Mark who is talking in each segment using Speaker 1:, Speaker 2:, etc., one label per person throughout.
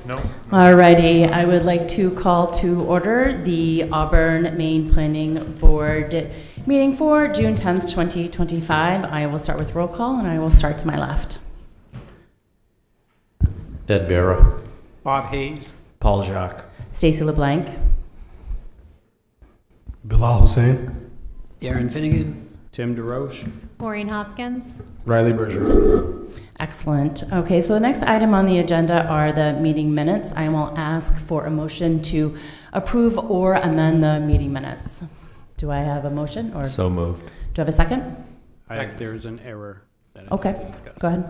Speaker 1: No.
Speaker 2: Alrighty, I would like to call to order the Auburn, Maine Planning Board meeting for June 10th, 2025. I will start with roll call, and I will start to my left.
Speaker 1: Ed Vera.
Speaker 3: Bob Hayes.
Speaker 1: Paul Jacques.
Speaker 2: Stacy LeBlanc.
Speaker 4: Bilal Hussein.
Speaker 3: Darren Finnegan. Tim DeRoche.
Speaker 5: Maureen Hopkins.
Speaker 4: Riley Berger.
Speaker 2: Excellent. Okay, so the next item on the agenda are the meeting minutes. I will ask for a motion to approve or amend the meeting minutes. Do I have a motion, or
Speaker 1: So moved.
Speaker 2: do I have a second?
Speaker 3: There's an error that I
Speaker 2: Okay,
Speaker 3: need to discuss.
Speaker 2: go ahead.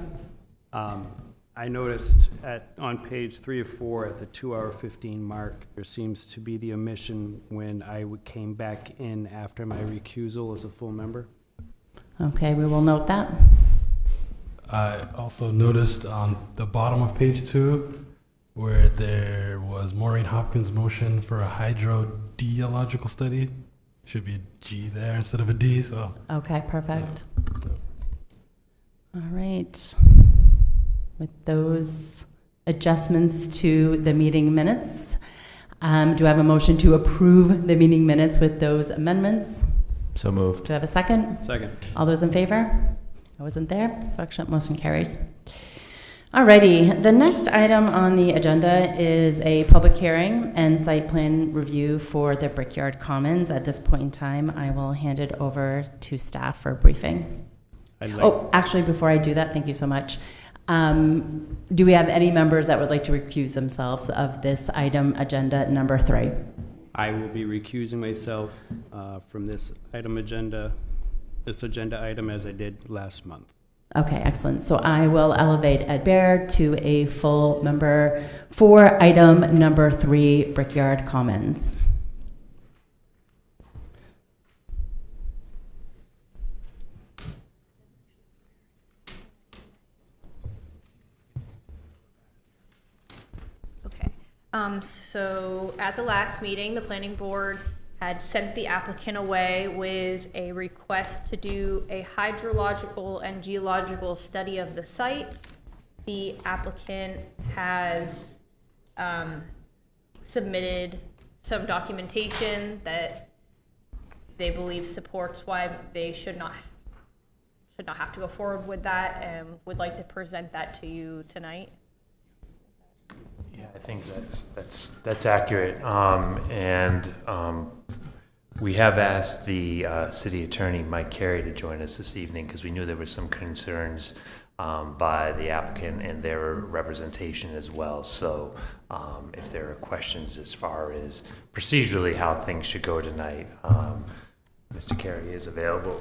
Speaker 3: I noticed on page 3 of 4 at the 2-hour 15 mark, there seems to be the omission when I came back in after my recusal as a full member.
Speaker 2: Okay, we will note that.
Speaker 4: I also noticed on the bottom of page 2 where there was Maureen Hopkins' motion for a hydrogeological study. Should be a G there instead of a D. So.
Speaker 2: Okay, perfect. All right. With those adjustments to the meeting minutes, do I have a motion to approve the meeting minutes with those amendments?
Speaker 1: So moved.
Speaker 2: Do I have a second?
Speaker 3: Second.
Speaker 2: All those in favor? I wasn't there, so action motion carries. Alrighty, the next item on the agenda is a public hearing and site plan review for the Brickyard Commons. At this point in time, I will hand it over to staff for a briefing. Oh, actually, before I do that, thank you so much. Do we have any members that would like to recuse themselves of this item, agenda number 3?
Speaker 3: I will be recusing myself from this agenda item as I did last month.
Speaker 2: Okay, excellent. So I will elevate Ed Baird to a full member for item number 3, Brickyard Commons.
Speaker 5: So at the last meeting, the planning board had sent the applicant away with a request to do a hydrological and geological study of the site. The applicant has submitted some documentation that they believe supports why they should not have to go forward with that, and would like to present that to you tonight.
Speaker 1: Yeah, I think that's accurate. We have asked the city attorney, Mike Carey, to join us this evening because we knew there were some concerns by the applicant and their representation as well. So if there are questions as far as procedurally how things should go tonight, Mr. Carey is available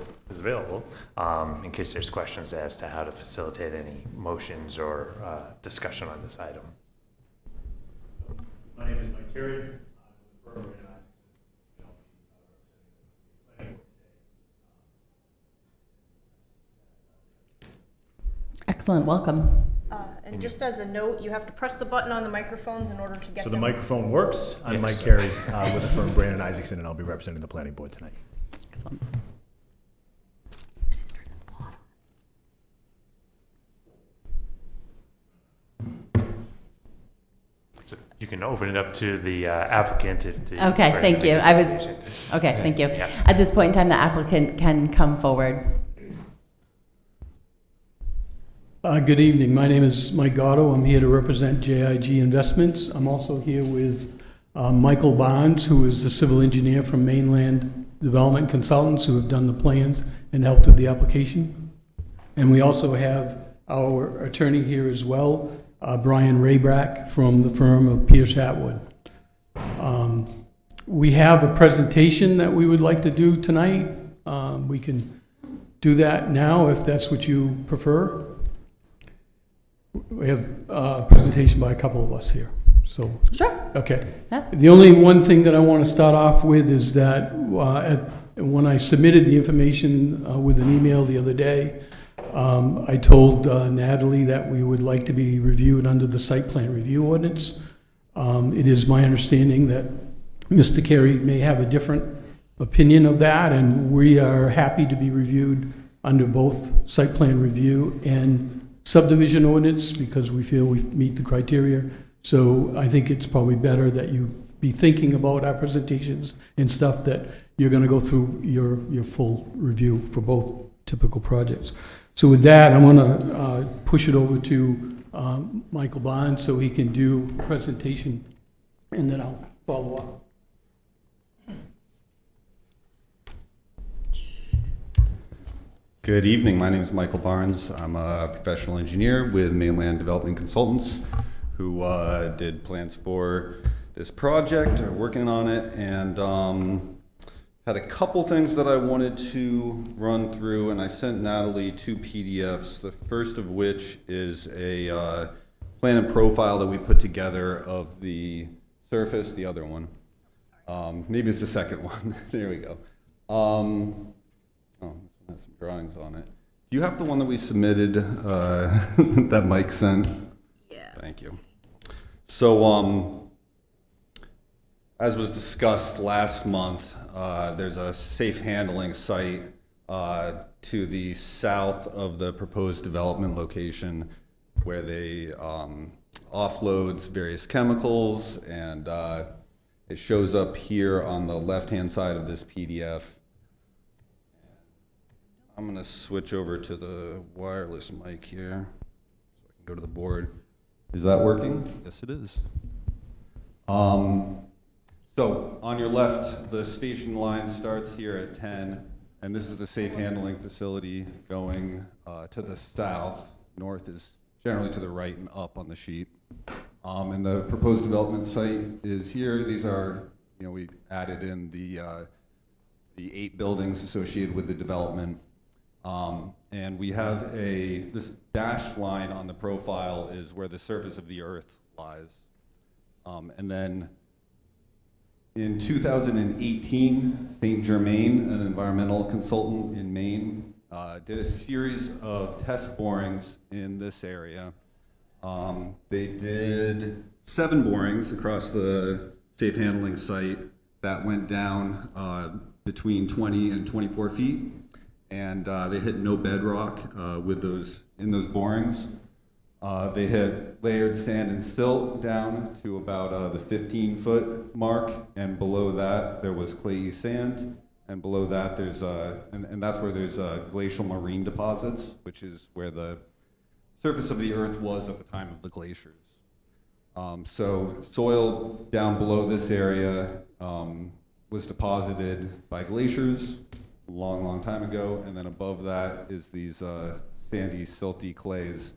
Speaker 1: in case there's questions as to how to facilitate any motions or discussion on this item.
Speaker 6: My name is Mike Carey. I'm with the firm
Speaker 2: Excellent, welcome.
Speaker 5: And just as a note, you have to press the button on the microphones in order to get
Speaker 6: So
Speaker 5: them.
Speaker 6: the microphone works. I'm
Speaker 1: Yes.
Speaker 6: Mike Carey with the firm Brandon Isaacson, and I'll be representing the planning board tonight.
Speaker 2: Excellent.
Speaker 1: You can open it up to the applicant if the...
Speaker 2: Okay, thank you. Okay, thank you.
Speaker 1: Yeah.
Speaker 2: At this point in time, the applicant can come forward.
Speaker 7: Good evening. My name is Mike Gatto. I'm here to represent JIG Investments. I'm also here with Michael Bonds, who is the civil engineer from Mainland Development Consultants, who have done the plans and helped with the application. And we also have our attorney here as well, Brian Raybrack from the firm of Pierce Atwood. We have a presentation that we would like to do tonight. We can do that now if that's what you prefer. We have a presentation by a couple of us here. So
Speaker 2: Sure.
Speaker 7: okay.
Speaker 2: Yeah.
Speaker 7: The only one thing that I want to start off with is that when I submitted the information with an email the other day, I told Natalie that we would like to be reviewed under the site plan review ordinance. It is my understanding that Mr. Carey may have a different opinion of that, and we are happy to be reviewed under both site plan review and subdivision ordinance because we feel we meet the criteria So I think it's probably better that you be thinking about our presentations and stuff that you're going to go through your full review for both typical projects. So with that, I'm going to push it over to Michael Barnes so he can do a presentation, and then I'll follow up.
Speaker 8: Good evening. My name is Michael Barnes. I'm a professional engineer with Mainland Development Consultants who did plans for this project, are working on it, and had a couple things that I wanted to run through, and I sent Natalie 2 PDFs, the first of which is a plan and profile that we put together of the surface, the other one. Maybe it's the second one. There we go. Has some drawings on it. Do you have the one that we submitted that Mike sent?
Speaker 5: Yeah.
Speaker 8: Thank you. So, as was discussed last month, there's a safe handling site to the south of the proposed development location where they offloads various chemicals, and it shows up here on the left-hand side of this PDF. I'm going to switch over to the wireless mic here so I can go to the board. Is that working? Yes, it is. So on your left, the station line starts here at 10, and this is the safe handling facility going to the south. North is generally to the right and up on the sheet. And the proposed development site is here. These are, we added in the 8 buildings associated with the development. And we have this dashed line on the profile is where the surface of the earth lies. And then in 2018, St. Germain, an environmental consultant in Maine, did a series of test borings in this area. They did 7 borings across the safe handling site that went down between 20 and 24 feet. And they hit no bedrock in those borings. They hit layered sand and silt down to about the 15-foot mark, and below that there was clayey sand, and below that there's and that's where there's glacial marine deposits, which is where the surface of the earth was at the time of the glaciers. So soil down below this area was deposited by glaciers a long time ago, and then above that is these sandy, silty clays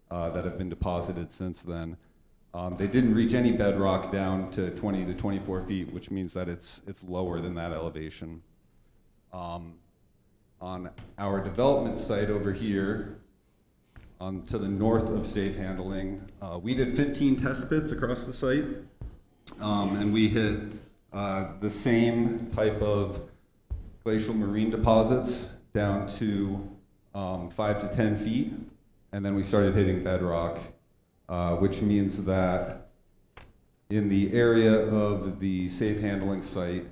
Speaker 8: that have been deposited since then. They didn't reach any bedrock down to 20 to 24 feet, which means that it's lower than that elevation. On our development site over here, to the north of safe handling, we did 15 test pits across the site, and we hit the same type of glacial marine deposits down to 5 to 10 feet, and then we started hitting bedrock, which means that in the area of the safe handling site,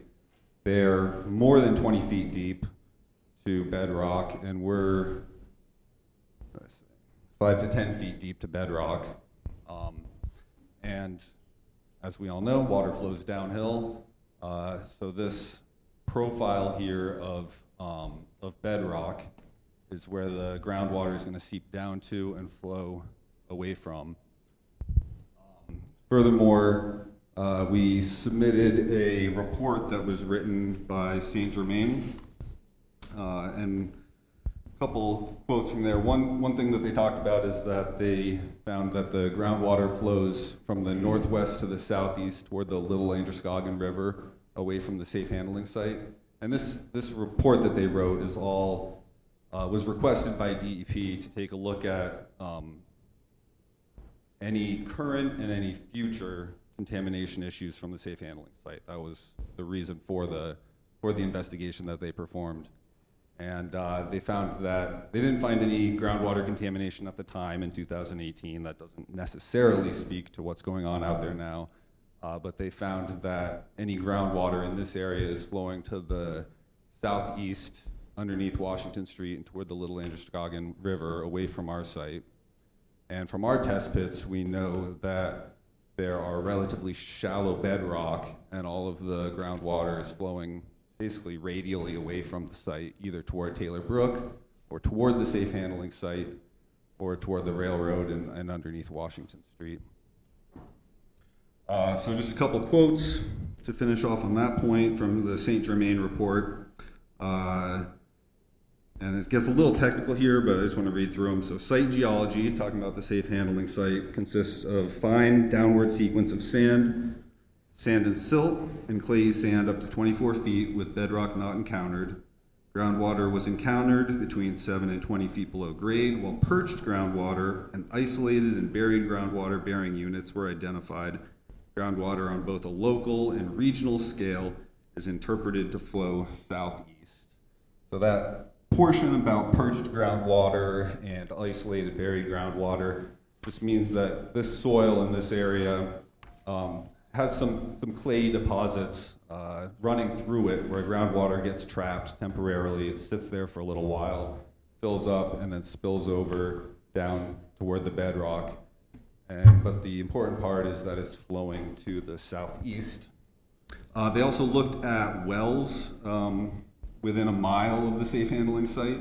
Speaker 8: they're more than 20 feet deep to bedrock, and we're 5 to 10 feet deep to bedrock. And as we all know, water flows downhill, so this profile here of bedrock is where the groundwater is going to seep down to and flow away from. Furthermore, we submitted a report that was written by St. Germain, and a couple quotes from there. One thing that they talked about is that they found that the groundwater flows from the northwest to the southeast toward the Little Androscoggin River, away from the safe handling site. And this report that they wrote is all was requested by DEP to take a look at any current and any future contamination issues from the safe handling site. That was the reason for the investigation that they performed. And they found that they didn't find any groundwater contamination at the time in 2018. That doesn't necessarily speak to what's going on out there now. But they found that any groundwater in this area is flowing to the southeast underneath Washington Street and toward the Little Androscoggin River away from our site. And from our test pits, we know that there are relatively shallow bedrock, and all of the groundwater is flowing basically radially away from the site, either toward Taylor Brook or toward the safe handling site or toward the railroad and underneath Washington Street. So just a couple quotes to finish off on that point from the St. Germain report. And it gets a little technical here, but I just want to read through them. So site geology, talking about the safe handling site, consists of fine downward sequence of sand and silt, and clayey sand up to 24 feet with bedrock not encountered. Groundwater was encountered between 7 and 20 feet below grade, while perched groundwater and isolated and buried groundwater bearing units were identified. Groundwater on both a local and regional scale is interpreted to flow southeast. So that portion about perched groundwater and isolated buried groundwater just means that this soil in this area has some clay deposits running through it where groundwater gets trapped temporarily. It sits there for a little while, fills up, and then spills over down toward the bedrock. But the important part is that it's flowing to the southeast. They also looked at wells within a mile of the safe handling site.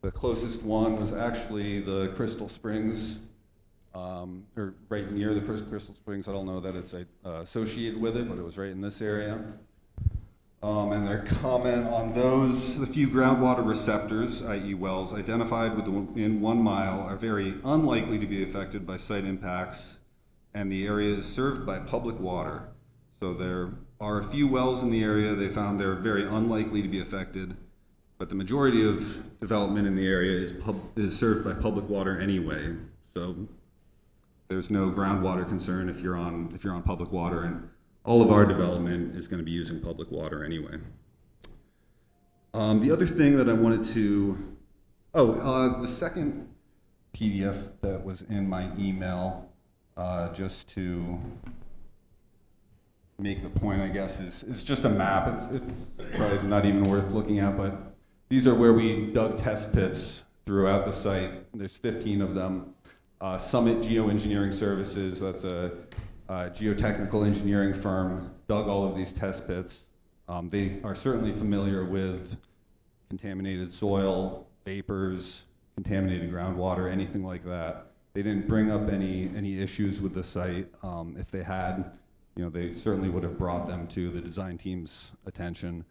Speaker 8: The closest one was actually the Crystal Springs, or right near the Crystal Springs. I don't know that it's associated with it, but it was right in this area. And their comment on those, the few groundwater receptors, i.e. wells, identified within 1 mile are very unlikely to be affected by site impacts, and the area is served by public water. So there are a few wells in the area. They found they're very unlikely to be affected, but the majority of development in the area is served by public water anyway. So there's no groundwater concern if you're on public water, and all of our development is going to be using public water anyway. The other thing that I wanted to, the second PDF that was in my email, just to make the point, I guess, is just a map. It's probably not even worth looking at, but these are where we dug test pits throughout the site. There's 15 of them. Summit Geoengineering Services, that's a geotechnical engineering firm, dug all of these test pits. They are certainly familiar with contaminated soil, vapors, contaminated groundwater, anything like that. They didn't bring up any issues with the site. If they had, they certainly would have brought them to the design team's attention.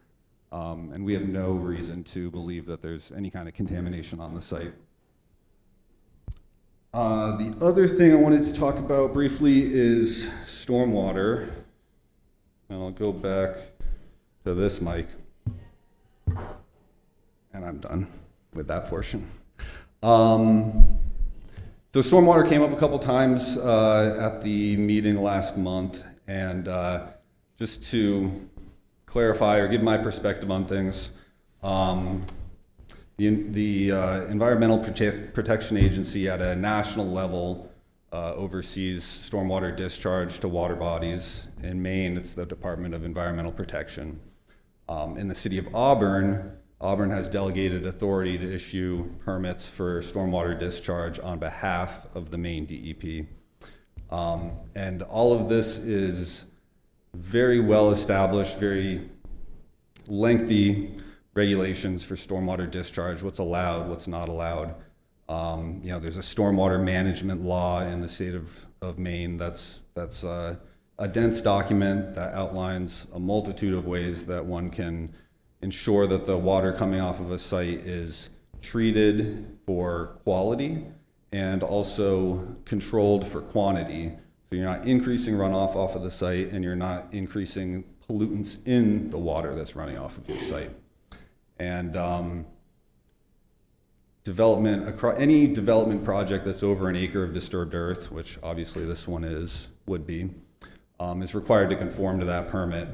Speaker 8: And we have no reason to believe that there's any kind of contamination on the site. The other thing I wanted to talk about briefly is stormwater. And I'll go back to this mic. And I'm done with that portion. So stormwater came up a couple times at the meeting last month. And just to clarify or give my perspective on things, the Environmental Protection Agency at a national level oversees stormwater discharge to water bodies. In Maine, it's the Department of Environmental Protection. In the City of Auburn, Auburn has delegated authority to issue permits for stormwater discharge on behalf of the Maine DEP. And all of this is very well established, very lengthy regulations for stormwater discharge, what's allowed, what's not allowed. There's a stormwater management law in the state of Maine that's a dense document that outlines a multitude of ways that one can ensure that the water coming off of a site is treated for quality and also controlled for quantity. So you're not increasing runoff off of the site, and you're not increasing pollutants in the water that's running off of your site. And any development project that's over an acre of disturbed earth, which obviously this one would be required to conform to that permit.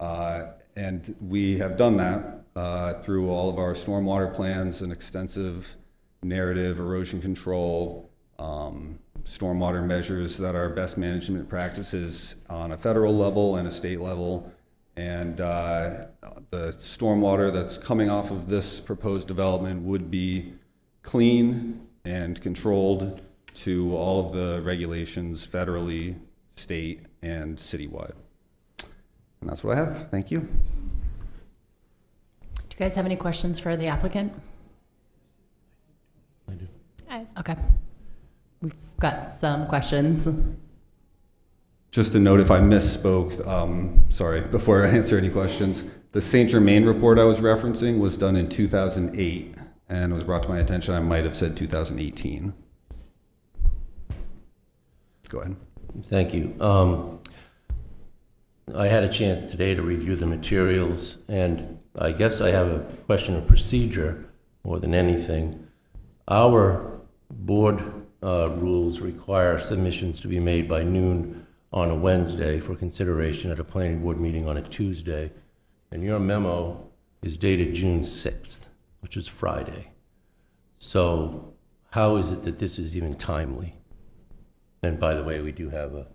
Speaker 8: And we have done that through all of our stormwater plans and extensive narrative erosion control, stormwater measures that are best management practices on a federal level and a state level. And the stormwater that's coming off of this proposed development would be clean and controlled to all of the regulations federally, state, and citywide. And that's what I have. Thank you.
Speaker 2: Do you guys have any questions for the applicant?
Speaker 4: I do.
Speaker 2: Okay. We've got some questions.
Speaker 8: Just a note, if I misspoke, sorry, before I answer any questions, the St. Germain report I was referencing was done in 2008, and it was brought to my attention I might have said 2018. Go ahead.
Speaker 9: Thank you. I had a chance today to review the materials, and I guess I have a question of procedure more than anything. Our board rules require submissions to be made by noon on a Wednesday for consideration at a planning board meeting on a Tuesday, and your memo is dated June 6th, which is Friday. So how is it that this is even timely? And by the way, we do have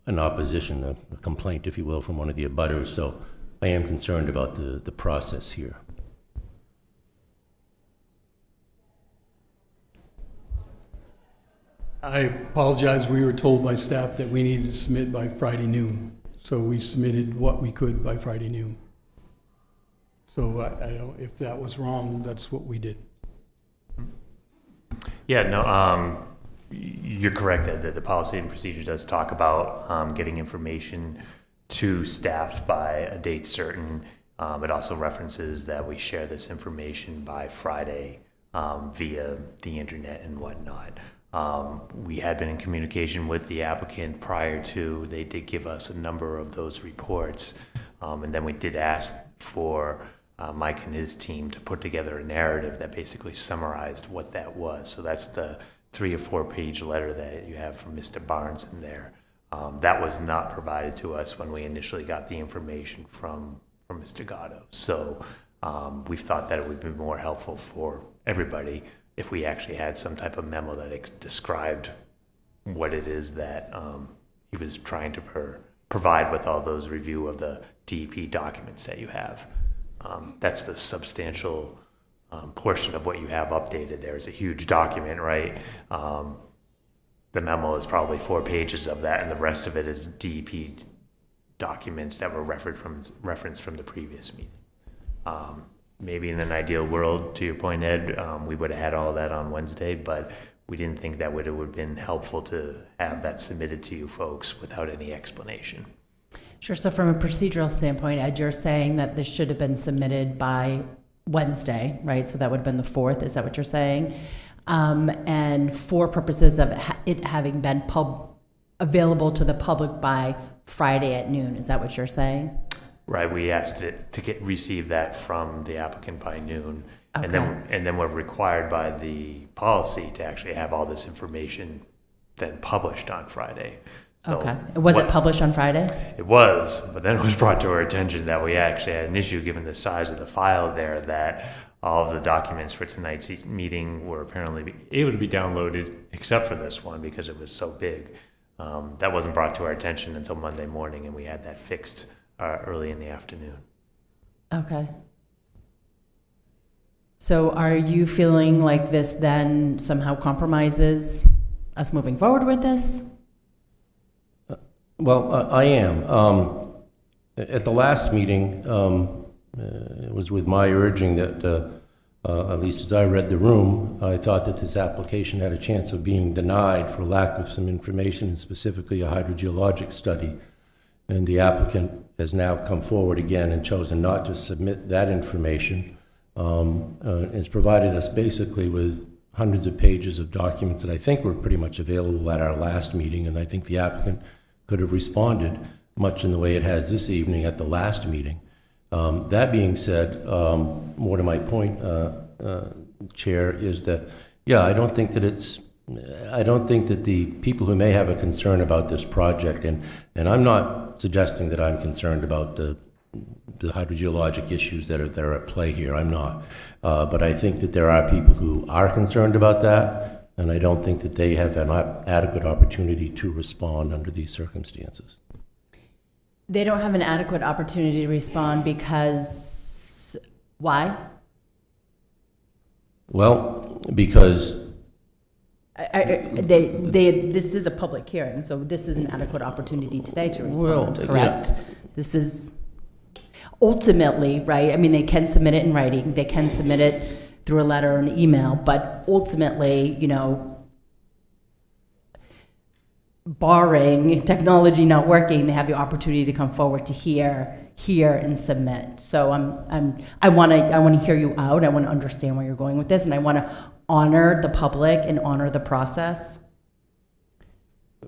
Speaker 9: an opposition, a complaint, if you will, from one of the abutters, so I am concerned about the process here.
Speaker 7: I apologize, we were told by staff that we needed to submit by Friday noon, so we submitted what we could by Friday noon. So I don't, if that was wrong, that's what we did.
Speaker 1: Yeah, no, you're correct that the policy and procedure does talk about getting information to staff by a date certain. It also references that we share this information by Friday via the internet and whatnot. We had been in communication with the applicant prior to, they did give us a number of those reports. And then we did ask for Mike and his team to put together a narrative that basically summarized what that was. So that's the 3 or 4 page letter that you have from Mr. Barnes in there. That was not provided to us when we initially got the information from Mr. Gatto. So we've thought that it would be more helpful for everybody if we actually had some type of memo that described what it is that he was trying to provide with all those review of the DEP documents that you have. That's the substantial portion of what you have updated there. Is a huge document, right? The memo is probably 4 pages of that, and the rest of it is DEP documents that were referenced from the previous meeting. Maybe in an ideal world, to your point, Ed, we would have had all that on Wednesday, but we didn't think that it would have been helpful to have that submitted to you folks without any explanation.
Speaker 2: Sure, so from a procedural standpoint, Ed, you're saying that this should have been submitted by Wednesday, right? So that would have been the 4th, is that what you're saying? And for purposes of it having been available to the public by Friday at noon, is that what you're saying?
Speaker 1: Right, we asked it to receive that from the applicant by noon.
Speaker 2: Okay.
Speaker 1: And then we're required by the policy to actually have all this information then published on Friday. So
Speaker 2: Okay. Was it published on Friday?
Speaker 1: It was, but then it was brought to our attention that we actually had an issue, given the size of the file there, that all of the documents for tonight's meeting were apparently able to be downloaded, except for this one, because it was so big. That wasn't brought to our attention until Monday morning, and we had that fixed early in the afternoon.
Speaker 2: Okay. So are you feeling like this then somehow compromises us moving forward with this?
Speaker 9: Well, I am. At the last meeting, it was with my urging that, at least as I read the room, I thought that this application had a chance of being denied for lack of some information, and specifically a hydrogeologic study. And the applicant has now come forward again and chosen not to submit that information. Has provided us basically with hundreds of pages of documents that I think were pretty much available at our last meeting, and I think the applicant could have responded much in the way it has this evening at the last meeting. That being said, more to my point, Chair, is that, yeah, I don't think that the people who may have a concern about this project, and I'm not suggesting that I'm concerned about the hydrogeologic issues that are at play here. I'm not. But I think that there are people who are concerned about that, and I don't think that they have an adequate opportunity to respond under these circumstances.
Speaker 2: They don't have an adequate opportunity to respond because why?
Speaker 9: Well, because
Speaker 2: This is a public hearing, so this is an adequate opportunity today to respond,
Speaker 9: Well,
Speaker 2: correct? This is ultimately, right, I mean, they can submit it in writing, they can submit it through a letter or an email, but ultimately, you know, barring technology not working, they have the opportunity to come forward to hear and submit. So I want to hear you out. I want to understand where you're going with this, and I want to honor the public and honor the process.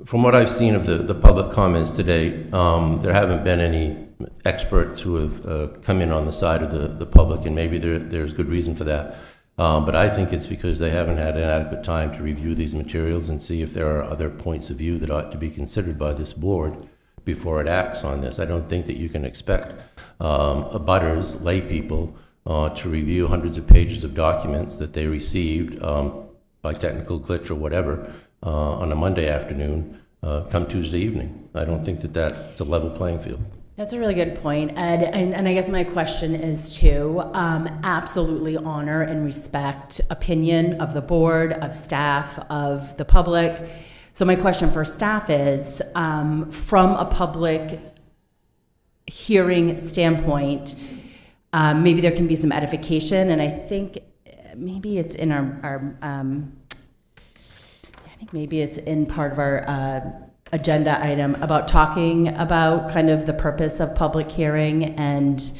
Speaker 9: From what I've seen of the public comments today, there haven't been any experts who have come in on the side of the public, and maybe there's good reason for that. But I think it's because they haven't had an adequate time to review these materials and see if there are other points of view that ought to be considered by this board before it acts on this. I don't think that you can expect abutters, lay people, to review hundreds of pages of documents that they received by technical glitch or whatever on a Monday afternoon come Tuesday evening. I don't think that that's a level playing field.
Speaker 2: That's a really good point, Ed. And I guess my question is to absolutely honor and respect opinion of the board, of staff, of the public. So my question for staff is, from a public hearing standpoint, maybe there can be some edification, and I think maybe it's in our I think maybe it's in part of our agenda item about talking about kind of the purpose of public hearing and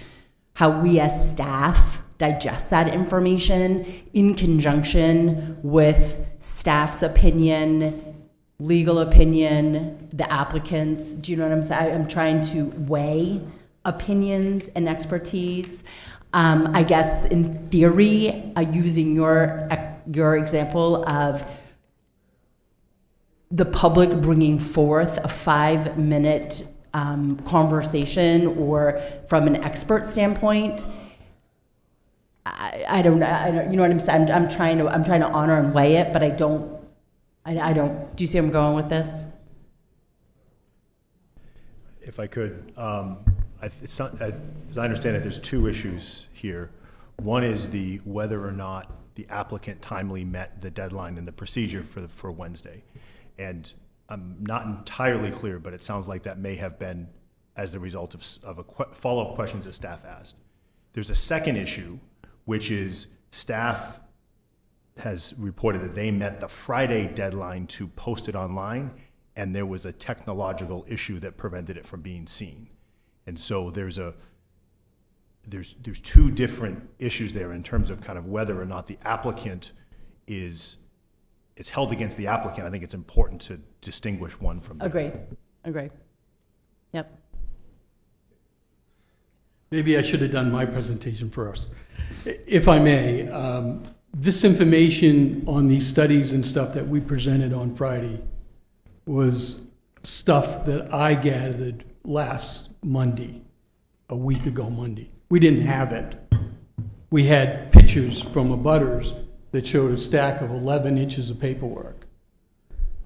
Speaker 2: how we as staff digest that information in conjunction with staff's opinion, legal opinion, the applicants. Do you know what I'm saying? I'm trying to weigh opinions and expertise. I guess in theory, using your example of the public bringing forth a 5-minute conversation, or from an expert standpoint, I don't, you know what I'm saying? I'm trying to honor and weigh it, but I don't. Do you see where I'm going with this?
Speaker 6: If I could, as I understand it, there's two issues here. One is whether or not the applicant timely met the deadline and the procedure for Wednesday. And I'm not entirely clear, but it sounds like that may have been as a result of follow-up questions that staff asked. There's a second issue, which is staff has reported that they met the Friday deadline to post it online, and there was a technological issue that prevented it from being seen. And so there's two different issues there in terms of kind of whether or not the applicant it's held against the applicant. I think it's important to distinguish one from the other.
Speaker 2: Agree. Yep.
Speaker 7: Maybe I should have done my presentation first. If I may, this information on these studies and stuff that we presented on Friday was stuff that I gathered last Monday, a week ago Monday. We didn't have it. We had pictures from abutters that showed a stack of 11 inches of paperwork.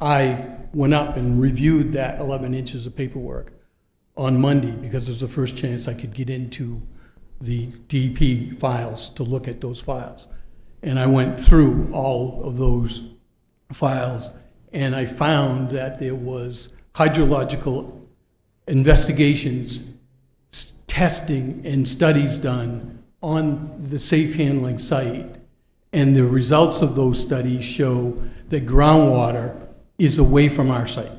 Speaker 7: I went up and reviewed that 11 inches of paperwork on Monday because it was the first chance I could get into the DP files to look at those files. And I went through all of those files, and I found that there was hydrological investigations, testing, and studies done on the safe handling site. And the results of those studies show that groundwater is away from our site.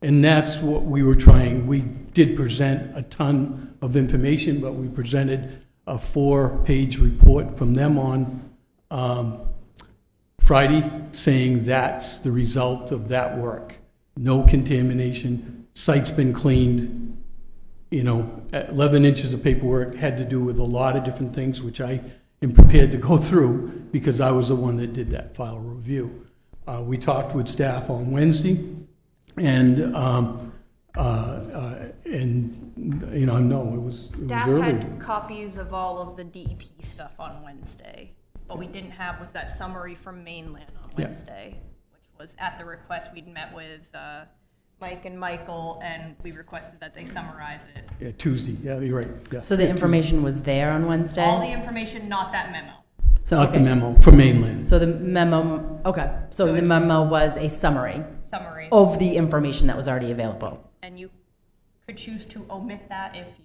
Speaker 7: And that's what we were trying. We did present a ton of information, but we presented a 4-page report from them on Friday saying that's the result of that work. No contamination, site's been cleaned. 11 inches of paperwork had to do with a lot of different things, which I am prepared to go through because I was the one that did that file review. We talked with staff on Wednesday, and it was
Speaker 5: Staff
Speaker 7: early.
Speaker 5: had copies of all of the DEP stuff on Wednesday. What we didn't have was that summary from mainland on Wednesday, which was at the request. We'd met with Mike and Michael, and we requested that they summarize it.
Speaker 7: Yeah, Tuesday. Yeah, you're right. Yeah.
Speaker 2: So the information was there on Wednesday?
Speaker 5: All the information, not that memo.
Speaker 7: not the
Speaker 2: okay.
Speaker 7: memo, for mainland.
Speaker 2: So the memo, okay, so the memo was a summary
Speaker 5: Summary.
Speaker 2: of the information that was already available.
Speaker 5: And you could choose to omit that if you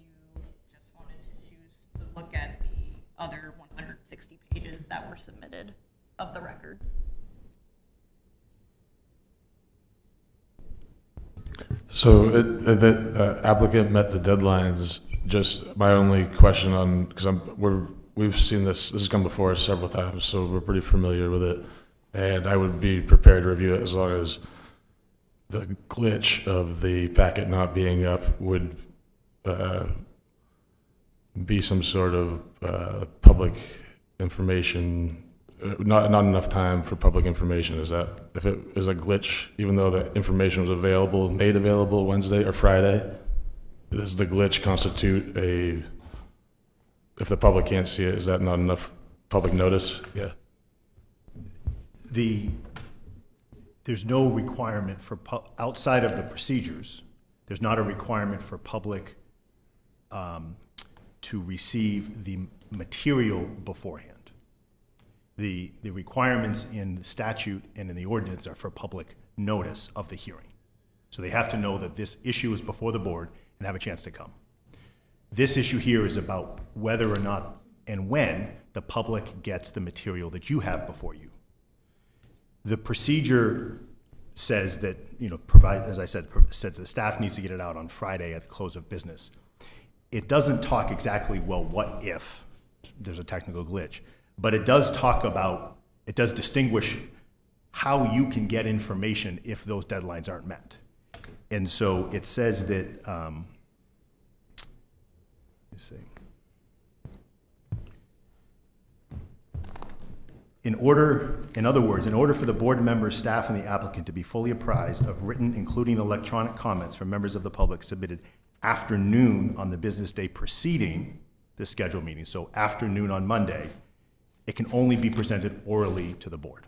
Speaker 5: just wanted to choose to look at the other 160 pages that were submitted of the records.
Speaker 10: So the applicant met the deadlines. Just my only question on, because we've seen this has come before us several times, so we're pretty familiar with it, and I would be prepared to review it as long as the glitch of the packet not being up would be some sort of public information. Not enough time for public information. Is that, if it is a glitch, even though the information was made available Wednesday or Friday, does the glitch constitute if the public can't see it, is that not enough public notice? Yeah.
Speaker 6: There's no requirement for, outside of the procedures, there's not a requirement for public to receive the material beforehand. The requirements in the statute and in the ordinance are for public notice of the hearing. So they have to know that this issue is before the board and have a chance to come. This issue here is about whether or not and when the public gets the material that you have before you. The procedure says that, as I said, says the staff needs to get it out on Friday at the close of business. It doesn't talk exactly, well, what if there's a technical glitch, but it does distinguish how you can get information if those deadlines aren't met. And so it says that, let me see. In other words, in order for the board members, staff, and the applicant to be fully apprised of written, including electronic comments from members of the public submitted after noon on the business day preceding the scheduled meeting, so after noon on Monday, it can only be presented orally to the board.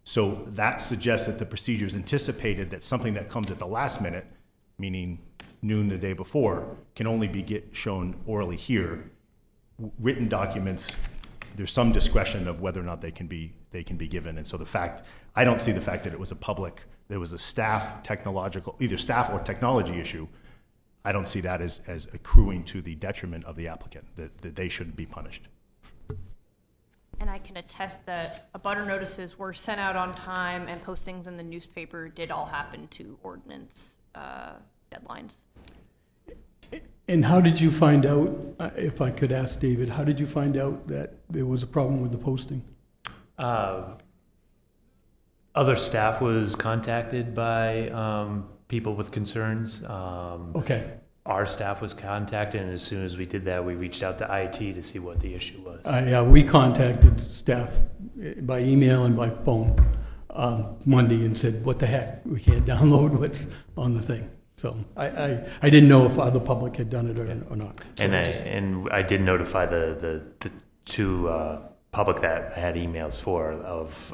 Speaker 6: So that suggests that the procedure is anticipated that something that comes at the last minute, meaning noon the day before, can only be shown orally here. Written documents, there's some discretion of whether or not they can be given. And so I don't see the fact that it was there was a either staff or technology issue. I don't see that as accruing to the detriment of the applicant, that they shouldn't be punished.
Speaker 5: And I can attest that abutter notices were sent out on time and postings in the newspaper did all happen to ordinance deadlines.
Speaker 7: And how did you find out, if I could ask David, how did you find out that there was a problem with the posting?
Speaker 1: Other staff was contacted by people with concerns.
Speaker 7: Okay.
Speaker 1: Our staff was contacted, and as soon as we did that, we reached out to IT to see what the issue was.
Speaker 7: Yeah, we contacted staff by email and by phone Monday and said, what the heck, we can't download what's on the thing. So I didn't know if other public had done it or not. So
Speaker 1: And I did notify the two public that I had emails for of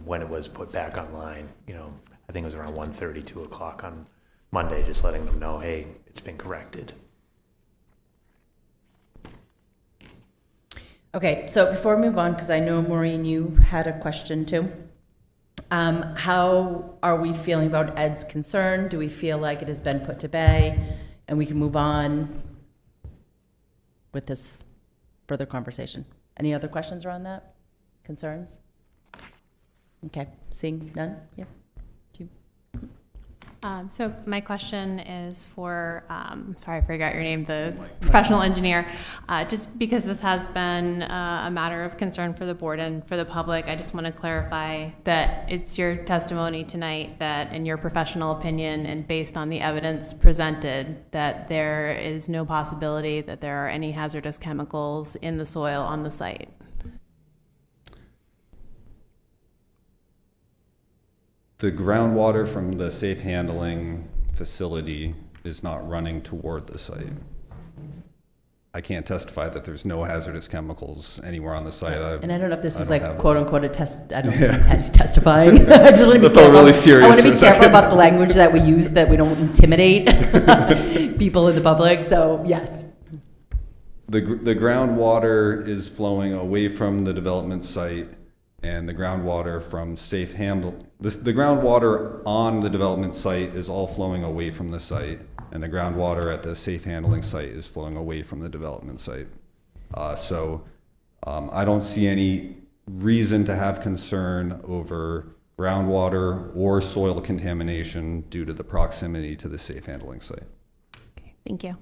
Speaker 1: when it was put back online. I think it was around 1:30, 2 o'clock on Monday, just letting them know, hey, it's been corrected.
Speaker 2: Okay, so before we move on, because I know, Maureen, you had a question too. How are we feeling about Ed's concern? Do we feel like it has been put to bay and we can move on with this further conversation? Any other questions around that? Concerns? Okay, seeing none? Yeah.
Speaker 11: So my question is for, sorry, I forgot your name, the professional engineer. Just because this has been a matter of concern for the board and for the public, I just want to clarify that it's your testimony tonight that, in your professional opinion and based on the evidence presented, that there is no possibility that there are any hazardous chemicals in the soil on the site.
Speaker 8: The groundwater from the safe handling facility is not running toward the site. I can't testify that there's no hazardous chemicals anywhere on the site.
Speaker 2: And I don't know if this is like
Speaker 8: have
Speaker 2: quote unquote a test. I don't know as testifying. I just want to be
Speaker 8: That felt
Speaker 2: careful.
Speaker 8: really serious
Speaker 2: I want to
Speaker 8: for
Speaker 2: be
Speaker 8: a
Speaker 2: careful
Speaker 8: second.
Speaker 2: about the language that we use, that we don't intimidate people in the public. So yes.
Speaker 8: the groundwater is flowing away from the development site, and the groundwater from safe handle, the groundwater on the development site is all flowing away from the site, and the groundwater at the safe handling site is flowing away from the development site. I don't see any reason to have concern over groundwater or soil contamination due to the proximity to the safe handling site.
Speaker 11: Okay, thank you.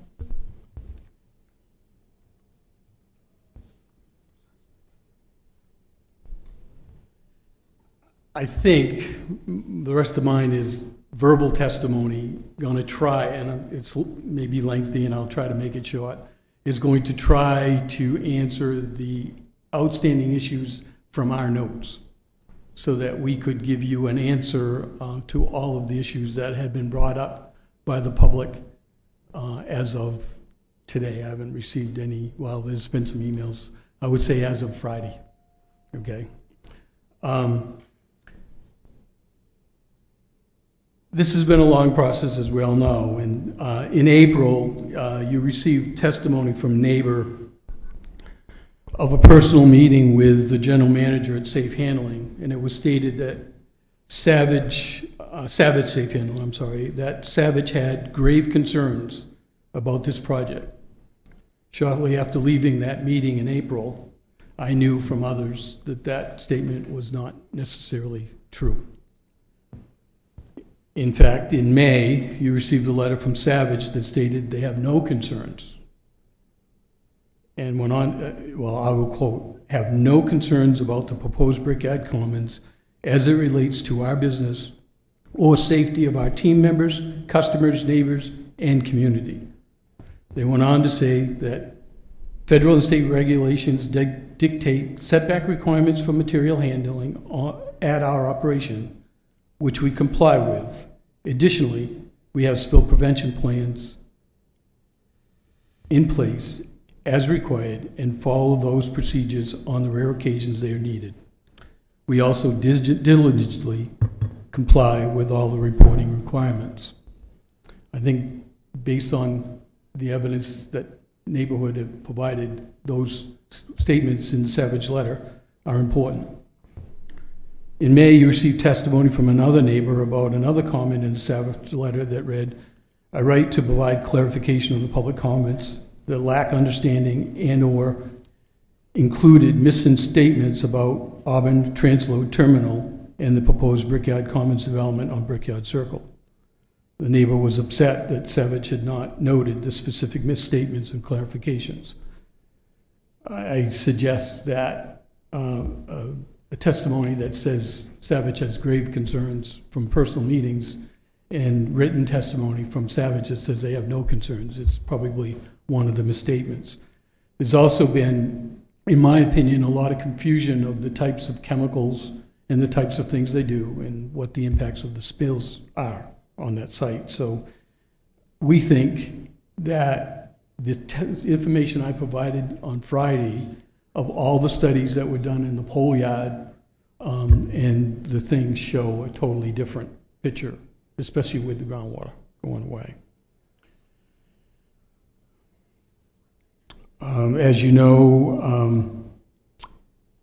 Speaker 7: I think the rest of mine is verbal testimony, going to try, and it's maybe lengthy and I'll try to make it short, is going to try to answer the outstanding issues from our notes so that we could give you an answer to all of the issues that had been brought up by the public as of today. I haven't received any, well, there's been some emails, I would say as of Friday, okay? This has been a long process, as we all know, and in April, you received testimony from a neighbor of a personal meeting with the general manager at Safe Handling, and it was stated that Savage Safe Handling, I'm sorry, that Savage had grave concerns about this project. Shortly after leaving that meeting in April, I knew from others that that statement was not necessarily true. In fact, in May, you received a letter from Savage that stated they have no concerns. And went on, well, I will quote, have no concerns about the proposed Brickyard Commons as it relates to our business or safety of our team members, customers, neighbors, and community. They went on to say that federal and state regulations dictate setback requirements for material handling at our operation, which we comply with. Additionally, we have spill prevention plans in place as required and follow those procedures on the rare occasions they are needed. We also diligently comply with all the reporting requirements. I think based on the evidence that neighborhood have provided, those statements in the Savage letter are important. In May, you received testimony from another neighbor about another comment in the Savage letter that read, I write to provide clarification of the public comments that lack understanding and/or included missing statements about Auburn Transload Terminal and the proposed Brickyard Commons development on Brickyard Circle. The neighbor was upset that Savage had not noted the specific misstatements and clarifications. I suggest that a testimony that says Savage has grave concerns from personal meetings and written testimony from Savage that says they have no concerns. It's probably one of the misstatements. There's also been, in my opinion, a lot of confusion of the types of chemicals and the types of things they do and what the impacts of the spills are on that site. So we think that the information I provided on Friday of all the studies that were done in the pole yard and the things show a totally different picture, especially with the groundwater going away. As you know,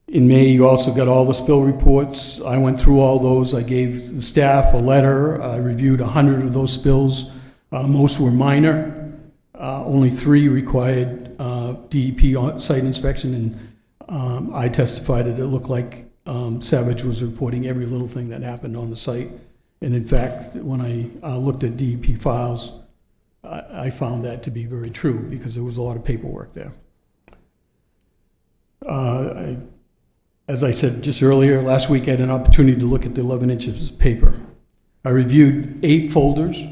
Speaker 7: in May, you also got all the spill reports. I went through all those. I gave the staff a letter. I reviewed 100 of those spills. Most were minor. Only 3 required DEP site inspection, and I testified that it looked like Savage was reporting every little thing that happened on the site. And in fact, when I looked at DEP files, I found that to be very true because there was a lot of paperwork there. As I said just earlier, last week I had an opportunity to look at the 11 inches of paper. I reviewed 8 folders.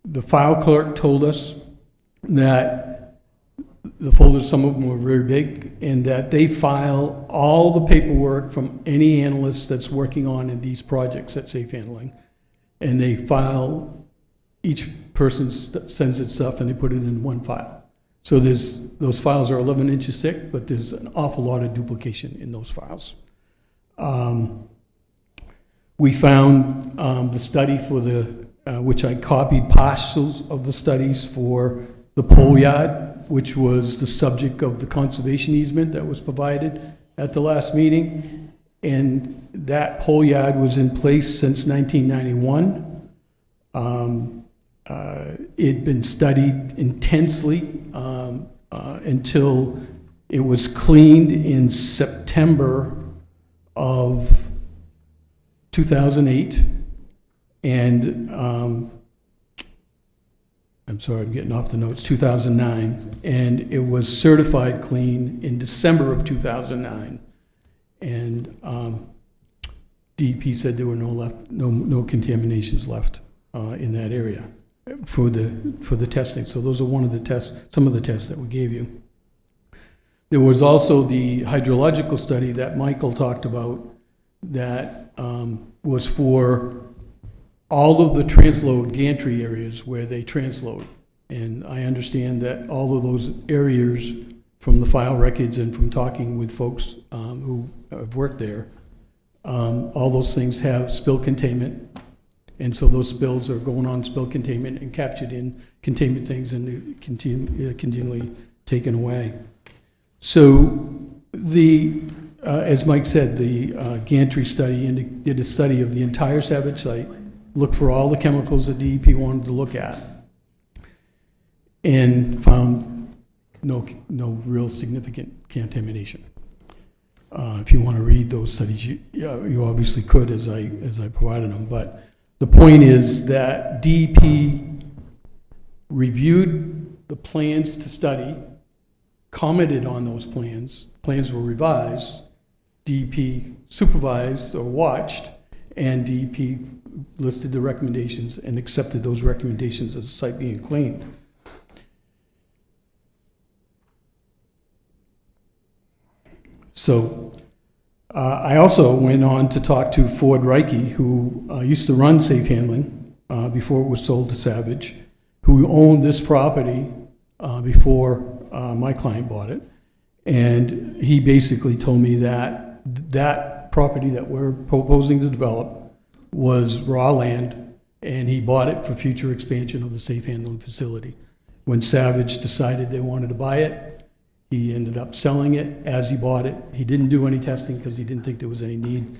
Speaker 7: The file clerk told us that the folders, some of them were very big, and that they file all the paperwork from any analyst that's working on in these projects at Safe Handling. And they file, each person sends its stuff and they put it in one file. So those files are 11 inches thick, but there's an awful lot of duplication in those files. We found the study for the which I copied parcels of the studies for the pole yard, which was the subject of the conservation easement that was provided at the last meeting. And that pole yard was in place since 1991. It'd been studied intensely until it was cleaned in September of 2008. And I'm sorry, I'm getting off the notes, 2009. And it was certified clean in December of 2009. And DEP said there were no contaminations left in that area for the testing. So those are one of the tests, some of the tests that we gave you. There was also the hydrological study that Michael talked about that was for all of the transload gantry areas where they transload. And I understand that all of those areas from the file records and from talking with folks who have worked there, all those things have spill containment. And so those spills are going on spill containment and captured in containment things and continually taken away. So as Mike said, the gantry study did a study of the entire Savage site, looked for all the chemicals that DEP wanted to look at, and found no real significant contamination. If you want to read those studies, you obviously could, as I provided them. But the point is that DEP reviewed the plans to study, commented on those plans. Plans were revised. DEP supervised or watched, and DEP listed the recommendations and accepted those recommendations as the site being cleaned. So I also went on to talk to Ford Reike, who used to run Safe Handling before it was sold to Savage, who owned this property before my client bought it. And he basically told me that that property that we're proposing to develop was raw land, and he bought it for future expansion of the safe handling facility. When Savage decided they wanted to buy it, he ended up selling it as he bought it. He didn't do any testing because he didn't think there was any need,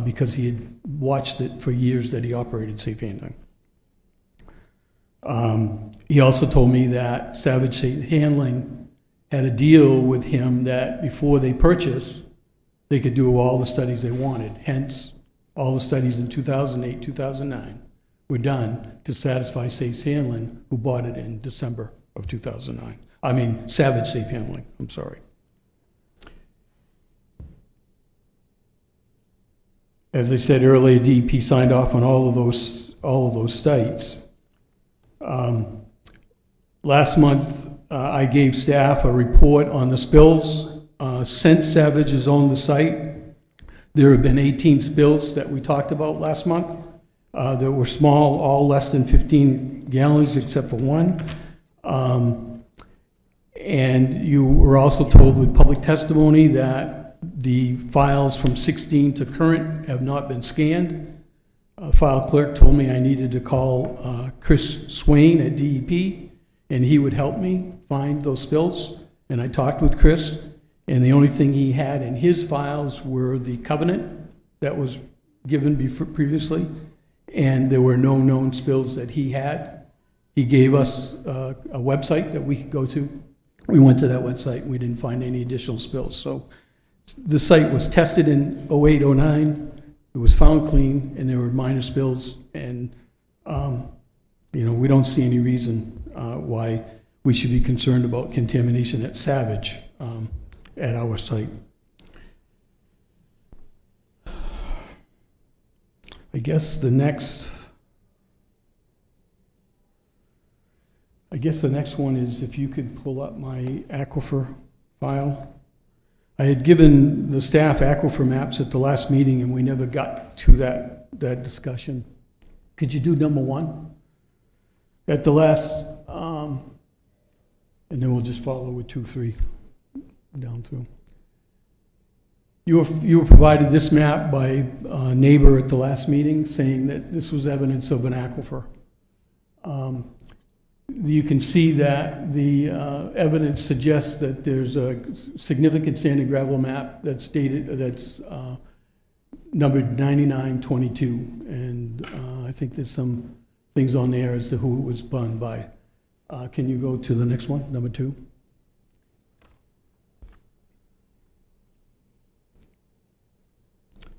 Speaker 7: because he had watched it for years that he operated safe handling. He also told me that Savage Safe Handling had a deal with him that before they purchase, they could do all the studies they wanted. Hence, all the studies in 2008, 2009 were done to satisfy Safe Handling, who bought it in December of 2009. I mean, Savage Safe Handling, I'm sorry. As I said earlier, DEP signed off on all of those sites. Last month, I gave staff a report on the spills. Since Savage has owned the site, there have been 18 spills that we talked about last month. That were small, all less than 15 gallons except for one. And you were also told with public testimony that the files from 16 to current have not been scanned. File clerk told me I needed to call Chris Swain at DEP, and he would help me find those spills. And I talked with Chris, and the only thing he had in his files were the covenant that was given previously, and there were no known spills that he had. He gave us a website that we could go to. We went to that website, we didn't find any additional spills. So the site was tested in 08, 09, it was found clean, and there were minor spills, and we don't see any reason why we should be concerned about contamination at Savage at our site. I guess the next one is if you could pull up my aquifer file. I had given the staff aquifer maps at the last meeting, and we never got to that discussion. Could you do number one? At the last, and then we'll just follow with 2, 3 down through. You were provided this map by a neighbor at the last meeting saying that this was evidence of an aquifer You can see that the evidence suggests that there's a significant sand and gravel map that's dated, that's numbered 9922, and I think there's some things on there as to who it was done by. Can you go to the next one, number 2?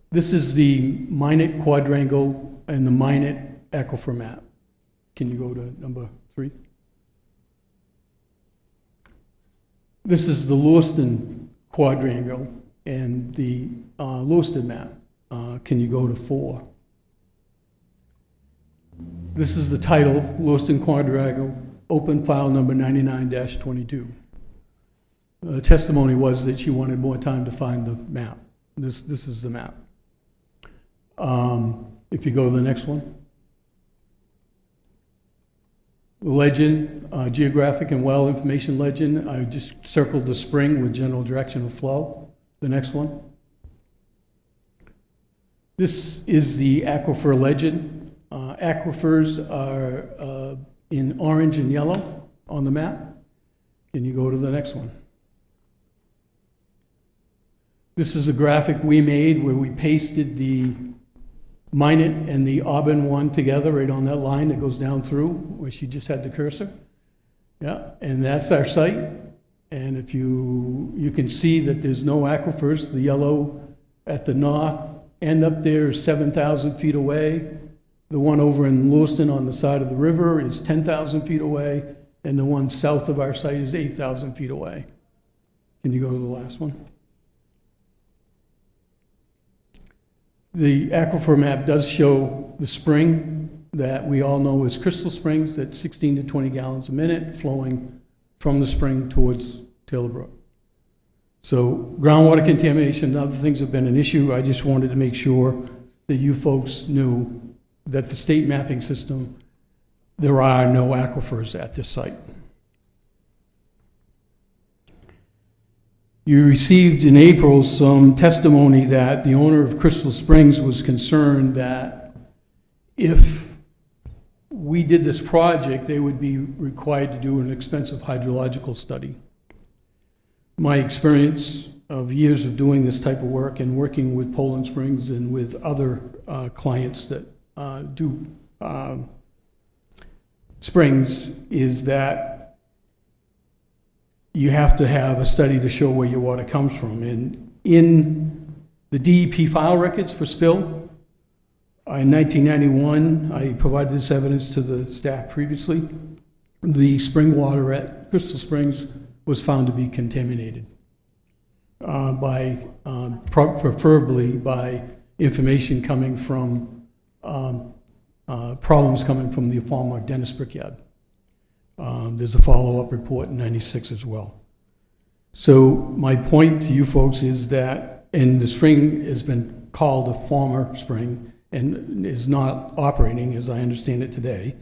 Speaker 7: This is the Minot quadrangle and the Minot aquifer map. Can you go to number 3? This is the Lewiston quadrangle and the Lewiston map. Can you go to 4? This is the title, Lewiston quadrangle, open file number 99-22. The testimony was that she wanted more time to find the map. This is the map. If you go to the next one. Legend, geographic and well information legend. I just circled the spring with general direction of flow. The next one. This is the aquifer legend. Aquifers are in orange and yellow on the map. Can you go to the next one? This is a graphic we made where we pasted the Minot and the Auburn one together right on that line that goes down through where she just had the cursor. Yeah, and that's our site. And if you can see that there's no aquifers. The yellow at the north end up there is 7,000 feet away. The one over in Lewiston on the side of the river is 10,000 feet away. And the one south of our site is 8,000 feet away. Can you go to the last one? The aquifer map does show the spring that we all know is Crystal Springs at 16 to 20 gallons a minute flowing from the spring towards Taylor Brook. So groundwater contamination and other things have been an issue. I just wanted to make sure that you folks knew that the state mapping system, there are no aquifers at this site. You received in April some testimony that the owner of Crystal Springs was concerned that if we did this project, they would be required to do an expensive hydrological study. My experience of years of doing this type of work and working with Poland Springs and with other clients that do springs is that you have to have a study to show where your water comes from. And in the DEP file records for spill, in 1991, I provided this evidence to the staff previously, the spring water at Crystal Springs was found to be contaminated preferably by information coming from, problems coming from the former Dennis Brickyard. There's a follow-up report in 96 as well. So my point to you folks is that, and the spring has been called a former spring and is not operating as I understand it today,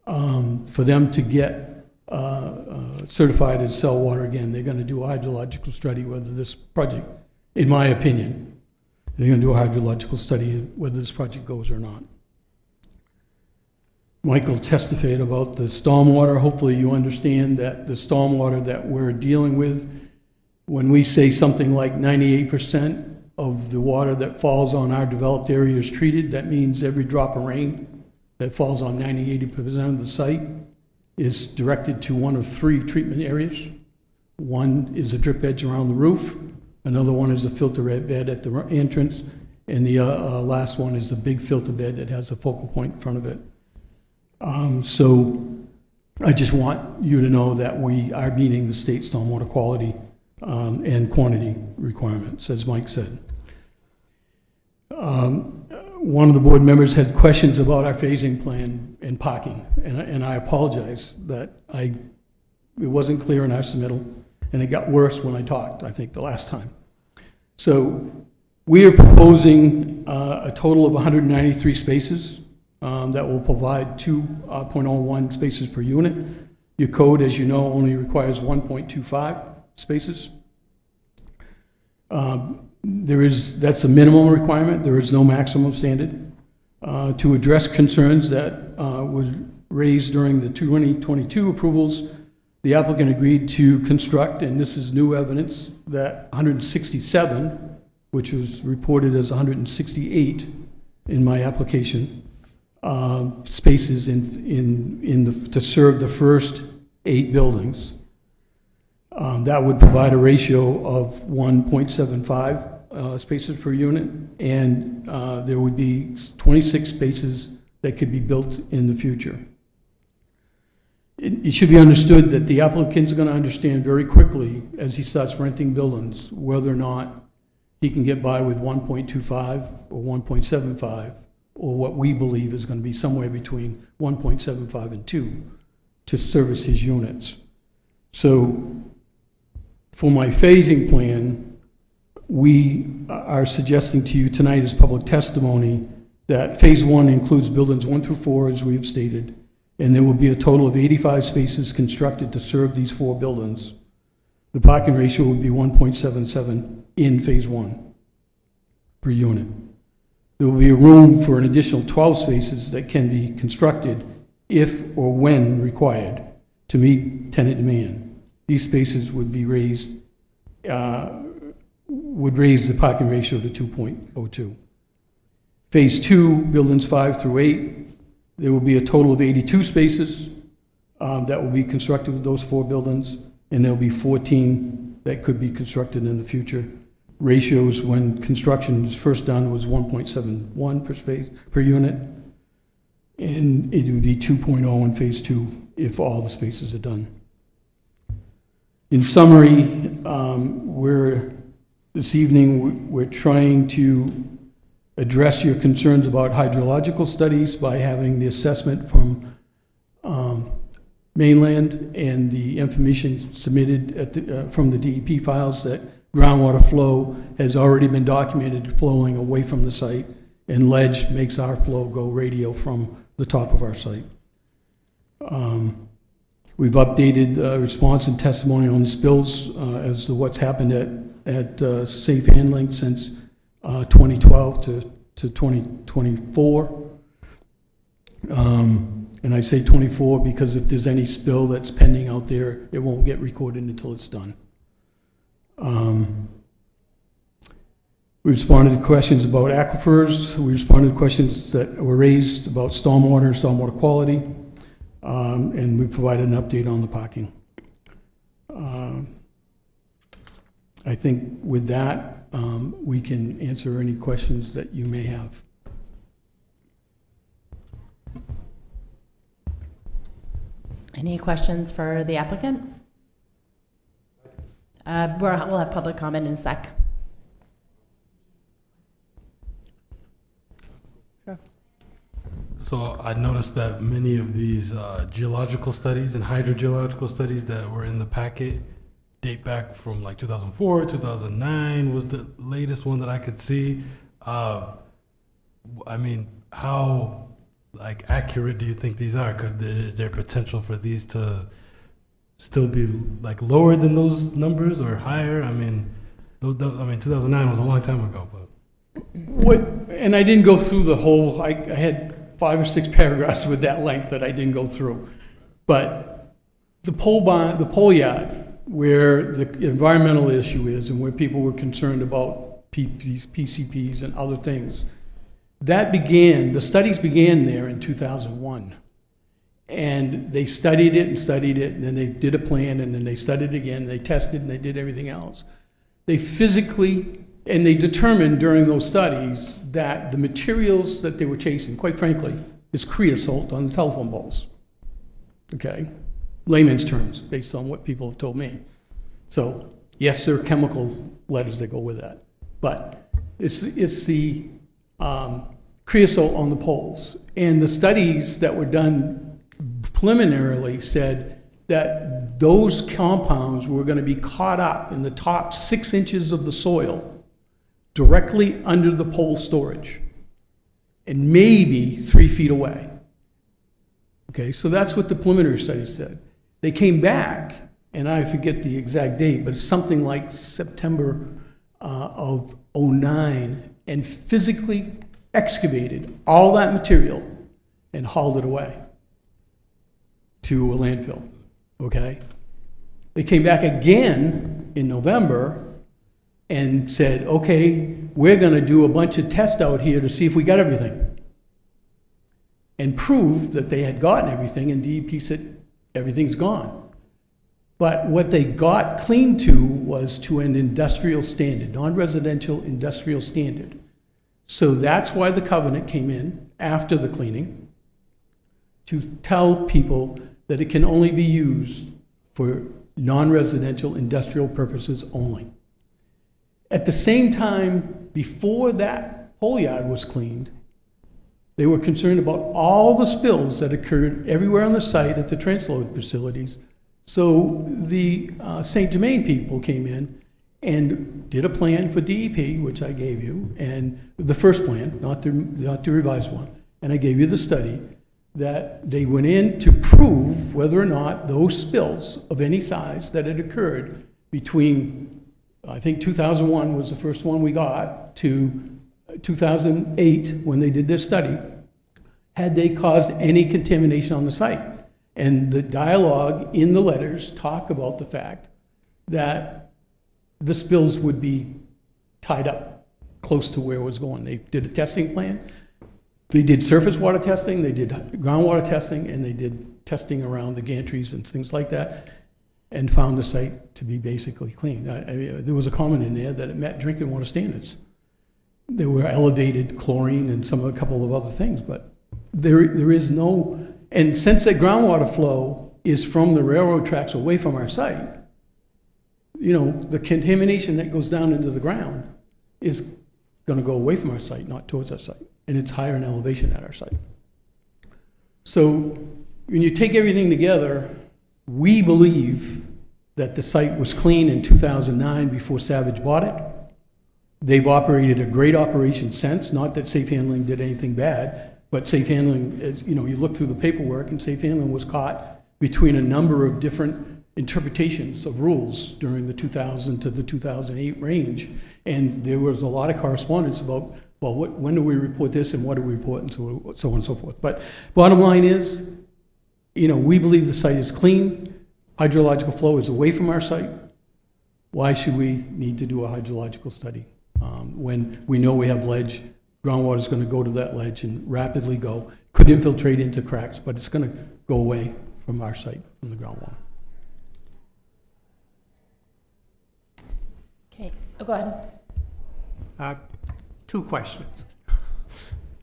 Speaker 7: for them to get certified as sell water again, they're going to do a hydrological study whether this project, in my opinion, they're going to do a hydrological study whether this project goes or not. Michael testified about the stormwater. Hopefully you understand that the stormwater that we're dealing with, when we say something like 98% of the water that falls on our developed area is treated, that means every drop of rain that falls on 90-80% of the site is directed to one of 3 treatment areas. One is a drip edge around the roof, another one is a filter bed at the entrance, and the last one is a big filter bed that has a focal point in front of it. So I just want you to know that we are meeting the state stormwater quality and quantity requirements, as Mike said. One of the board members had questions about our phasing plan and parking, and I apologize that it wasn't clear in our submittal, and it got worse when I talked, I think, the last time. So we are proposing a total of 193 spaces. That will provide 2.01 spaces per unit. Your code, as you know, only requires 1.25 spaces. That's a minimum requirement. There is no maximum standard. To address concerns that raised during the 2022 approvals, the applicant agreed to construct, and this is new evidence, that 167, which was reported as 168 in my application, spaces to serve the first 8 buildings. That would provide a ratio of 1.75 spaces per unit, and there would be 26 spaces that could be built in the future. It should be understood that the applicant's going to understand very quickly, as he starts renting buildings, whether or not he can get by with 1.25 or 1.75, or what we believe is going to be somewhere between 1.75 and 2 to service his units. So for my phasing plan, we are suggesting to you tonight as public testimony that phase 1 includes buildings 1 through 4, as we have stated, and there will be a total of 85 spaces constructed to serve these 4 buildings. The parking ratio would be 1.77 in phase 1 per unit. There will be a room for an additional 12 spaces that can be constructed if or when required to meet tenant demand. These spaces would be raise the parking ratio to 2.02. Phase 2, buildings 5 through 8, there will be a total of 82 spaces that will be constructed with those 4 buildings, and there'll be 14 that could be constructed in the future. Ratios when construction was first done was 1.71 per space per unit, and it would be 2.0 in phase 2 if all the spaces are done. In summary, this evening we're trying to address your concerns about hydrological studies by having the assessment from mainland and the information submitted from the DEP files that groundwater flow has already been documented flowing away from the site, and ledge makes our flow go radial from the top of our site. We've updated response and testimony on the spills as to what's happened at safe handling since 2012 to 2024. And I say 24 because if there's any spill that's pending out there, it won't get recorded until it's done. We responded to questions about aquifers. We responded to questions that were raised about stormwater and stormwater quality. And we provided an update on the parking. I think with that, we can answer any questions that you may have.
Speaker 2: Any questions for the applicant? We'll have public comment in a sec.
Speaker 4: So I noticed that many of these geological studies and hydrogeological studies that were in the packet date back from like 2004, 2009 was the latest one that I could see. I mean, how accurate do you think these are? Is there potential for these to still be lower than those numbers or higher? I mean, 2009 was a long time ago, but.
Speaker 7: And I didn't go through the whole, I had 5 or 6 paragraphs with that length that I didn't go through. But the pole yard, where the environmental issue is and where people were concerned about PCPs and other things, the studies began there in 2001. And they studied it, and then they did a plan, and then they studied it again, they tested, and they did everything else. They physically, and they determined during those studies that the materials that they were chasing, quite frankly, is creosote on the telephone poles. Okay? Layman's terms, based on what people have told me. So, yes, there are chemical letters that go with that. But it's the creosote on the poles. And the studies that were done preliminarily said that those compounds were going to be caught up in the top 6 inches of the soil directly under the pole storage and maybe 3 feet away. Okay, so that's what the preliminary study said. They came back, and I forget the exact date, but it's something like September of 2009, and physically excavated all that material and hauled it away. to a landfill, okay? They came back again in November and said, okay, we're gonna do a bunch of tests out here to see if we got everything. And proved that they had gotten everything, and DEP said, everything's gone. But what they got cleaned to was to an industrial standard, non-residential industrial standard. So that's why the covenant came in after the cleaning, to tell people that it can only be used for non-residential industrial purposes only. At the same time, before that whole yard was cleaned, they were concerned about all the spills that occurred everywhere on the site at the transload facilities. So the St. Germain people came in and did a plan for DEP, which I gave you, and the first plan, not the revised one, and I gave you the study, that they went in to prove whether or not those spills of any size that had occurred between, I think 2001 was the first one we got, to 2008, when they did their study, had they caused any contamination on the site. And the dialogue in the letters talk about the fact that the spills would be tied up close to where it was going. They did a testing plan. They did surface water testing, they did groundwater testing, and they did testing around the gantries and things like that, and found the site to be basically clean. I mean, there was a comment in there that it met drinking water standards. There were elevated chlorine and a couple of other things, but there is no, and since the groundwater flow is from the railroad tracks away from our site, you know, the contamination that goes down into the ground is gonna go away from our site, not towards our site. And it's higher in elevation at our site. So when you take everything together, we believe that the site was clean in 2009 before Savage bought it. They've operated a great operation since, not that Safe Handling did anything bad, but Safe Handling, is, you know, you look through the paperwork, and Safe Handling was caught between a number of different interpretations of rules during the 2000 to the 2008 range. And there was a lot of correspondence about, well, when do we report this and what do we report, and so on and so forth. But bottom line is, you know, we believe the site is clean. Hydrological flow is away from our site. Why should we need to do a hydrological study when we know we have ledge? Groundwater is going to go to that ledge and rapidly go. Could infiltrate into cracks, but it's going to go away from our site, from the groundwater.
Speaker 2: Okay, go ahead.
Speaker 12: Two questions.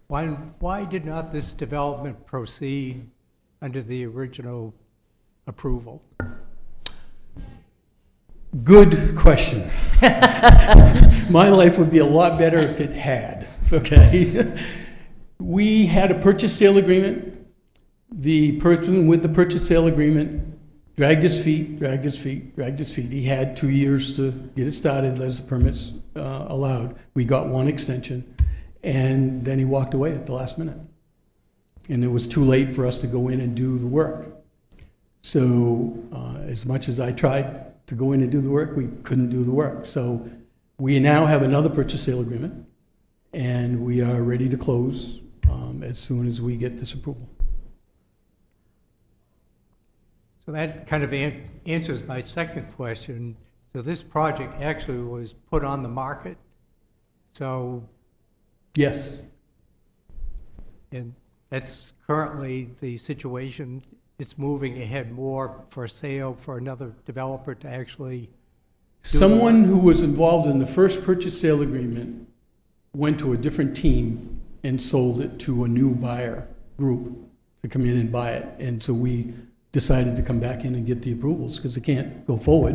Speaker 12: One, why did not this development proceed under the original approval?
Speaker 7: Good question. My life would be a lot better if it had, okay? We had a purchase sale agreement. The person with the purchase sale agreement dragged his feet. He had 2 years to get it started as the permits allowed. We got one extension, and then he walked away at the last minute. And it was too late for us to go in and do the work. So as much as I tried to go in and do the work, we couldn't do the work. So we now have another purchase sale agreement, and we are ready to close as soon as we get this approval.
Speaker 12: So that kind of answers my second question. So this project actually was put on the market? So,
Speaker 7: Yes.
Speaker 12: and that's currently the situation. It's moving ahead more for sale for another developer to actually do
Speaker 7: Someone who was involved in the first purchase sale agreement went to a different team and sold it to a new buyer group to come in and buy it. And so we decided to come back in and get the approvals, because they can't go forward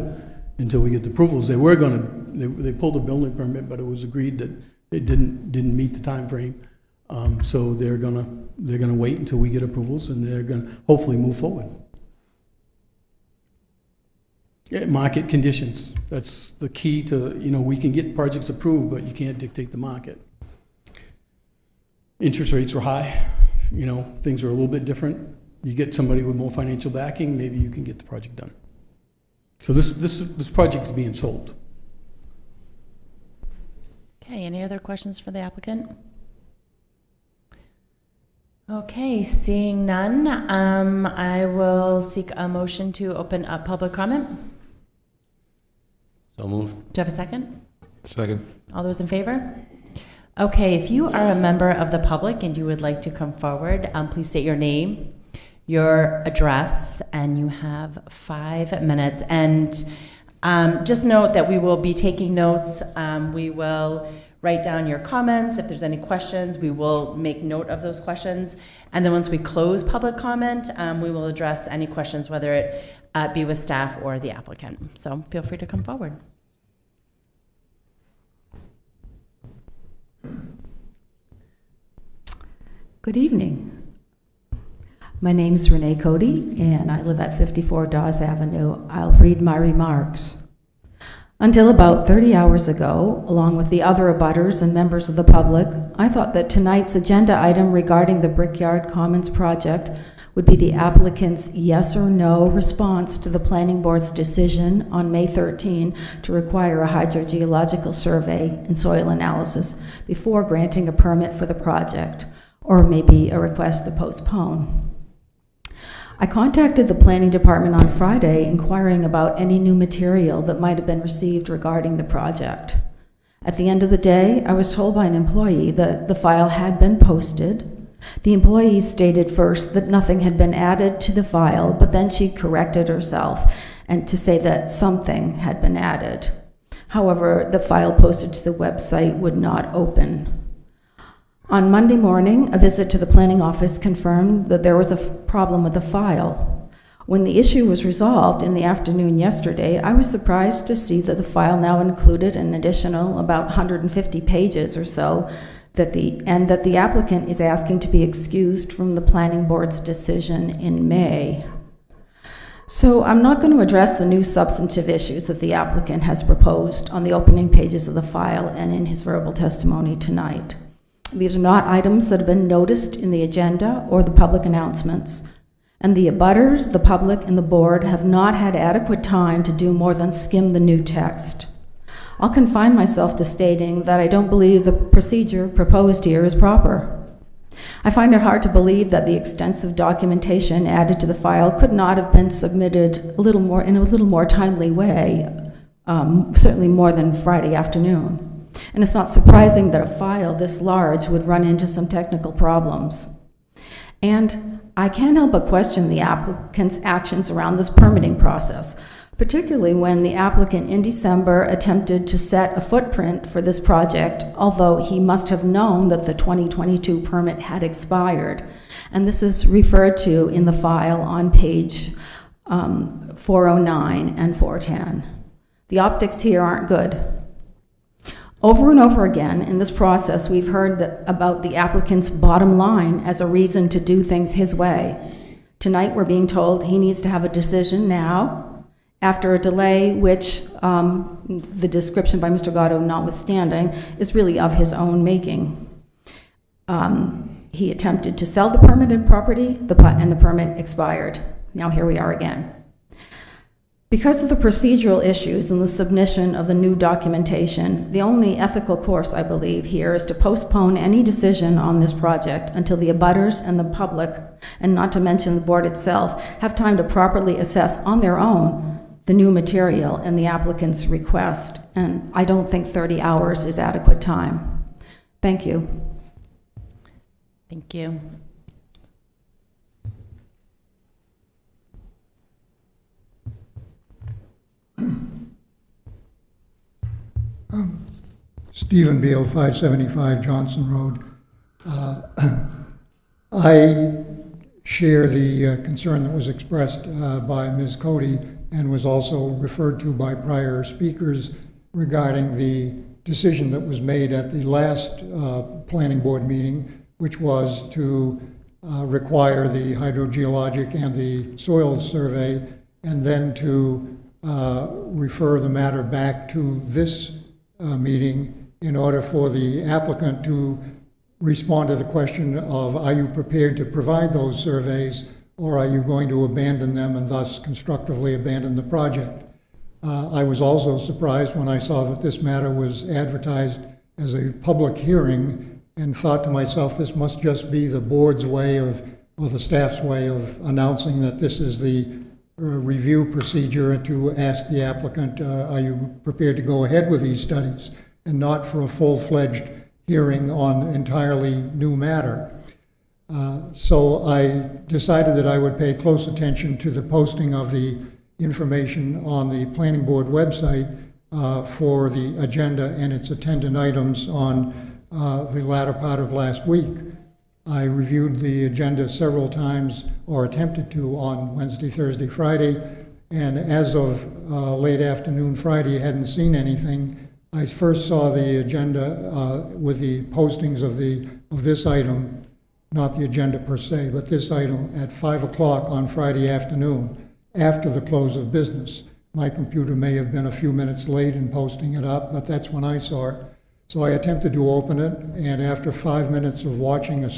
Speaker 7: until we get the approvals. They were gonna, they pulled a building permit, but it was agreed that it didn't meet the time frame. So they're gonna wait until we get approvals, and they're gonna hopefully move forward. Yeah, market conditions, that's the key to, you know, we can get projects approved, but you can't dictate the market. Interest rates were high, you know, things are a little bit different. You get somebody with more financial backing, maybe you can get the project done. So this project is being sold.
Speaker 2: Okay, any other questions for the applicant? Okay, seeing none, I will seek a motion to open up public comment.
Speaker 9: So moved.
Speaker 2: Do you have a second?
Speaker 10: Second.
Speaker 2: All those in favor? Okay, if you are a member of the public and you would like to come forward, please state your name, your address, and you have 5 minutes. And just note that we will be taking notes. We will write down your comments. If there's any questions, we will make note of those questions. And then once we close public comment, we will address any questions, whether it be with staff or the applicant. So feel free to come forward.
Speaker 13: Good evening. My name is Renee Cody, and I live at 54 Dawes Avenue. I'll read my remarks. Until about 30 hours ago, along with the other abutters and members of the public, I thought that tonight's agenda item regarding the Brickyard Commons project would be the applicant's yes or no response to the planning board's decision on May 13 to require a hydrogeological survey and soil analysis before granting a permit for the project, or maybe a request to postpone. I contacted the planning department on Friday inquiring about any new material that might have been received regarding the project. At the end of the day, I was told by an employee that the file had been posted. The employee stated first that nothing had been added to the file, but then she corrected herself and to say that something had been added. However, the file posted to the website would not open. On Monday morning, a visit to the planning office confirmed that there was a problem with the file. When the issue was resolved in the afternoon yesterday, I was surprised to see that the file now included an additional about 150 pages or so, that the applicant is asking to be excused from the planning board's decision in May. So I'm not going to address the new substantive issues that the applicant has proposed on the opening pages of the file and in his verbal testimony tonight. These are not items that have been noticed in the agenda or the public announcements, and the abutters, the public, and the board have not had adequate time to do more than skim the new text. I'll confine myself to stating that I don't believe the procedure proposed here is proper. I find it hard to believe that the extensive documentation added to the file could not have been submitted in a little more timely way, certainly more than Friday afternoon. And it's not surprising that a file this large would run into some technical problems. And I can't help but question the applicant's actions around this permitting process, particularly when the applicant in December attempted to set a footprint for this project, although he must have known that the 2022 permit had expired. And this is referred to in the file on page 409 and 410. The optics here aren't good. Over and over again in this process, we've heard about the applicant's bottom line as a reason to do things his way. Tonight, we're being told he needs to have a decision now, after a delay which, the description by Mr. Gatto notwithstanding, is really of his own making. He attempted to sell the permitted property, and the permit expired. Now here we are again. Because of the procedural issues in the submission of the new documentation, the only ethical course, I believe, here is to postpone any decision on this project until the abutters and the public, and not to mention the board itself, have time to properly assess on their own the new material and the applicant's request. And I don't think 30 hours is adequate time. Thank you.
Speaker 2: Thank you.
Speaker 14: Stephen Beal, 575 Johnson Road. I share the concern that was expressed by Ms. Cody and was also referred to by prior speakers regarding the decision that was made at the last planning board meeting, which was to require the hydrogeologic and the soil survey, and then to refer the matter back to this meeting in order for the applicant to respond to the question of, are you prepared to provide those surveys, or are you going to abandon them and thus constructively abandon the project? I was also surprised when I saw that this matter was advertised as a public hearing and thought to myself, this must just be the board's way of, or the staff's way of announcing that this is the review procedure to ask the applicant, are you prepared to go ahead with these studies, and not for a full-fledged hearing on entirely new matter. So I decided that I would pay close attention to the posting of the information on the planning board website for the agenda and its attendant items on the latter part of last week. I reviewed the agenda several times, or attempted to, on Wednesday, Thursday, Friday, and as of late afternoon Friday, hadn't seen anything. I first saw the agenda with the postings of this item, not the agenda per se, but this item at 5 o'clock on Friday afternoon, after the close of business. My computer may have been a few minutes late in posting it up, but that's when I saw it. So I attempted to open it, and after 5 minutes of watching a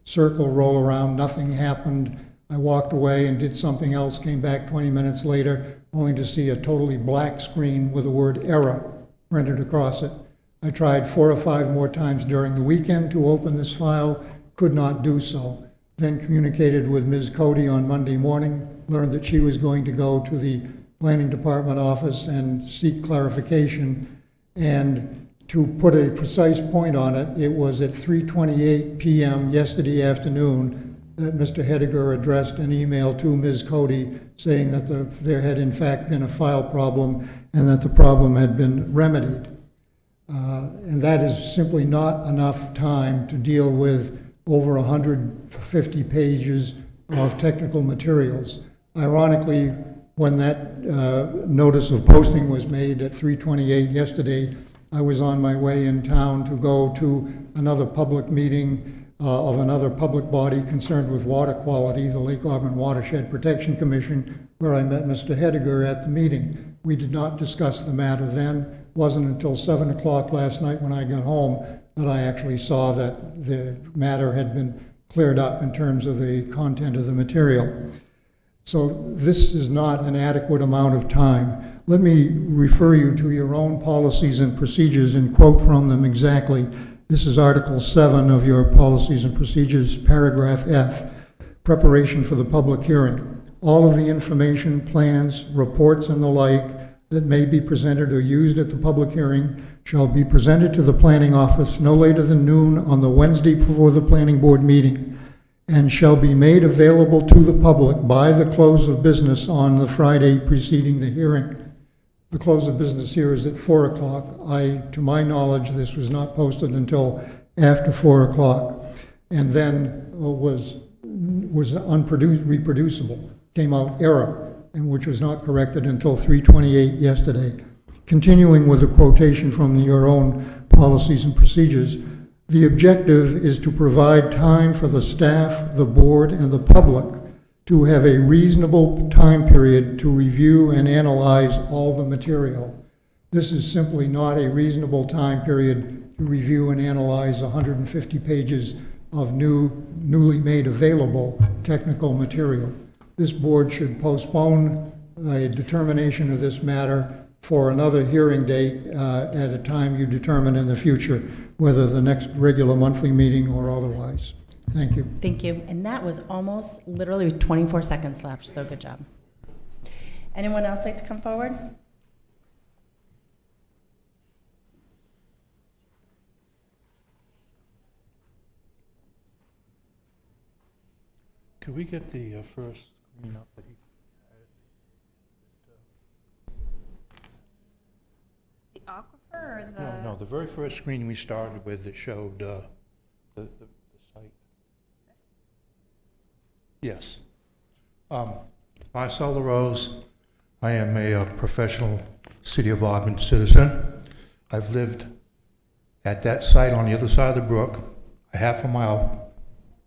Speaker 14: circle roll around, nothing happened. I walked away and did something else, came back 20 minutes later, only to see a totally black screen with the word error printed across it. I tried 4 or 5 more times during the weekend to open this file, could not do so. Then communicated with Ms. Cody on Monday morning, learned that she was going to go to the planning department office and seek clarification. And to put a precise point on it, it was at 3:28 p.m. yesterday afternoon that Mr. Hediger addressed an email to Ms. Cody saying that there had in fact been a file problem and that the problem had been remedied. And that is simply not enough time to deal with over 150 pages of technical materials. Ironically, when that notice of posting was made at 3:28 yesterday, I was on my way in town to go to another public meeting of another public body concerned with water quality, the Lake Auburn Watershed Protection Commission, where I met Mr. Hediger at the meeting. We did not discuss the matter then. It wasn't until 7 o'clock last night when I got home that I actually saw that the matter had been cleared up in terms of the content of the material. So this is not an adequate amount of time. Let me refer you to your own policies and procedures and quote from them exactly. This is Article 7 of your policies and procedures, paragraph F, preparation for the public hearing. All of the information, plans, reports, and the like that may be presented or used at the public hearing shall be presented to the planning office no later than noon on the Wednesday before the planning board meeting, and shall be made available to the public by the close of business on the Friday preceding the hearing. The close of business here is at 4 o'clock. To my knowledge, this was not posted until after 4 o'clock, and then was reproducible, came out error, and which was not corrected until 3:28 yesterday. Continuing with a quotation from your own policies and procedures, the objective is to provide time for the staff, the board, and the public to have a reasonable time period to review and analyze all the material. This is simply not a reasonable time period to review and analyze 150 pages of newly made available technical material. This board should postpone a determination of this matter for another hearing date at a time you determine in the future, whether the next regular monthly meeting or otherwise. Thank you.
Speaker 2: Thank you. And that was almost literally 24 seconds left, so good job. Anyone else like to come forward?
Speaker 15: Could we get the first screen up that you
Speaker 5: The aquifer or the?
Speaker 15: No, the very first screen we started with that showed the site. Yes. Marcel LaRose. I am a professional City of Auburn citizen. I've lived at that site on the other side of the brook, a half a mile.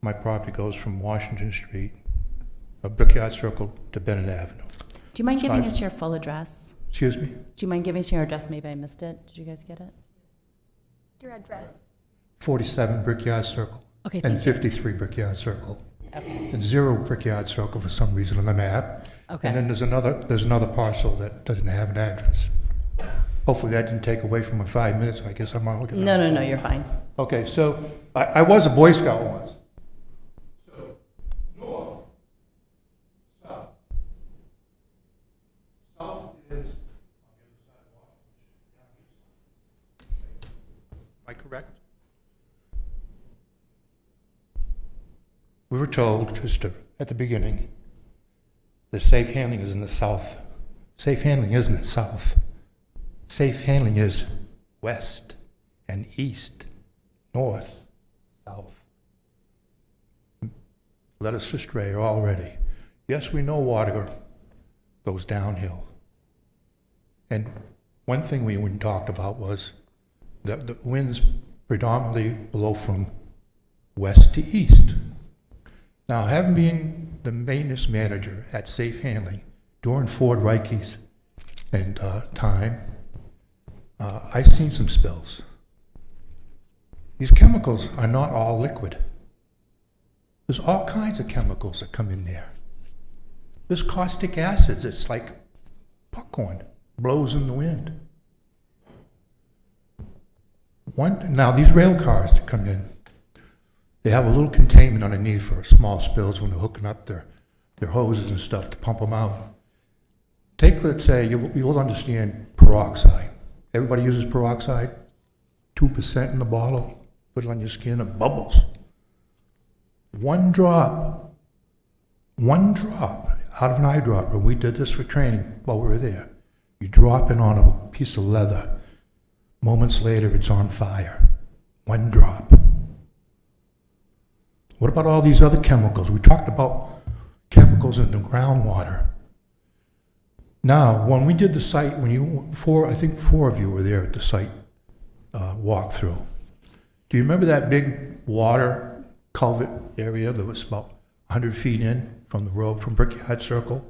Speaker 15: My property goes from Washington Street, a Brickyard Circle, to Bennett Avenue.
Speaker 2: Do you mind giving us your full address?
Speaker 15: Excuse me?
Speaker 2: Do you mind giving us your address? Maybe I missed it. Did you guys get it?
Speaker 5: Your address.
Speaker 15: 47 Brickyard Circle.
Speaker 2: Okay,
Speaker 15: and
Speaker 2: thank you.
Speaker 15: 53 Brickyard Circle.
Speaker 2: Okay.
Speaker 15: And 0 Brickyard Circle for some reason on the map.
Speaker 2: Okay.
Speaker 15: And then there's another parcel that doesn't have an address. Hopefully that didn't take away from my 5 minutes. I guess I'm all looking.
Speaker 2: No, you're fine.
Speaker 15: Okay, so I was a Boy Scout once. So, north, south. South is on the other side of Auburn. Am I correct? We were told, just at the beginning, the safe handling is in the south. Safe handling isn't it south. Safe handling is west and east, north, south. Led us astray already. Yes, we know water goes downhill. And one thing we talked about was that the winds predominantly blow from west to east. Now, having been the maintenance manager at Safe Handling during Ford Reike's and time, I've seen some spills. These chemicals are not all liquid. There's all kinds of chemicals that come in there. There's caustic acids. It's like popcorn, blows in the wind. Now, these rail cars that come in, they have a little containment underneath for small spills when they're hooking up their hoses and stuff to pump them out. Take, let's say, you'll understand peroxide. Everybody uses peroxide, 2% in the bottle, put it on your skin, it bubbles. One drop out of an eyedropper, we did this for training while we were there. You drop it on a piece of leather. Moments later, it's on fire. One drop. What about all these other chemicals? We talked about chemicals in the groundwater. Now, when we did the site, I think four of you were there at the site walkthrough. Do you remember that big water culvert area that was about 100 feet in from the road, from Brickyard Circle?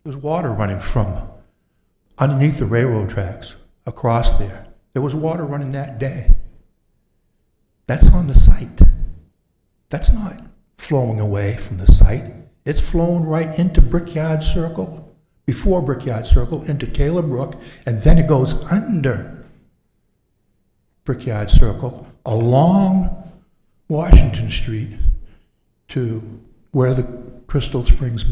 Speaker 15: There was water running from underneath the railroad tracks across there. There was water running that day. That's on the site. That's not flowing away from the site. It's flowing right into Brickyard Circle, before Brickyard Circle, into Taylor Brook, and then it goes under Brickyard Circle, along Washington Street to where the Crystal Springs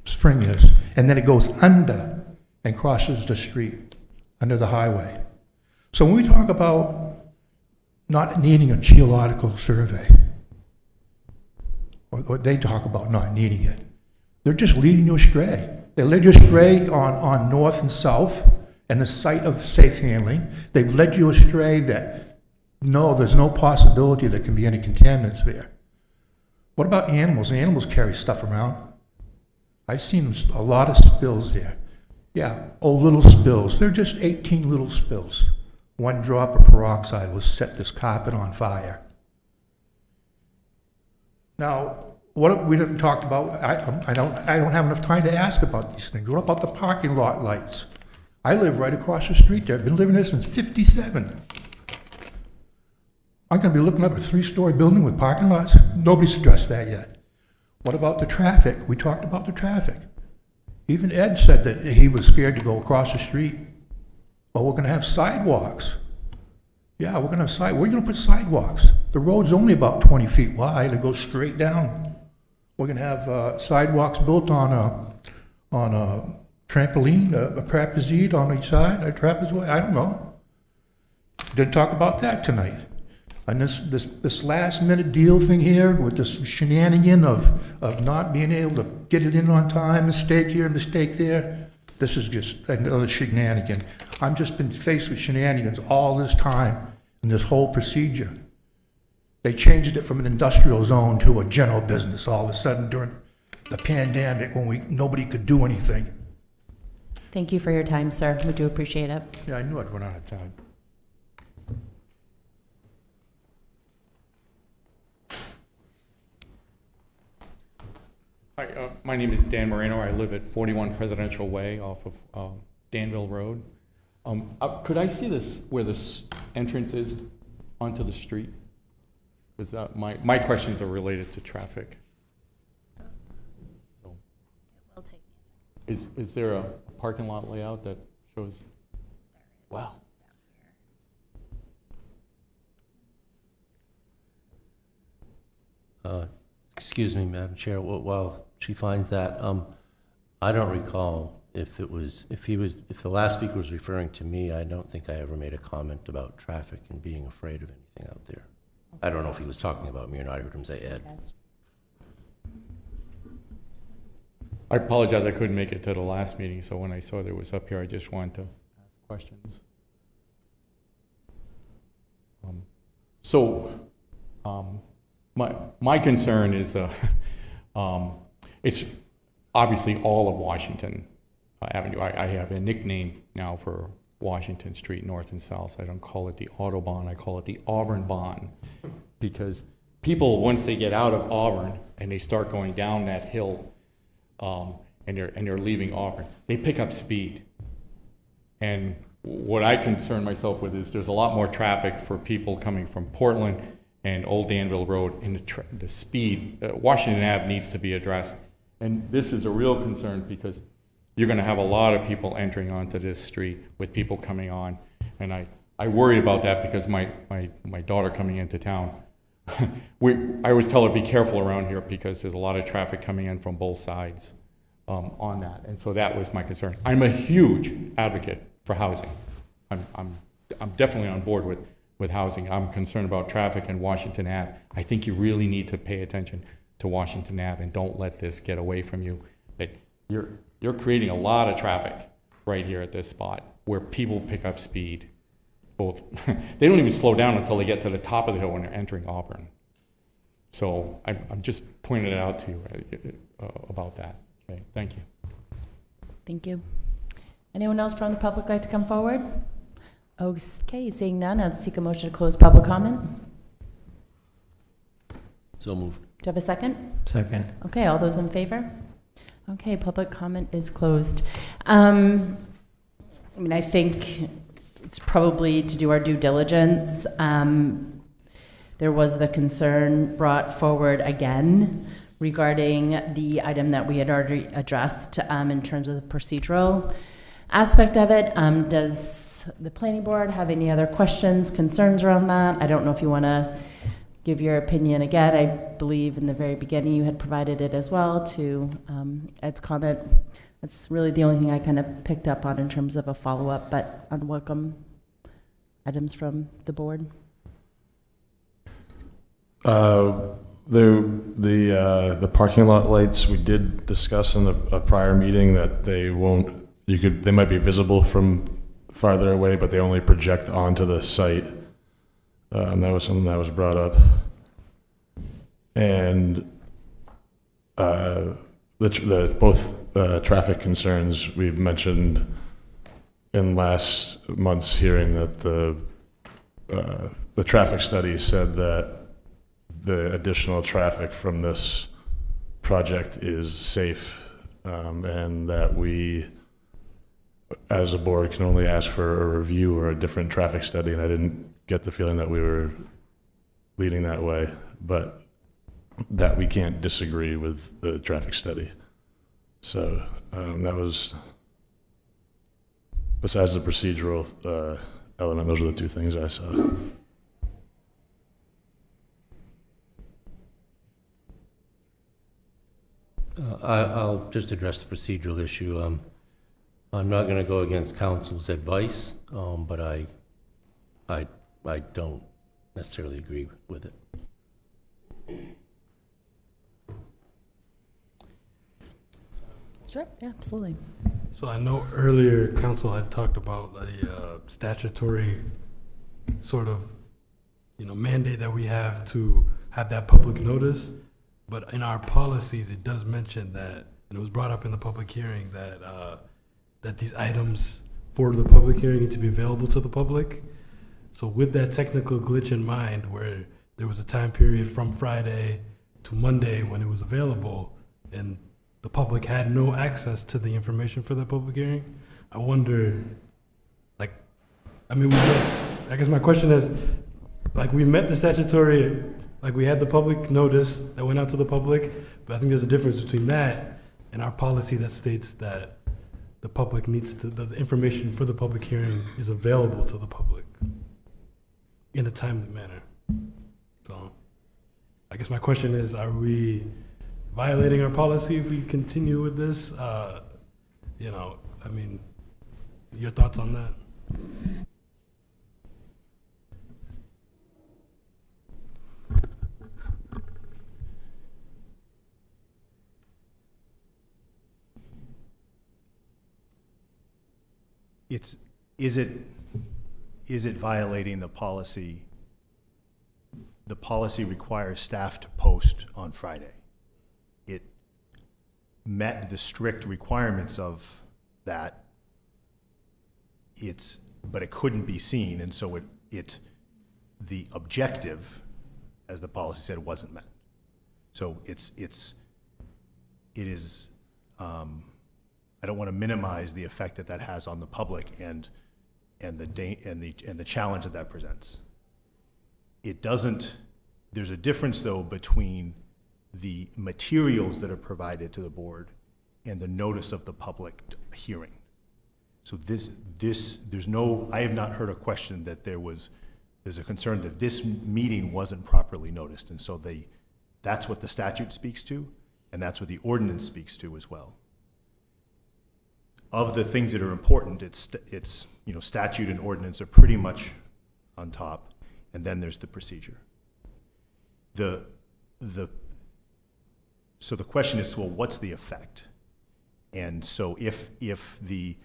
Speaker 15: spring is. And then it goes under and crosses the street, under the highway. So when we talk about not needing a geological survey, or they talk about not needing it, they're just leading you astray. They led you astray on north and south and the site of safe handling. They've led you astray that, no, there's no possibility there can be any contaminants there. What about animals? Animals carry stuff around. I've seen a lot of spills there. Yeah, little spills. They're just 18 little spills. One drop of peroxide will set this carpet on fire. Now, what we haven't talked about, I don't have enough time to ask about these things. What about the parking lot lights? I live right across the street there. I've been living there since '57. I'm going to be looking up a 3-story building with parking lots? Nobody's addressed that yet. What about the traffic? We talked about the traffic. Even Ed said that he was scared to go across the street. Well, we're going to have sidewalks. Yeah, we're going to have sidewalks. Where are you going to put sidewalks? The road's only about 20 feet wide. It goes straight down. We're going to have sidewalks built on a trampoline, a trapeze on each side, a trapezoid. I don't know. Didn't talk about that tonight. And this last minute deal thing here with this shenanigan of not being able to get it in on time, mistake here, mistake there, this is just another shenanigan. I've just been faced with shenanigans all this time in this whole procedure. They changed it from an industrial zone to a general business all of a sudden during the pandemic when nobody could do anything.
Speaker 2: Thank you for your time, sir. We do appreciate it.
Speaker 15: Yeah, I knew I'd run out of time.
Speaker 16: Hi, my name is Dan Moreno. I live at 41 Presidential Way off of Danville Road. Could I see this, where this entrance is onto the street? Because my questions are related to traffic. So, is there a parking lot layout that shows? Wow,
Speaker 9: Excuse me, Madam Chair, while she finds that, I don't recall if the last speaker was referring to me. I don't think I ever made a comment about traffic and being afraid of anything out there. I don't know if he was talking about me or not. I heard him say Ed.
Speaker 16: I apologize, I couldn't make it to the last meeting, so when I saw that it was up here, I just wanted to ask questions. My concern is, it's obviously all of Washington Avenue. I have a nickname now for Washington Street, north and south. I don't call it the Autobahn, I call it the Auburn Bahn, because people, once they get out of Auburn and they start going down that hill, and they're leaving Auburn, they pick up speed. And what I concern myself with is there's a lot more traffic for people coming from Portland and Old Danville Road, and the speed. Washington Ave needs to be addressed. And this is a real concern because you're going to have a lot of people entering onto this street with people coming on. And I worry about that because my daughter coming into town, I always tell her, be careful around here because there's a lot of traffic coming in from both sides on that. And so that was my concern. I'm a huge advocate for housing. I'm definitely on board with housing. I'm concerned about traffic in Washington Ave. I think you really need to pay attention to Washington Ave and don't let this get away from you. That you're creating a lot of traffic right here at this spot where people pick up speed. Both, they don't even slow down until they get to the top of the hill when they're entering Auburn. So I'm just pointing it out to you about that. Okay, thank you.
Speaker 2: Thank you. Anyone else from the public like to come forward? Okay, seeing none, I'd seek a motion to close public comment.
Speaker 9: So moved.
Speaker 2: Do you have a second?
Speaker 1: Second.
Speaker 2: Okay, all those in favor? Okay, public comment is closed. I think it's probably to do our due diligence. There was the concern brought forward again regarding the item that we had already addressed in terms of the procedural aspect of it. Does the planning board have any other questions, concerns around that? I don't know if you want to give your opinion again. I believe in the very beginning you had provided it as well to Ed's comment. That's really the only thing I kind of picked up on in terms of a follow-up, but unwelcome items from the board.
Speaker 10: The parking lot lights, we did discuss in a prior meeting that they might be visible from farther away, but they only project onto the site. That was something that was brought up. And both traffic concerns we've mentioned in last month's hearing, that the traffic study said that the additional traffic from this project is safe, and that we, as a board, can only ask for a review or a different traffic study, and I didn't get the feeling that we were leading that way, but that we can't disagree with the traffic study. So that was, besides the procedural element, those are the two things I saw.
Speaker 9: I'll just address the procedural issue. I'm not going to go against council's advice, but I don't necessarily agree with it.
Speaker 2: Sure, yeah, absolutely.
Speaker 4: So I know earlier council had talked about a statutory sort of, mandate that we have to have that public notice. But in our policies, it does mention that, and it was brought up in the public hearing, that these items for the public hearing need to be available to the public. So with that technical glitch in mind, where there was a time period from Friday to Monday when it was available, and the public had no access to the information for the public hearing, I wonder, I guess my question is, we met the statutory, we had the public notice that went out to the public, but I think there's a difference between that and our policy that states that the public needs to, the information for the public hearing is available to the public in a timely manner. So I guess my question is, are we violating our policy if we continue with this? You know, I mean, your thoughts on that?
Speaker 6: Is it violating the policy? The policy requires staff to post on Friday. It met the strict requirements of that. But it couldn't be seen, and so the objective, as the policy said, wasn't met. So it is. I don't want to minimize the effect that has on the public and the challenge that presents. It doesn't. There's a difference, though, between the materials that are provided to the board and the notice of the public hearing. So I have not heard a question that there's a concern that this meeting wasn't properly noticed, and so that's what the statute speaks to, and that's what the ordinance speaks to as well. Of the things that are important, it's statute and ordinance are pretty much on top, and then there's the procedure. So the question is, well, what's the effect? And so if the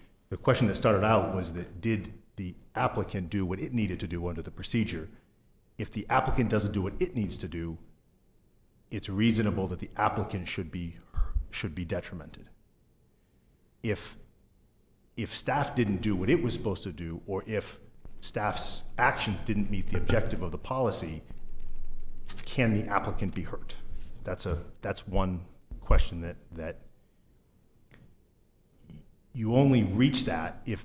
Speaker 6: question that started out was that did the applicant do what it needed to do under the procedure? If the applicant doesn't do what it needs to do, it's reasonable that the applicant should be detrimented. If staff didn't do what it was supposed to do, or if staff's actions didn't meet the objective of the policy, can the applicant be hurt? That's one question that you only reach that if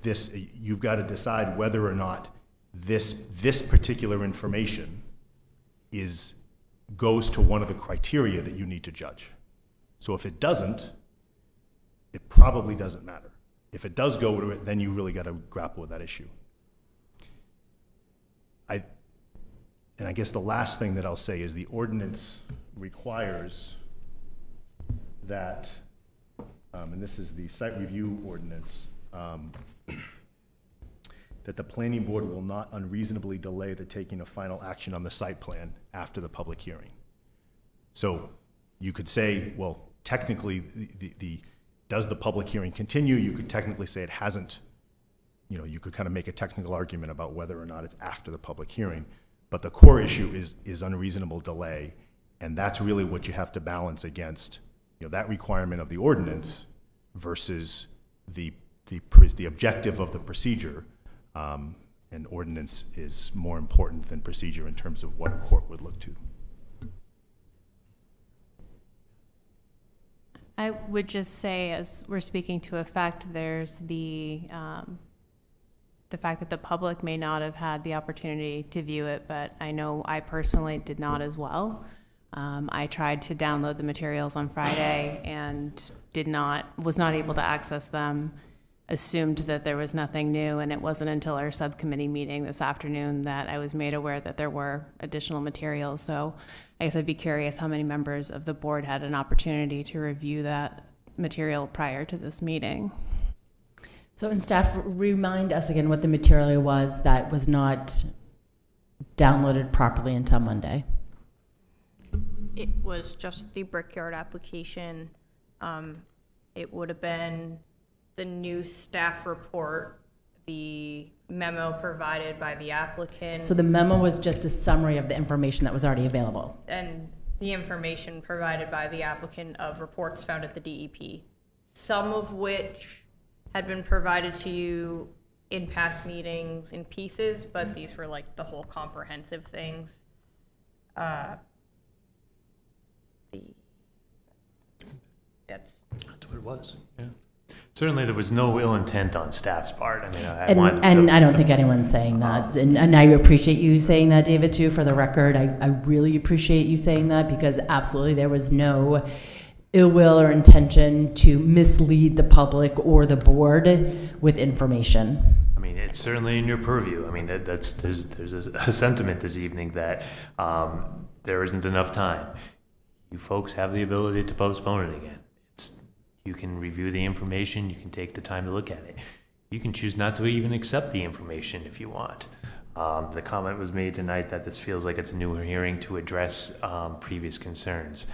Speaker 6: you've got to decide whether or not this particular information goes to one of the criteria that you need to judge. So if it doesn't, it probably doesn't matter. If it does go to it, then you really got to grapple with that issue. I guess the last thing that I'll say is the ordinance requires that, and this is the site review ordinance, that the planning board will not unreasonably delay the taking of final action on the site plan after the public hearing. So you could say, well, technically, does the public hearing continue? You could technically say it hasn't. You could kind of make a technical argument about whether or not it's after the public hearing. But the core issue is unreasonable delay, and that's really what you have to balance against, that requirement of the ordinance versus the objective of the procedure. And ordinance is more important than procedure in terms of what a court would look to.
Speaker 11: I would just say, as we're speaking to effect, there's the fact that the public may not have had the opportunity to view it, but I know I personally did not as well. I tried to download the materials on Friday and was not able to access them, assumed that there was nothing new, and it wasn't until our subcommittee meeting this afternoon that I was made aware that there were additional materials. So I guess I'd be curious how many members of the board had an opportunity to review that material prior to this meeting.
Speaker 2: So, and staff, remind us again what the material was that was not downloaded properly until Monday.
Speaker 5: It was just the Brickyard application. It would have been the new staff report, the memo provided by the applicant.
Speaker 2: So the memo was just a summary of the information that was already available.
Speaker 5: And the information provided by the applicant of reports found at the DEP, some of which had been provided to you in past meetings in pieces, but these were like the whole comprehensive things. That's
Speaker 1: what it was. Yeah. Certainly, there was no ill intent on staff's part. I mean,
Speaker 2: I don't think anyone's saying that, and I appreciate you saying that, David, too. For the record, I really appreciate you saying that, because absolutely there was no ill will or intention to mislead the public or the board with information.
Speaker 1: I mean, it's certainly in your purview. I mean, there's a sentiment this evening that there isn't enough time. you folks have the ability to postpone it again. You can review the information, you can take the time to look at it. You can choose not to even accept the information if you want. The comment was made tonight that this feels like it's a new hearing to address previous concerns.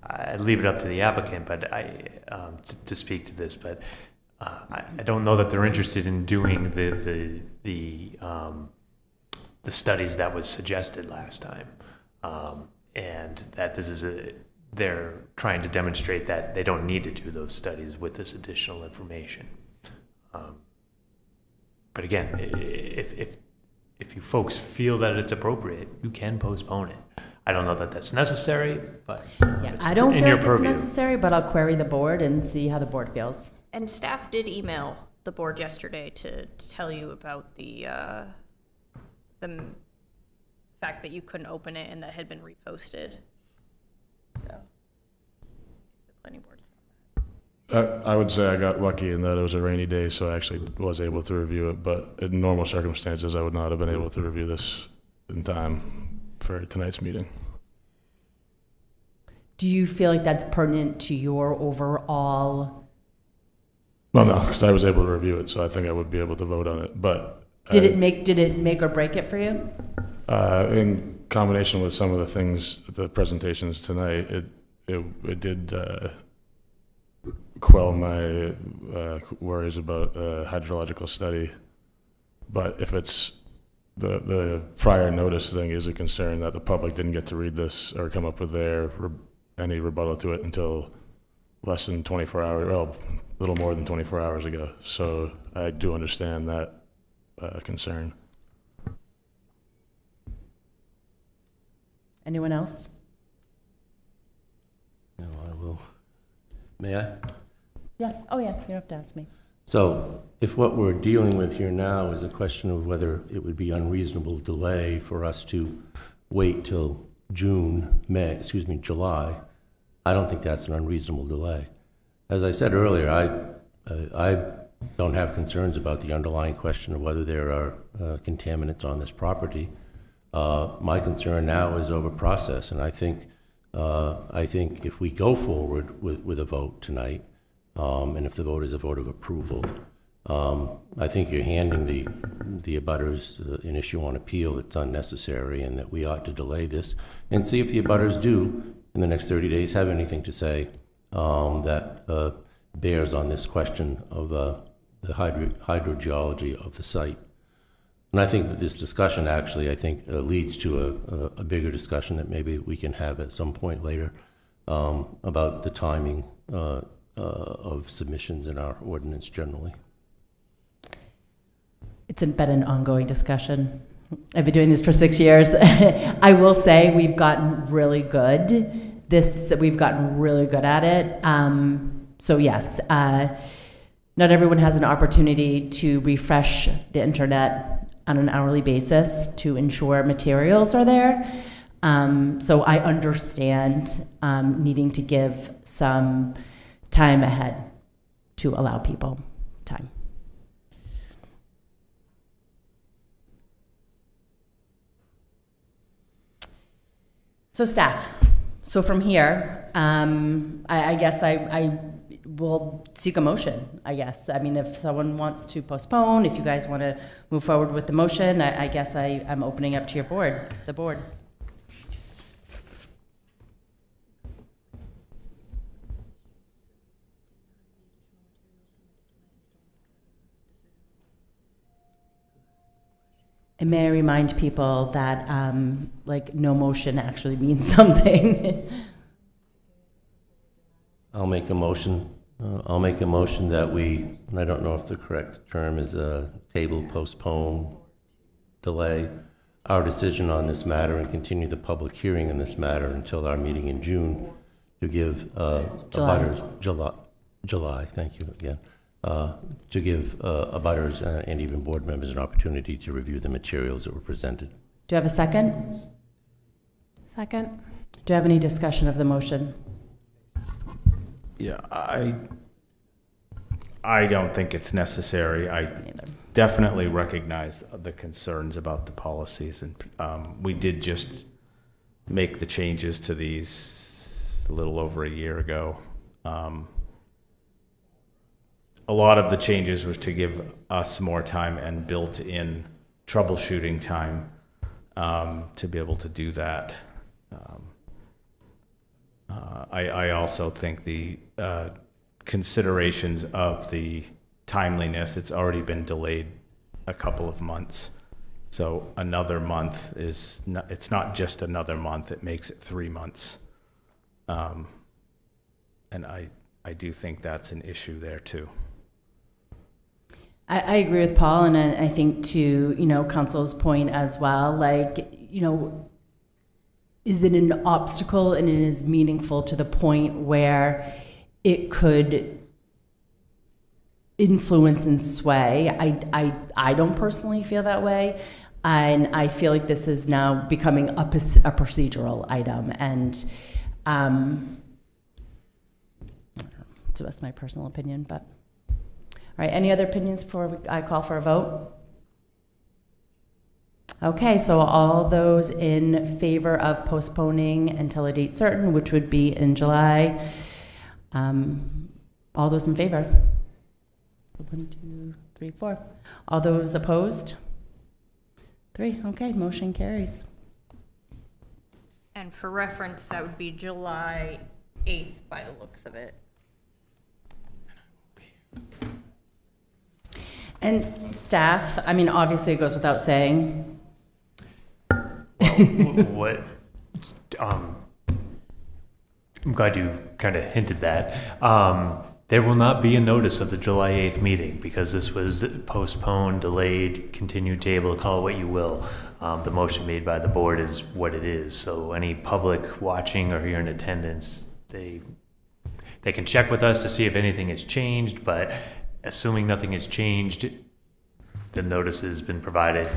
Speaker 1: I'd leave it up to the applicant, but to speak to this, but I don't know that they're interested in doing the studies that was suggested last time, and that this is they're trying to demonstrate that they don't need to do those studies with this additional information. But again, if you folks feel that it's appropriate, you can postpone it. I don't know that that's necessary, but
Speaker 2: Yeah,
Speaker 1: it's
Speaker 2: I don't
Speaker 1: in
Speaker 2: feel
Speaker 1: your
Speaker 2: like
Speaker 1: purview.
Speaker 2: it's necessary, but I'll query the board and see how the board feels.
Speaker 5: And staff did email the board yesterday to tell you about the fact that you couldn't open it and that had been reposted. So, the planning board.
Speaker 10: I would say I got lucky in that it was a rainy day, so I actually was able to review it, but in normal circumstances, I would not have been able to review this in time for tonight's meeting.
Speaker 2: Do you feel like that's pertinent to your overall?
Speaker 10: Well, no, because I was able to review it, so I think I would be able to vote on it, but.
Speaker 2: Did it make or break it for you?
Speaker 10: In combination with some of the things, the presentations tonight, it did quell my worries about hydrological study. But if it's the prior notice thing is a concern that the public didn't get to read this or come up with any rebuttal to it until less than 24 hours, well, a little more than 24 hours ago. So I do understand that concern.
Speaker 2: Anyone else?
Speaker 9: No, I will. May I?
Speaker 2: Yeah. Oh, yeah. You don't have to ask me.
Speaker 9: So if what we're dealing with here now is a question of whether it would be unreasonable delay for us to wait till July, I don't think that's an unreasonable delay. As I said earlier, I don't have concerns about the underlying question of whether there are contaminants on this property. My concern now is over process, and I think if we go forward with a vote tonight, and if the vote is a vote of approval, I think you're handing the abutters an issue on appeal that's unnecessary, and that we ought to delay this and see if the abutters do, in the next 30 days, have anything to say that bears on this question of the hydrogeology of the site. And I think that this discussion actually, leads to a bigger discussion that maybe we can have at some point later about the timing of submissions in our ordinance generally.
Speaker 2: It's been an ongoing discussion. I've been doing this for 6 years. I will say we've gotten really good. We've gotten really good at it. So yes, not everyone has an opportunity to refresh the internet on an hourly basis to ensure materials are there. So I understand needing to give some time ahead to allow people time. So staff, so from here, I guess I will seek a motion, I guess. I mean, if someone wants to postpone, if you guys want to move forward with the motion, I guess I'm opening up to your board, the board. And may I remind people that, no motion actually means something.
Speaker 9: I'll make a motion that we, and I don't know if the correct term is table, postpone, delay our decision on this matter and continue the public hearing in this matter until our meeting in June to give July, thank you again, to give abutters and even board members an opportunity to review the materials that were presented.
Speaker 2: Do you have a second?
Speaker 11: Second.
Speaker 2: Do you have any discussion of the motion?
Speaker 17: Yeah, I don't think it's necessary. I definitely recognize the concerns about the policies, and we did just make the changes to these just a little over a year ago. A lot of the changes was to give us more time and built-in troubleshooting time to be able to do that. I also think the considerations of the timeliness, it's already been delayed a couple of months. So another month is, not, it's not just another month, it makes it 3 months. And I do think that's an issue there too.
Speaker 2: I agree with Paul, and I think to, Council's point as well, is it an obstacle and it is meaningful to the point where it could influence and sway? I don't personally feel that way, and I feel like this is now becoming a procedural item, and so that's my personal opinion, but. All right, any other opinions before I call for a vote? Okay, so all those in favor of postponing until a date certain, which would be in July, all those in favor? 1, 2, 3, 4. All those opposed? 3. Okay, motion carries.
Speaker 5: And for reference, that would be July 8th by the looks of it.
Speaker 2: And staff, obviously it goes without saying.
Speaker 1: What, I'm glad you kind of hinted that. There will not be a notice of the July 8th meeting because this was postponed, delayed, continued table, call it what you will. The motion made by the board is what it is. So any public watching or here in attendance, they can check with us to see if anything has changed, but assuming nothing has changed, the notice has been provided,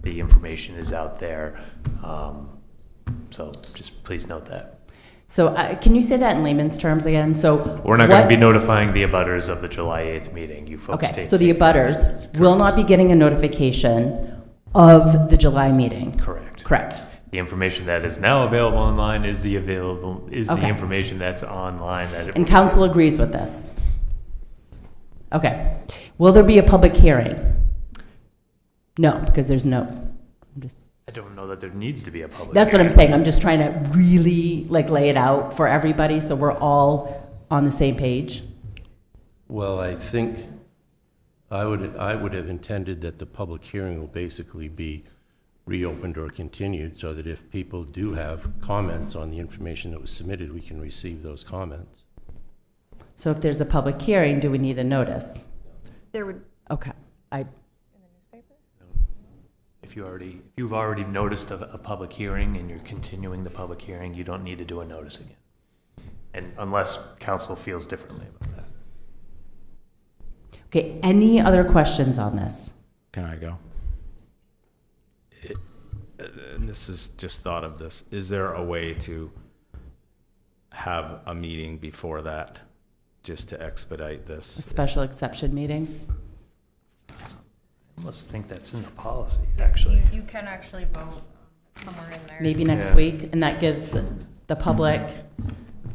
Speaker 1: the information is out there. So just please note that.
Speaker 2: So can you say that in layman's terms again? So
Speaker 1: we're not going to be notifying the abutters of the July 8th meeting. You folks
Speaker 2: okay, so the abutters will not be getting a notification of the July meeting?
Speaker 1: Correct.
Speaker 2: Correct.
Speaker 1: The information that is now available online is the information that's online.
Speaker 2: And council agrees with this? Okay. Will there be a public hearing? No, because there's no.
Speaker 1: I don't know that there needs to be a public
Speaker 2: That's
Speaker 1: hearing.
Speaker 2: what I'm saying. I'm just trying to really lay it out for everybody so we're all on the same page.
Speaker 9: Well, I think I would have intended that the public hearing will basically be reopened or continued so that if people do have comments on the information that was submitted, we can receive those comments.
Speaker 2: So if there's a public hearing, do we need a notice?
Speaker 5: There would.
Speaker 2: Okay.
Speaker 5: In the newspaper?
Speaker 1: If you've already noticed a public hearing and you're continuing the public hearing, you don't need to do a notice again. And unless council feels differently about that.
Speaker 2: Okay, any other questions on this?
Speaker 17: Can I go? And this is just thought of this. Is there a way to have a meeting before that just to expedite this?
Speaker 2: A special exception meeting?
Speaker 1: I almost think that's in the policy, actually.
Speaker 5: You can actually vote somewhere in there.
Speaker 2: Maybe next week, and that gives the public.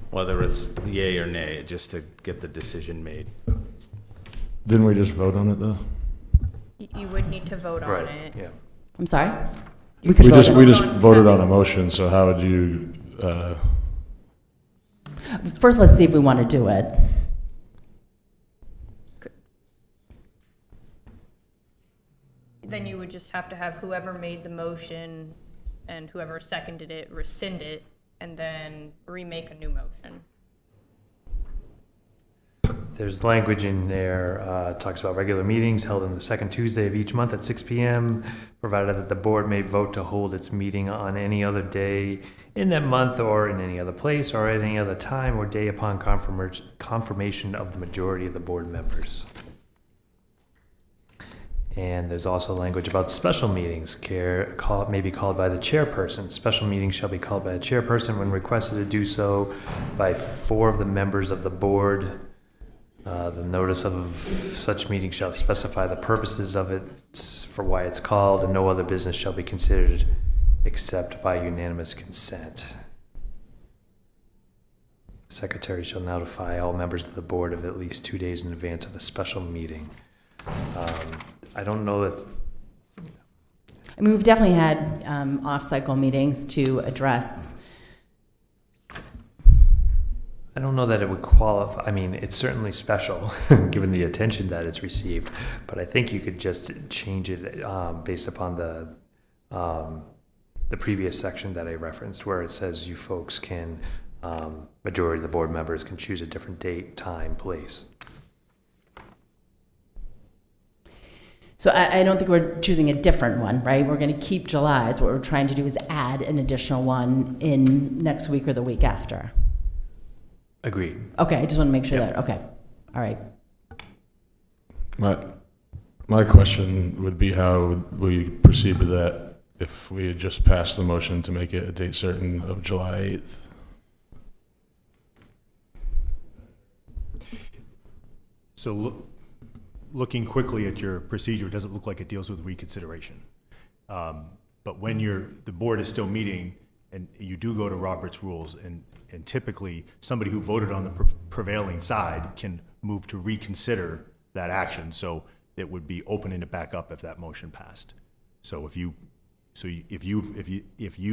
Speaker 17: Whether it's yay or nay, just to get the decision made.
Speaker 10: Didn't we just vote on it though?
Speaker 5: You would need to vote on it.
Speaker 1: Yeah.
Speaker 2: I'm sorry?
Speaker 10: We just voted on a motion, so how would you,
Speaker 2: First, let's see if we want to do it.
Speaker 5: Then you would just have to have whoever made the motion and whoever seconded it rescind it and then remake a new motion.
Speaker 1: There's language in there, talks about regular meetings held on the second Tuesday of each month at 6 p.m., provided that the board may vote to hold its meeting on any other day in that month or in any other place or at any other time or day upon confirmation of the majority of the board members. And there's also language about special meetings may be called by the chairperson. Special meetings shall be called by the chairperson when requested to do so by 4 of the members of the board. The notice of such meeting shall specify the purposes of it for why it's called, and no other business shall be considered except by unanimous consent. Secretary shall notify all members of the board of at least 2 days in advance of a special meeting. I don't know that,
Speaker 2: I mean, we've definitely had off-cycle meetings to address.
Speaker 1: I don't know that it would qualify. I mean, it's certainly special, given the attention that it's received, but I think you could just change it based upon the previous section that I referenced, where it says you folks can, majority of the board members can choose a different date, time, place.
Speaker 2: So I don't think we're choosing a different one, right? We're going to keep July's. What we're trying to do is add an additional one in next week or the week after.
Speaker 1: Agreed.
Speaker 2: Okay, I just want to make sure that, okay. All right.
Speaker 10: My question would be, how would we proceed with that if we had just passed the motion to make it a date certain of July 8th?
Speaker 6: So looking quickly at your procedure, it doesn't look like it deals with reconsideration. But when the board is still meeting, and you do go to Robert's rules, and typically somebody who voted on the prevailing side can move to reconsider that action. So it would be opening it back up if that motion passed. So if you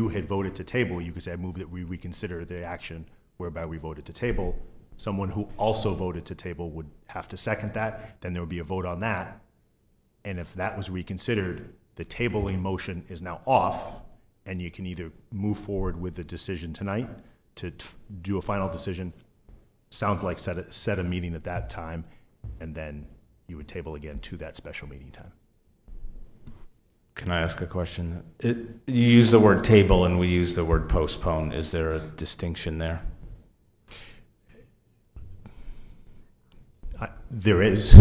Speaker 6: had voted to table, you could say, I move that we reconsider the action whereby we voted to table. Someone who also voted to table would have to second that. Then there would be a vote on that. And if that was reconsidered, the tabling motion is now off, and you can either move forward with the decision tonight to do a final decision. Sounds like set a meeting at that time, and then you would table again to that special meeting time.
Speaker 17: Can I ask a question? You use the word table and we use the word postpone. Is there a distinction there?
Speaker 6: There is.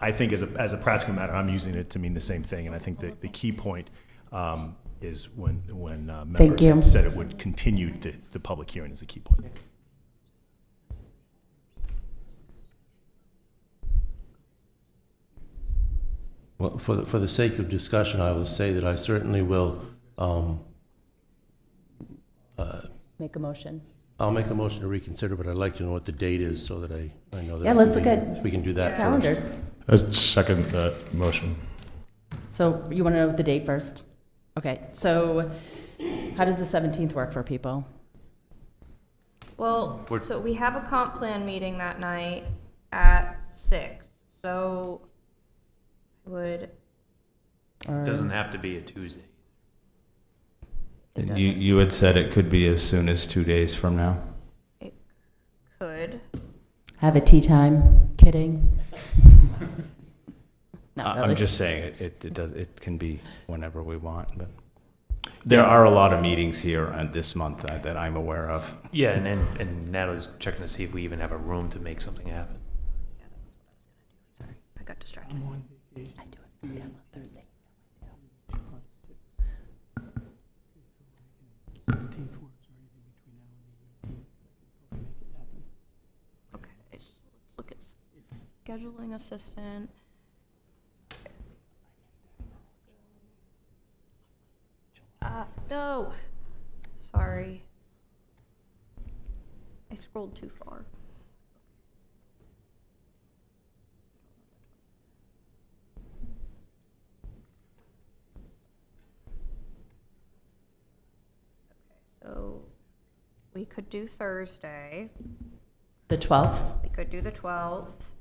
Speaker 6: I think as a practical matter, I'm using it to mean the same thing, and I think that the key point is when member said it would continue the public hearing is a key point.
Speaker 9: Well, for the sake of discussion, I will say that I certainly will.
Speaker 2: Make a motion.
Speaker 9: I'll make a motion to reconsider, but I'd like to know what the date is so that I know that.
Speaker 2: Yeah, let's look at
Speaker 9: we can do that
Speaker 2: calendars.
Speaker 9: first.
Speaker 10: I second that motion.
Speaker 2: So you want to know the date first? Okay, so how does the 17th work for people?
Speaker 5: Well, so we have a comp plan meeting that night at 6, so would...
Speaker 1: It doesn't have to be a Tuesday.
Speaker 17: You had said it could be as soon as 2 days from now.
Speaker 5: It could.
Speaker 2: Have a tea time? Kidding. Not really.
Speaker 17: I'm just saying it can be whenever we want, but there are a lot of meetings here this month that I'm aware of.
Speaker 1: Yeah, and Natalie's checking to see if we even have a room to make something happen.
Speaker 5: Yeah, that's what I was gonna do. Sorry, I got distracted.
Speaker 2: I do it on Thursday.
Speaker 7: 17th works, or anything between now and the 18th. Make it happen.
Speaker 5: Okay, so let's look at scheduling assistant. No, sorry. I scrolled too far. So we could do Thursday.
Speaker 2: The 12th?
Speaker 5: We could do the 12th.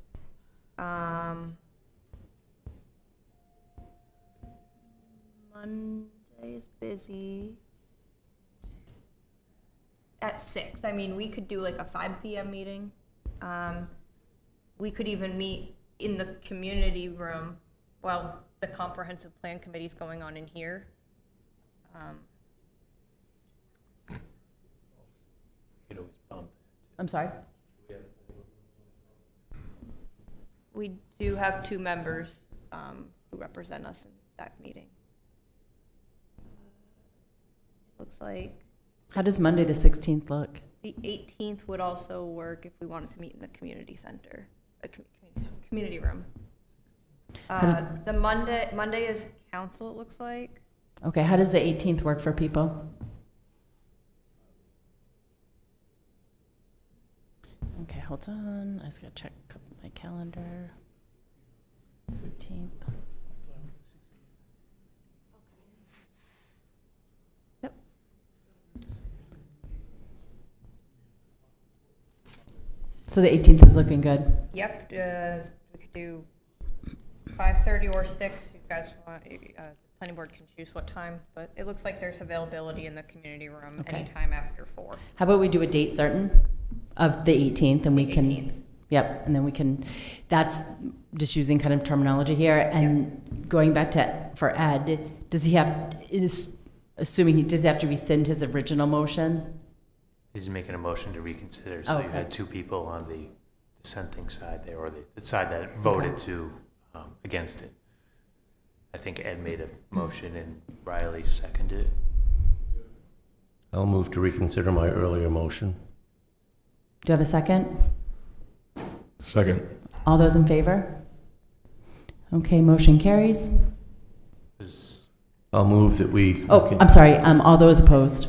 Speaker 5: Monday's busy. At 6. I mean, we could do like a 5 p.m. meeting. We could even meet in the community room while the comprehensive plan committee is going on in here.
Speaker 2: I'm sorry?
Speaker 5: We do have 2 members who represent us in that meeting. Looks like
Speaker 2: How does Monday the 16th look?
Speaker 5: the 18th would also work if we wanted to meet in the community center, community room. The Monday is council, it looks like.
Speaker 2: Okay, how does the 18th work for people? Okay, hold on. I just gotta check my calendar. 15th. Yep. So the 18th is looking good.
Speaker 5: Yep, we could do 5:30 or 6. You guys want, planning board can choose what time, but it looks like there's availability in the community room
Speaker 2: Okay.
Speaker 5: anytime after 4.
Speaker 2: How about we do a date certain of the 18th, and we can,
Speaker 5: 18th.
Speaker 2: yep, and then we can, that's just using kind of terminology here, and going back to, for Ed, does he have, assuming he, does he have to rescind his original motion?
Speaker 1: He's making a motion to reconsider, so you
Speaker 2: Okay.
Speaker 1: had two people on the dissenting side there, or the side that voted
Speaker 2: Okay.
Speaker 1: to, against it. I think Ed made a motion and Riley seconded it.
Speaker 9: I'll move to reconsider my earlier motion.
Speaker 2: Do you have a second?
Speaker 10: Second.
Speaker 2: All those in favor? Okay, motion carries.
Speaker 1: Was-
Speaker 9: I'll move that we.
Speaker 2: Oh, I'm sorry, all those opposed?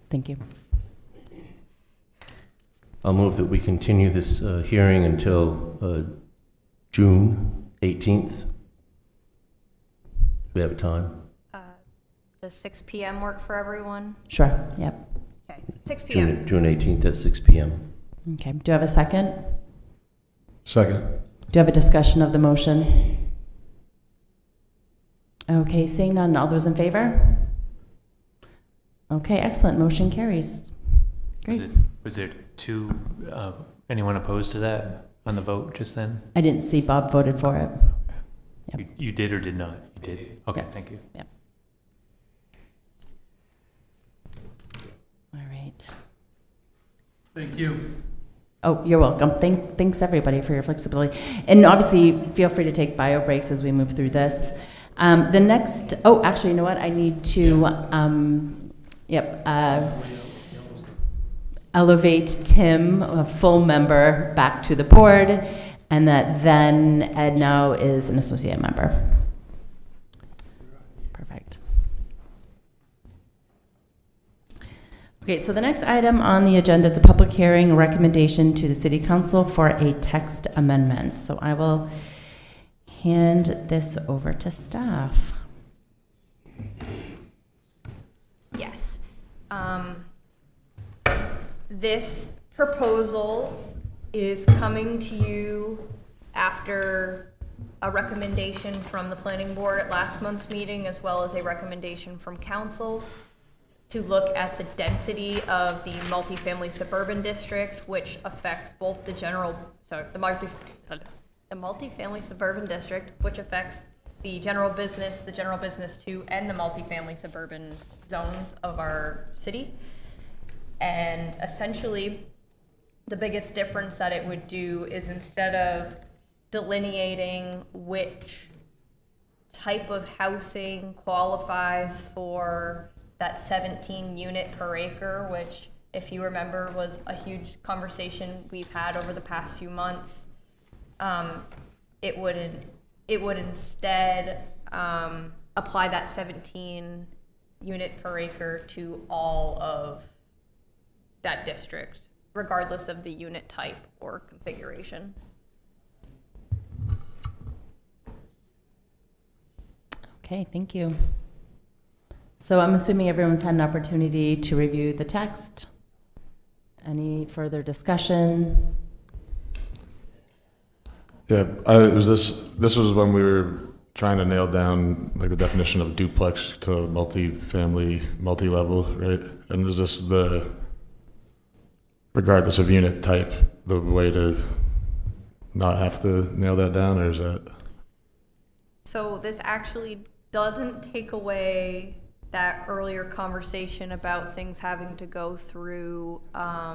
Speaker 2: Thank you.
Speaker 9: I'll move that we continue this hearing until June 18th. We have a time?
Speaker 5: Does 6 p.m. work for everyone?
Speaker 2: Sure, yep.
Speaker 5: Okay, 6 p.m.
Speaker 9: June 18th at 6 p.m.
Speaker 2: Okay, do you have a second?
Speaker 10: Second.
Speaker 2: Do you have a discussion of the motion? Okay, seeing none, all those in favor? Okay, excellent, motion carries. Great.
Speaker 1: Was there two, anyone opposed to that on the vote just then?
Speaker 2: I didn't see Bob voted for it. Yep.
Speaker 1: You did or did not? You did? Okay,
Speaker 2: Yep.
Speaker 1: thank you.
Speaker 2: Yep. All right.
Speaker 7: Thank you.
Speaker 2: Oh, you're welcome. Thanks everybody for your flexibility. And obviously, feel free to take bio breaks as we move through this. The next, oh, actually, you know what? I need to, elevate Tim, a full member, back to the board, and that then Ed now is an associate member. Perfect. Okay, so the next item on the agenda is a public hearing, a recommendation to the City Council for a text amendment. So I will hand this over to staff.
Speaker 5: Yes. This proposal is coming to you after a recommendation from the planning board at last month's meeting, as well as a recommendation from council to look at the density of the multifamily suburban district, which affects both the multifamily suburban district, which affects the general business 2, and the multifamily suburban zones of our city. And essentially, the biggest difference that it would do is, instead of delineating which type of housing qualifies for that 17 unit per acre, which, if you remember, was a huge conversation we've had over the past few months, it would instead apply that 17 unit per acre to all of that district, regardless of the unit type or configuration.
Speaker 2: Okay, thank you. So I'm assuming everyone's had an opportunity to review the text. Any further discussion?
Speaker 10: Yeah, this was when we were trying to nail down like the definition of duplex to multifamily, multi-level, right? And is this regardless of unit type, the way to not have to nail that down, or is that?
Speaker 5: So this actually doesn't take away that earlier conversation about things having to go through the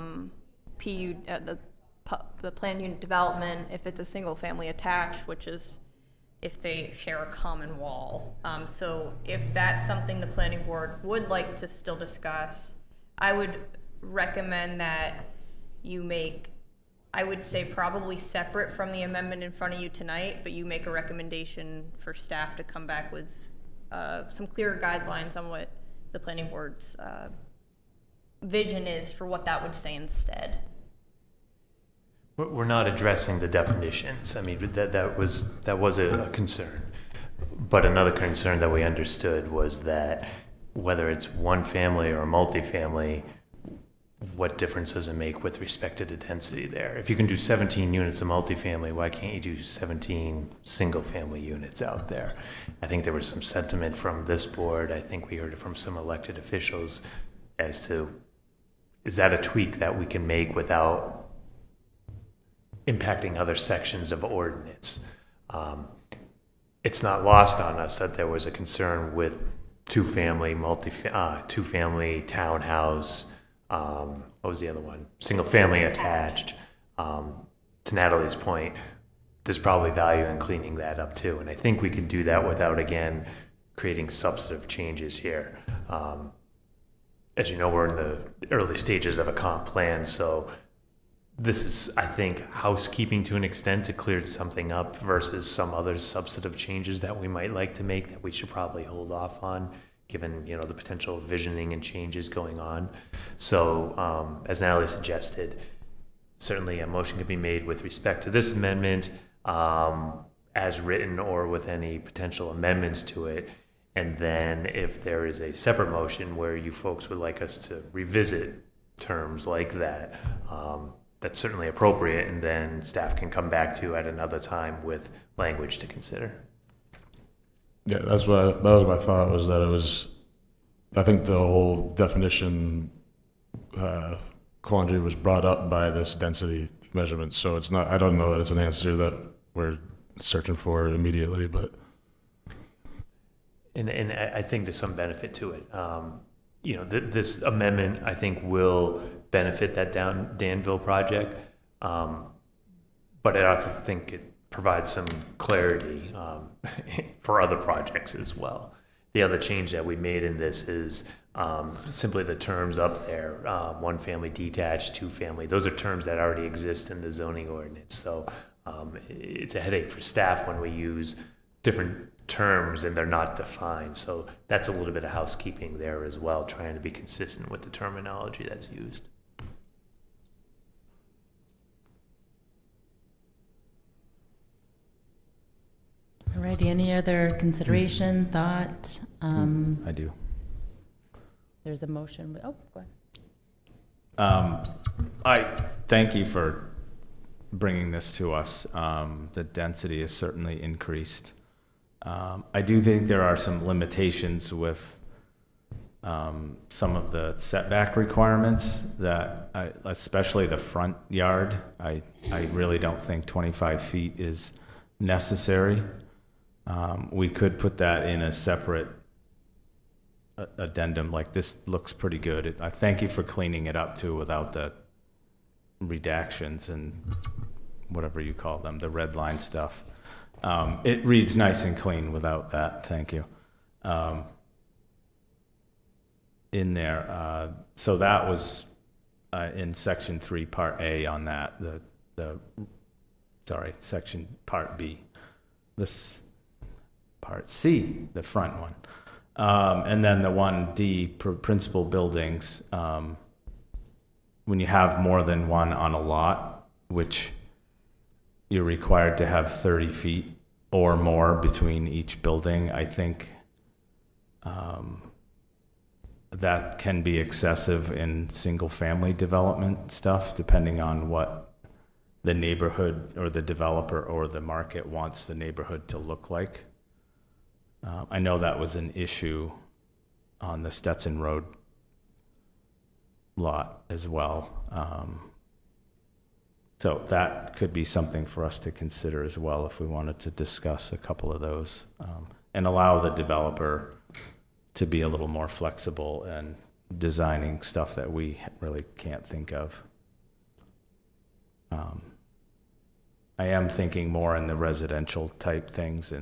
Speaker 5: planned unit development if it's a single family attached, which is if they share a common wall. So if that's something the planning board would like to still discuss, I would recommend that you make, I would say probably separate from the amendment in front of you tonight, but you make a recommendation for staff to come back with some clearer guidelines on what the planning board's vision is for what that would say instead.
Speaker 1: We're not addressing the definitions. I mean, that was a concern. But another concern that we understood was that whether it's one family or multifamily, what difference does it make with respect to the density there? If you can do 17 units of multifamily, why can't you do 17 single-family units out there? I think there was some sentiment from this board. I think we heard it from some elected officials as to, is that a tweak that we can make without impacting other sections of ordinance? It's not lost on us that there was a concern with two-family townhouse. What was the other one? Single-family attached. To Natalie's point, there's probably value in cleaning that up too, and I think we can do that without, again, creating substantive changes here. As you know, we're in the early stages of a comp plan, so this is, I think, housekeeping to an extent to clear something up versus some other substantive changes that we might like to make that we should probably hold off on, given, you know, the potential visioning and changes going on. So, as Natalie suggested, certainly a motion could be made with respect to this amendment as written or with any potential amendments to it. And then if there is a separate motion where you folks would like us to revisit terms like that, that's certainly appropriate, and then staff can come back to at another time with language to consider.
Speaker 10: Yeah, that was my thought, was that it was, I think the whole definition quandary was brought up by this density measurement, so it's not, I don't know that it's an answer that we're searching for immediately, but.
Speaker 1: And I think there's some benefit to it. You know, this amendment, I think, will benefit that Danville project, but I also think it provides some clarity for other projects as well. The other change that we made in this is simply the terms up there, one family detached, two family. Those are terms that already exist in the zoning ordinance. So it's a headache for staff when we use different terms and they're not defined. So that's a little bit of housekeeping there as well, trying to be consistent with the terminology that's used.
Speaker 2: Alrighty, any other consideration, thought?
Speaker 17: I do.
Speaker 2: There's a motion. Oh, go ahead.
Speaker 17: I thank you for bringing this to us. The density is certainly increased. I do think there are some limitations with some of the setback requirements that, especially the front yard, I really don't think 25 feet is necessary. We could put that in a separate addendum, like this looks pretty good. I thank you for cleaning it up too without the redactions and whatever you call them, the red line stuff. It reads nice and clean without that, thank you. In there, so that was in section 3, part A on that, section part B. This part C, the front one. And then the 1D, principal buildings, when you have more than one on a lot, which you're required to have 30 feet or more between each building, I think that can be excessive in single-family development stuff, depending on what the neighborhood or the developer or the market wants the neighborhood to look like. I know that was an issue on the Stetson Road lot as well. So that could be something for us to consider as well if we wanted to discuss a couple of those, and allow the developer to be a little more flexible and designing stuff that we really can't think of. I am thinking more in the residential type things,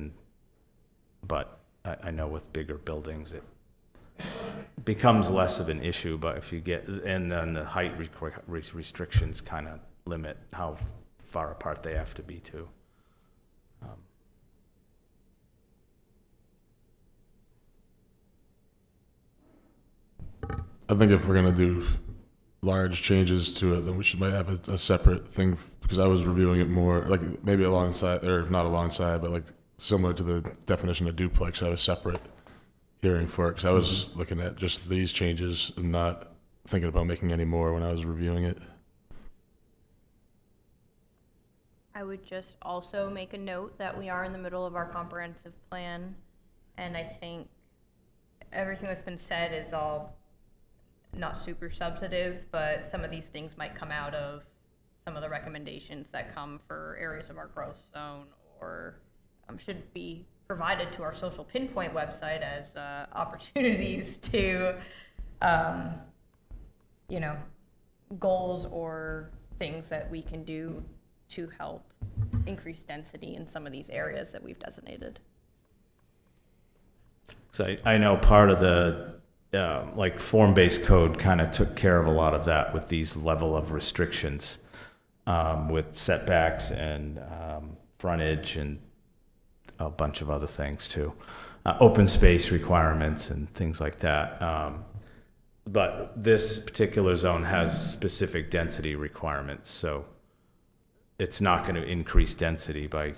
Speaker 17: but I know with bigger buildings it becomes less of an issue, but if you get, and then the height restrictions kind of limit how far apart they have to be too.
Speaker 10: I think if we're gonna do large changes to it, then we might have a separate thing, because I was reviewing it more, like maybe alongside, or not alongside, but like similar to the definition of duplex, I have a separate hearing for it, because I was looking at just these changes and not thinking about making any more when I was reviewing it.
Speaker 5: I would just also make a note that we are in the middle of our comprehensive plan, and I think everything that's been said is all not super substantive, but some of these things might come out of some of the recommendations that come for areas of our growth zone, or should be provided to our social pinpoint website as opportunities to, goals or things that we can do to help increase density in some of these areas that we've designated.
Speaker 17: So I know part of the form-based code kind of took care of a lot of that with these level of restrictions, with setbacks and frontage and a bunch of other things too, open space requirements and things like that. But this particular zone has specific density requirements, so it's not going to increase density by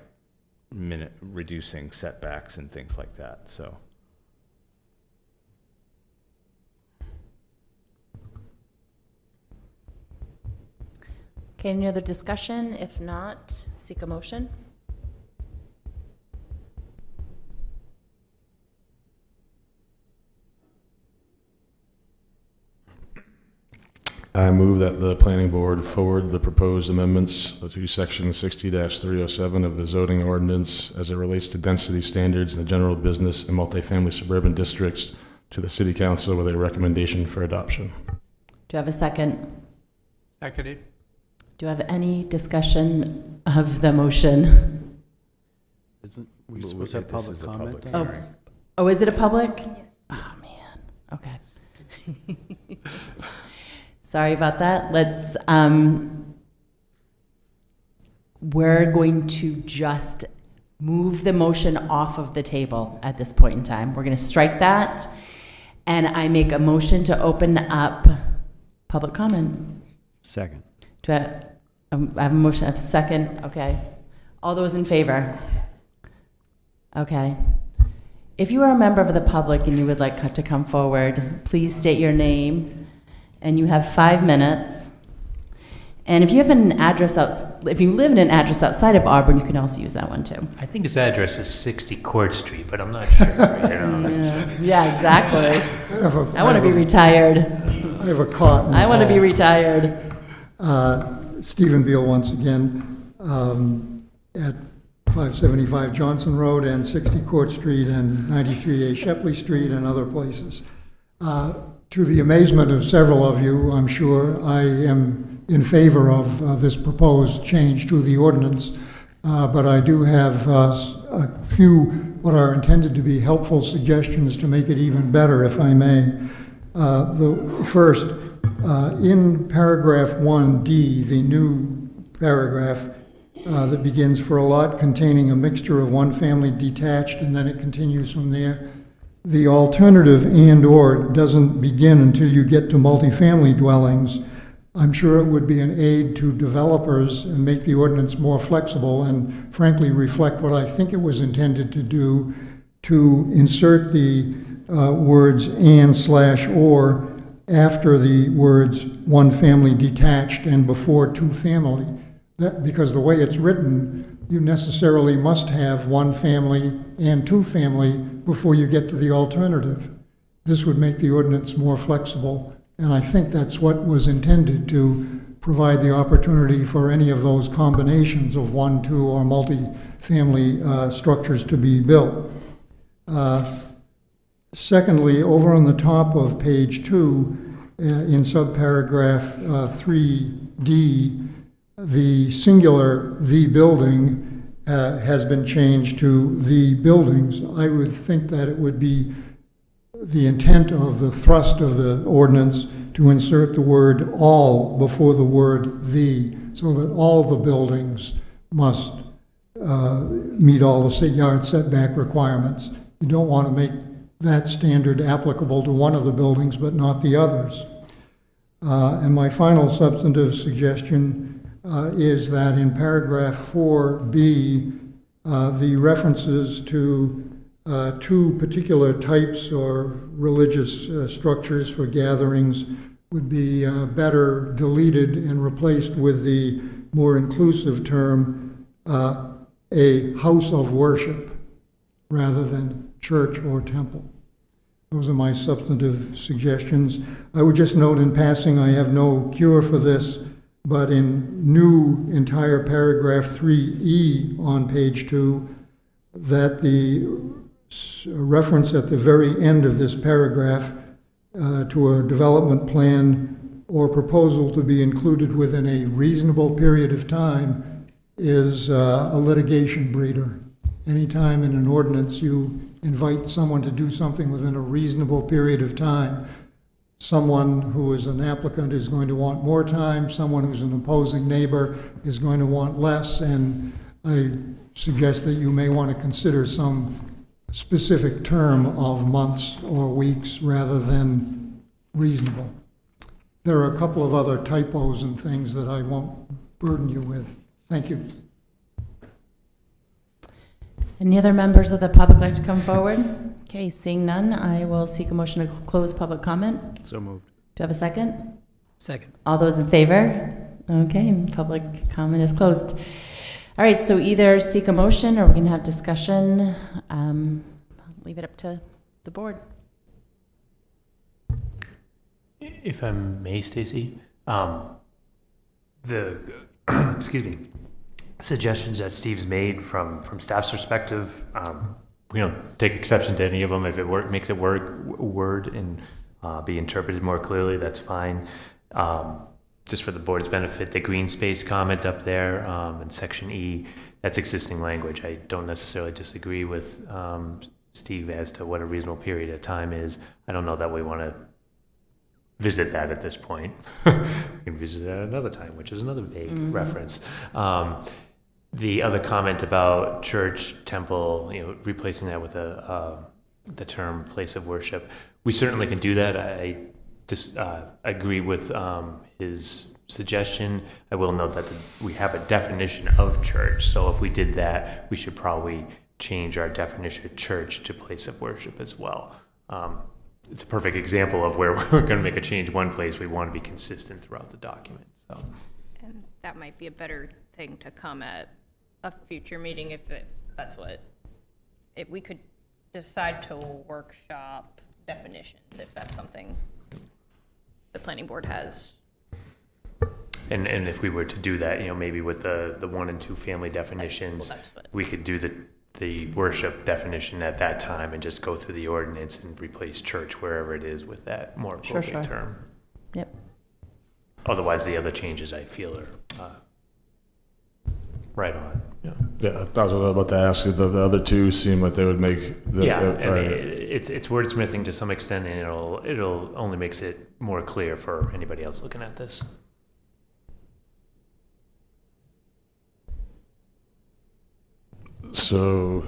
Speaker 17: reducing setbacks and things like that. So.
Speaker 2: Okay, any other discussion? If not, seek a motion.
Speaker 10: I move that the planning board forward the proposed amendments to section 60-307 of the zoning ordinance as it relates to density standards in the general business and multifamily suburban districts to the city council with a recommendation for adoption.
Speaker 2: Do you have a second?
Speaker 12: Seconded.
Speaker 2: Do you have any discussion of the motion?
Speaker 3: Isn't we supposed to have public comment?
Speaker 2: Oh, is it a public? Yes. Oh, man. Okay. Sorry about that. Let's, we're going to just move the motion off of the table at this point in time. We're going to strike that, and I make a motion to open up public comment.
Speaker 3: Second.
Speaker 2: Do I have a motion, a second? Okay. All those in favor? Okay. If you are a member of the public and you would like to come forward, please state your name, and you have 5 minutes. And if you have an address if you live in an address outside of Auburn, you can also use that one too.
Speaker 1: I think his address is 60 Court Street, but I'm not sure.
Speaker 2: Yeah, exactly. I want to be retired.
Speaker 14: I have a cot.
Speaker 2: I want to be retired.
Speaker 14: Stephen Beal once again, at 575 Johnson Road and 60 Court Street and 93A Shepley Street and other places. To the amazement of several of you, I'm sure, I am in favor of this proposed change to the ordinance, but I do have a few what are intended to be helpful suggestions to make it even better, if I may. The first, in paragraph 1D, the new paragraph that begins for a lot containing a mixture of one family detached, and then it continues from there. The alternative and/or doesn't begin until you get to multifamily dwellings. I'm sure it would be an aid to developers and make the ordinance more flexible and frankly reflect what I think it was intended to do, to insert the words and/or after the words one family detached and before two family. Because the way it's written, you necessarily must have one family and two family before you get to the alternative. This would make the ordinance more flexible, and I think that's what was intended, to provide the opportunity for any of those combinations of one, two, or multi-family structures to be built. Secondly, over on the top of page 2, in subparagraph 3D, the singular "the building" has been changed to "the buildings." I would think that it would be the intent of the thrust of the ordinance to insert the word "all" before the word "the," so that all the buildings must meet all the yard setback requirements. You don't want to make that standard applicable to one of the buildings but not the others. And my final substantive suggestion is that in paragraph 4B, the references to two particular types or religious structures for gatherings would be better deleted and replaced with the more inclusive term, a house of worship, rather than church or temple. Those are my substantive suggestions. I would just note in passing, I have no cure for this, but in new entire paragraph 3E on page 2, that the reference at the very end of this paragraph to a development plan or proposal to be included within a reasonable period of time is a litigation breeder. Anytime in an ordinance you invite someone to do something within a reasonable period of time, someone who is an applicant is going to want more time, someone who's an opposing neighbor is going to want less, and I suggest that you may want to consider some specific term of months or weeks rather than reasonable. There are a couple of other typos and things that I won't burden you with. Thank you.
Speaker 2: Any other members of the public like to come forward? Okay, seeing none, I will seek a motion to close public comment.
Speaker 3: So moved.
Speaker 2: Do you have a second?
Speaker 12: Second.
Speaker 2: All those in favor? Okay, public comment is closed. All right, so either seek a motion or we can have discussion. I'll leave it up to the board.
Speaker 1: If I may, Stacy, the excuse me, suggestions that Steve's made from staff's perspective, we don't take exception to any of them. If it makes it word and be interpreted more clearly, that's fine. Just for the board's benefit, the green space comment up there in section E, that's existing language. I don't necessarily disagree with Steve as to what a reasonable period of time is. I don't know that we want to visit that at this point. We can visit it at another time, which is another vague reference. The other comment about church, temple, replacing that with the term place of worship, we certainly can do that. I just agree with his suggestion. I will note that we have a definition of church, so if we did that, we should probably change our definition of church to place of worship as well. It's a perfect example of where we're going to make a change one place. We want to be consistent throughout the document. So,
Speaker 5: And that might be a better thing to come at a future meeting if we could decide to workshop definitions if that's something the planning board has.
Speaker 1: And if we were to do that, maybe with the 1 and 2 family definitions, we could do the worship definition at that time and just go through the ordinance and replace church wherever it is with that more appropriate term.
Speaker 2: Yep.
Speaker 1: Otherwise, the other changes I feel are right on.
Speaker 10: Yeah, that's what I was about to ask. The other two seem like they would make
Speaker 1: I mean, it's wordsmithing to some extent, and it'll only makes it more clear for anybody else looking at this.
Speaker 10: So,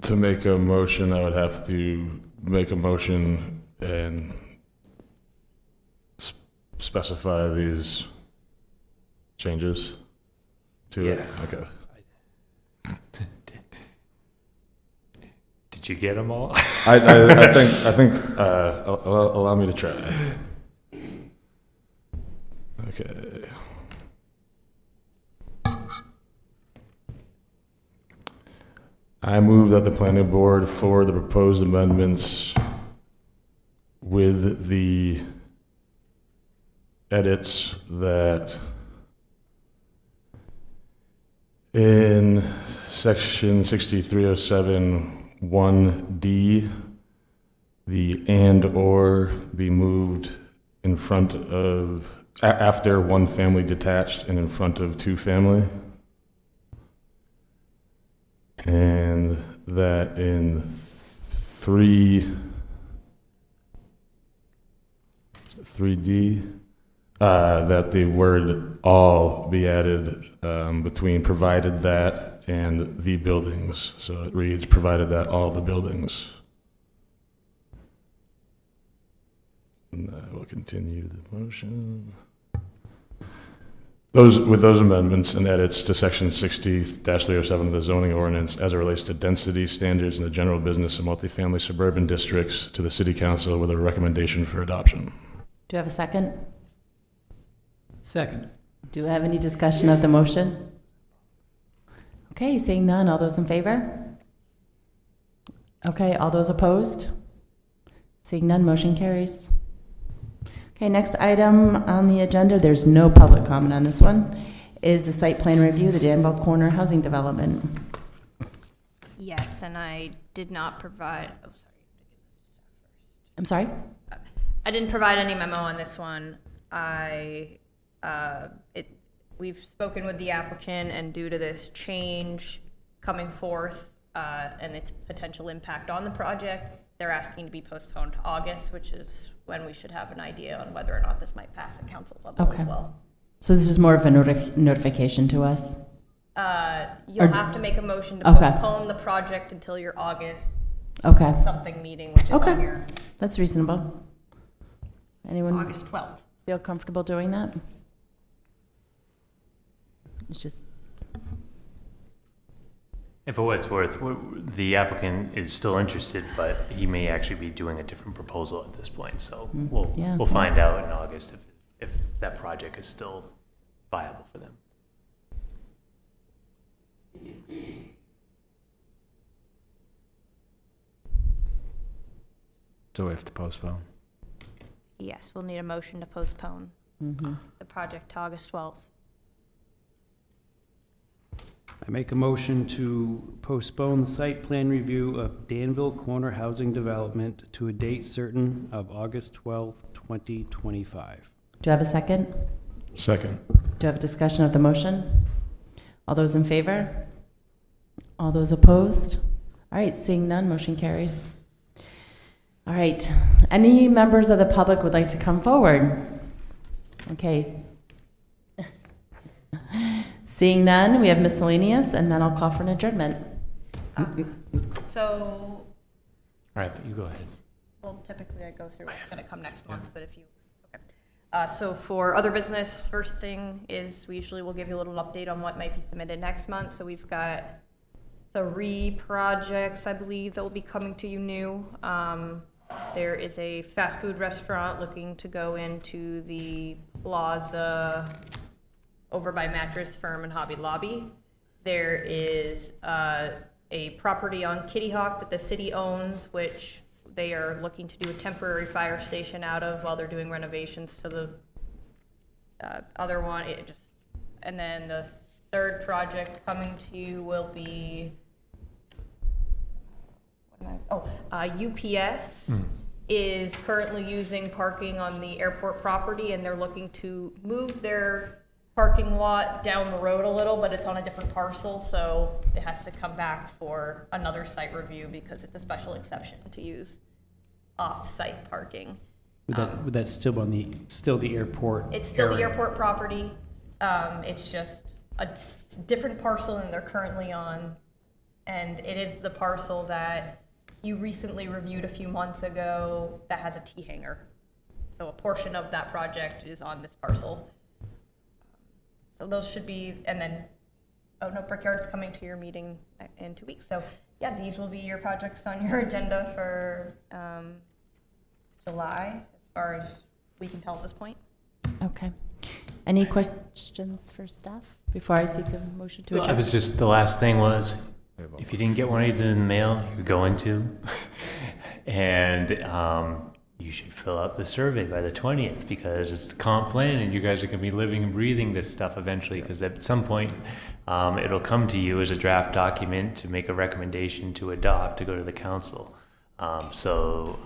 Speaker 10: to make a motion, I would have to make a motion and specify these changes to it. Okay.
Speaker 1: Did you get them all?
Speaker 10: I think. Allow me to try. Okay. I move that the planning board forward the proposed amendments with the edits that in section 6307 1D, the and/or be moved in front of, after 1 family detached and in front of 2 family. And that in 3D, that the word all be added between provided that and the buildings. So it reads, provided that all the buildings. And we'll continue the motion. With those amendments and edits to section 60-307 of the zoning ordinance as it relates to density standards in the general business and multifamily suburban districts to the city council with a recommendation for adoption.
Speaker 2: Do you have a second?
Speaker 3: Second.
Speaker 2: Do we have any discussion of the motion? Okay, seeing none, all those in favor? Okay, all those opposed? Seeing none, motion carries. Okay, next item on the agenda, there's no public comment on this one, is the site plan review, the Danville Corner Housing Development.
Speaker 5: Yes, and I did not provide, oh, sorry.
Speaker 2: I'm sorry?
Speaker 5: I didn't provide any memo on this one. We've spoken with the applicant, and due to this change coming forth and its potential impact on the project, they're asking to be postponed to August, which is when we should have an idea on whether or not this might pass at council level as well.
Speaker 2: So this is more of a notification to us?
Speaker 5: You'll have to make a motion to postpone the project until your August something meeting, which is on your
Speaker 2: that's reasonable. Anyone
Speaker 5: August 12th.
Speaker 2: Feel comfortable doing that? It's just.
Speaker 1: And for what it's worth, the applicant is still interested, but he may actually be doing a different proposal at this point. So we'll find out in August if that project is still viable for them.
Speaker 17: So we have to postpone.
Speaker 5: Yes, we'll need a motion to postpone the project to August 12th.
Speaker 3: I make a motion to postpone the site plan review of Danville Corner Housing Development to a date certain of August 12, 2025.
Speaker 2: Do you have a second?
Speaker 10: Second.
Speaker 2: Do you have a discussion of the motion? All those in favor? All those opposed? All right, seeing none, motion carries. All right, any members of the public would like to come forward? Okay. Seeing none, we have miscellaneous, and then I'll call for an adjournment.
Speaker 5: So,
Speaker 1: All right, but you go ahead.
Speaker 5: well, typically I go through what's going to come next month, but if you, okay. So for other business, first thing is we usually will give you a little update on what might be submitted next month. So we've got 3 projects, I believe, that will be coming to you new. There is a fast food restaurant looking to go into the plaza over by Mattress Firm and Hobby Lobby. There is a property on Kitty Hawk that the city owns, which they are looking to do a temporary fire station out of while they're doing renovations to the other one. And then the third project coming to you will be UPS is currently using parking on the airport property, and they're looking to move their parking lot down the road a little, but it's on a different parcel, so it has to come back for another site review because it's a special exception to use off-site parking.
Speaker 3: Would that still be still the airport?
Speaker 5: It's still the
Speaker 3: area?
Speaker 5: airport property. It's just a different parcel than they're currently on, and it is the parcel that you recently reviewed a few months ago that has a T-hanger. So a portion of that project is on this parcel. So those should be, and then, Brickyard's coming to your meeting in 2 weeks. So yeah, these will be your projects on your agenda for July, as far as we can tell at this point.
Speaker 2: Okay. Any questions for staff before I seek a motion to adjourn?
Speaker 1: It was just, the last thing was, if you didn't get one of these in the mail, you're going to. And you should fill out the survey by the 20th because it's the comp plan and you guys are going to be living and breathing this stuff eventually, because at some point it'll come to you as a draft document to make a recommendation to adopt to go to the council. So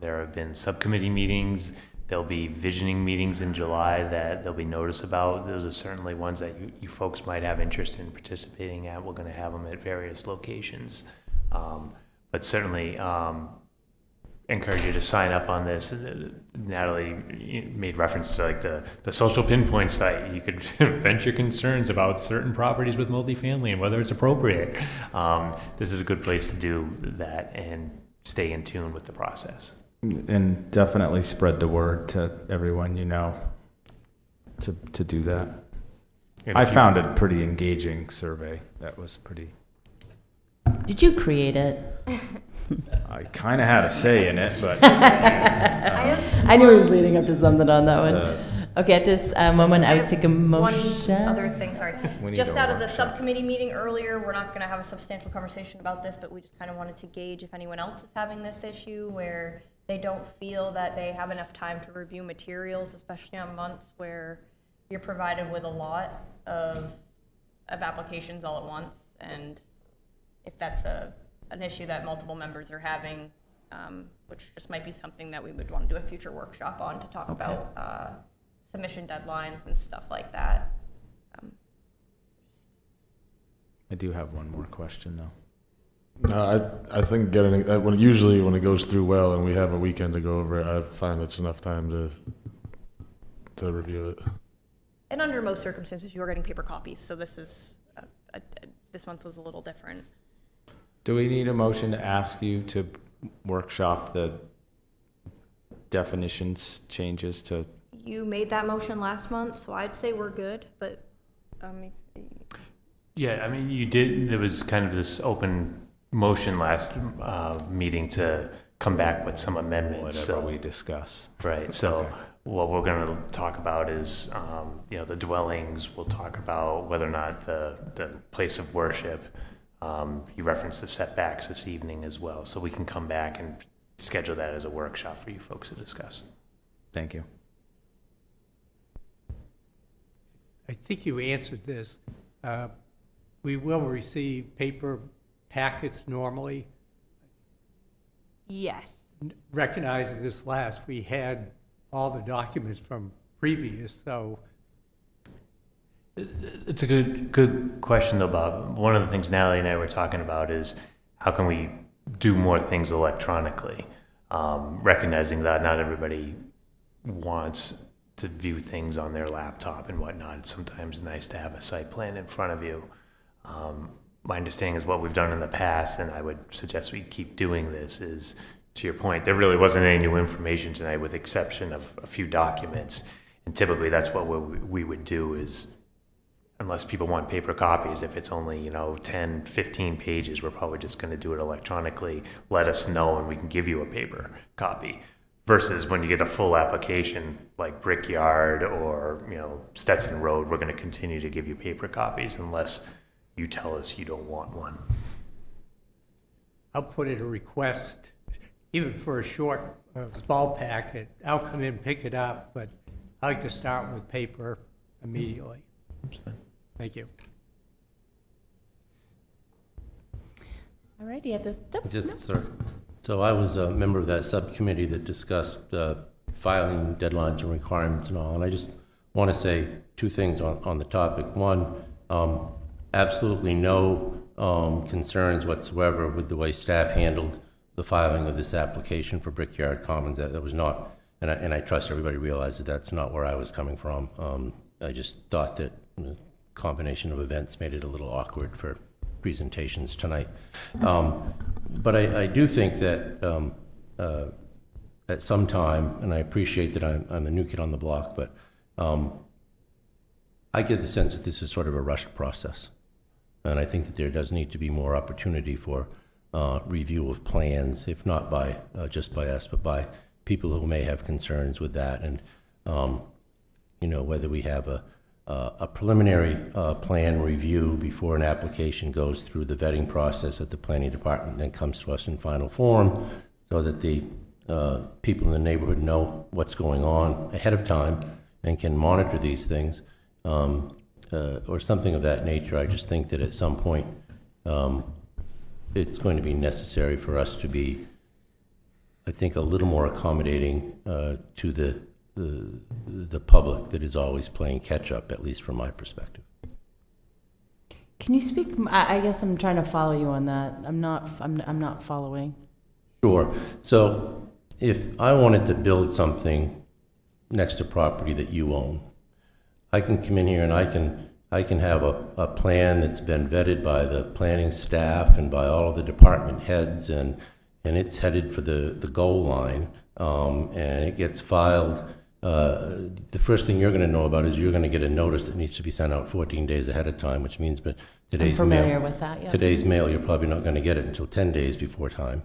Speaker 1: there have been subcommittee meetings. There'll be visioning meetings in July that there'll be notice about. Those are certainly ones that you folks might have interest in participating at. We're going to have them at various locations. But certainly encourage you to sign up on this. Natalie made reference to like the social pinpoint site. You could vent your concerns about certain properties with multifamily and whether it's appropriate. This is a good place to do that and stay in tune with the process.
Speaker 17: And definitely spread the word to everyone you know to do that.
Speaker 1: And
Speaker 17: I
Speaker 1: if you-
Speaker 17: found it a pretty engaging survey. That was pretty,
Speaker 2: Did you create it?
Speaker 17: I kind of had a say in it, but
Speaker 2: I knew he was leading up to something on that one. Okay, at this moment, I would take a motion.
Speaker 5: One other thing, sorry.
Speaker 17: We need
Speaker 5: Just
Speaker 17: a
Speaker 5: out of the
Speaker 17: workshop.
Speaker 5: subcommittee meeting earlier, we're not gonna have a substantial conversation about this, but we just kind of wanted to gauge if anyone else is having this issue where they don't feel that they have enough time to review materials, especially on months where you're provided with a lot of applications all at once. And if that's an issue that multiple members are having, which just might be something that we would want to do a future workshop on to talk about submission deadlines and stuff like that.
Speaker 17: I do have one more question though.
Speaker 10: No, I think usually when it goes through well and we have a weekend to go over it, I find it's enough time to review it.
Speaker 5: And under most circumstances, you are getting paper copies, so this is, this month was a little different.
Speaker 17: Do we need a motion to ask you to workshop the definitions changes to?
Speaker 5: You made that motion last month, so I'd say we're good, but,
Speaker 1: Yeah, I mean, you did, there was kind of this open motion last meeting to come back with some amendments.
Speaker 17: Whatever
Speaker 1: So
Speaker 17: we discuss.
Speaker 1: Right, so
Speaker 17: Okay.
Speaker 1: what we're gonna talk about is, the dwellings, we'll talk about whether or not the place of worship. You referenced the setbacks this evening as well, so we can come back and schedule that as a workshop for you folks to discuss.
Speaker 17: Thank you.
Speaker 12: I think you answered this. We will receive paper packets normally.
Speaker 5: yes.
Speaker 12: Recognizing this last, we had all the documents from previous, so
Speaker 1: It's a good question though, Bob. One of the things Natalie and I were talking about is how can we do more things electronically? Recognizing that not everybody wants to view things on their laptop and whatnot. It's sometimes nice to have a site plan in front of you. My understanding is what we've done in the past, and I would suggest we keep doing this, is, to your point, there really wasn't any new information tonight with exception of a few documents. And typically that's what we would do is, unless people want paper copies, if it's only, 10, 15 pages, we're probably just going to do it electronically. Let us know and we can give you a paper copy. Versus when you get a full application like Brickyard or, Stetson Road, we're going to continue to give you paper copies unless you tell us you don't want one.
Speaker 12: I'll put in a request, even for a short, small packet. I'll come in, pick it up, but I like to start with paper immediately. Thank you.
Speaker 2: All righty, at this,
Speaker 9: Sorry. So I was a member of that subcommittee that discussed filing deadlines and requirements and all, and I just want to say two things on the topic. One, absolutely no concerns whatsoever with the way staff handled the filing of this application for Brickyard Commons. That was not, and I trust everybody realized that that's not where I was coming from. I just thought that the combination of events made it a little awkward for presentations tonight. But I do think that at some time, and I appreciate that I'm the new kid on the block, but I get the sense that this is sort of a rushed process. And I think that there does need to be more opportunity for review of plans, if not by just by us, but by people who may have concerns with that. And, whether we have a preliminary plan review before an application goes through the vetting process at the planning department, then comes to us in final form, so that the people in the neighborhood know what's going on ahead of time and can monitor these things, or something of that nature. I just think that at some point it's going to be necessary for us to be, I think, a little more accommodating to the public that is always playing catch up, at least from my perspective.
Speaker 2: can you speak, I guess I'm trying to follow you on that. I'm not following.
Speaker 9: Sure. So if I wanted to build something next to property that you own, I can come in here and I can have a plan that's been vetted by the planning staff and by all of the department heads, and it's headed for the goal line. and it gets filed, the first thing you're going to know about is you're going to get a notice that needs to be sent out 14 days ahead of time, which means
Speaker 2: I'm
Speaker 9: today's
Speaker 2: familiar
Speaker 9: mail.
Speaker 2: with that, yeah.
Speaker 9: Today's mail, you're probably not going to get it until 10 days before time.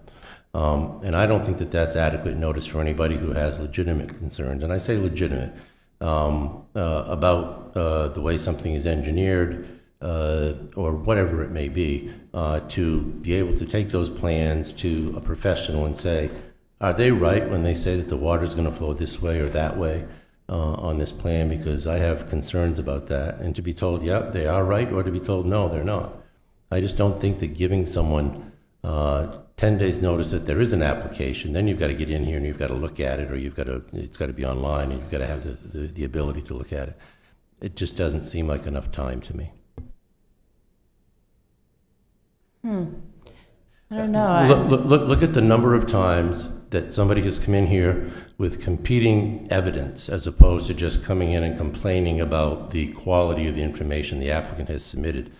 Speaker 9: And I don't think that that's adequate notice for anybody who has legitimate concerns, and I say legitimate, about the way something is engineered, or whatever it may be, to be able to take those plans to a professional and say, are they right when they say that the water's going to flow this way or that way on this plan? Because I have concerns about that. And to be told, yep, they are right, or to be told, no, they're not. I just don't think that giving someone 10 days notice that there is an application, then you've got to get in here and you've got to look at it, or it's got to be online and you've got to have the ability to look at it. It just doesn't seem like enough time to me.
Speaker 2: I don't know.
Speaker 9: Look at the number of times that somebody has come in here with competing evidence as opposed to just coming in and complaining about the quality of the information the applicant has submitted.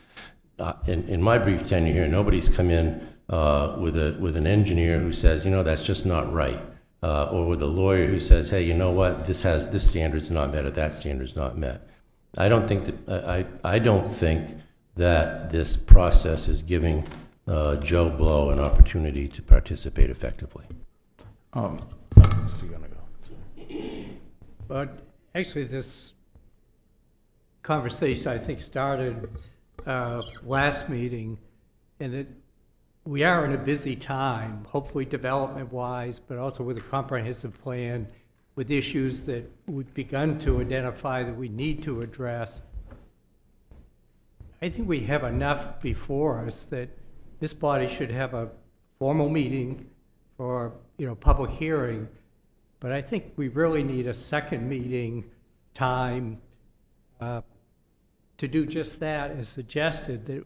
Speaker 9: In my brief tenure here, nobody's come in with an engineer who says, you know, that's just not right, or with a lawyer who says, hey, you know what, this standard's not met or that standard's not met. I don't think that this process is giving Joe Blow an opportunity to participate effectively.
Speaker 12: But actually, this conversation, I think, started last meeting, and that we are in a busy time, hopefully development-wise, but also with a comprehensive plan, with issues that we've begun to identify that we need to address. I think we have enough before us that this body should have a formal meeting for, public hearing, but I think we really need a second meeting time to do just that, as suggested, that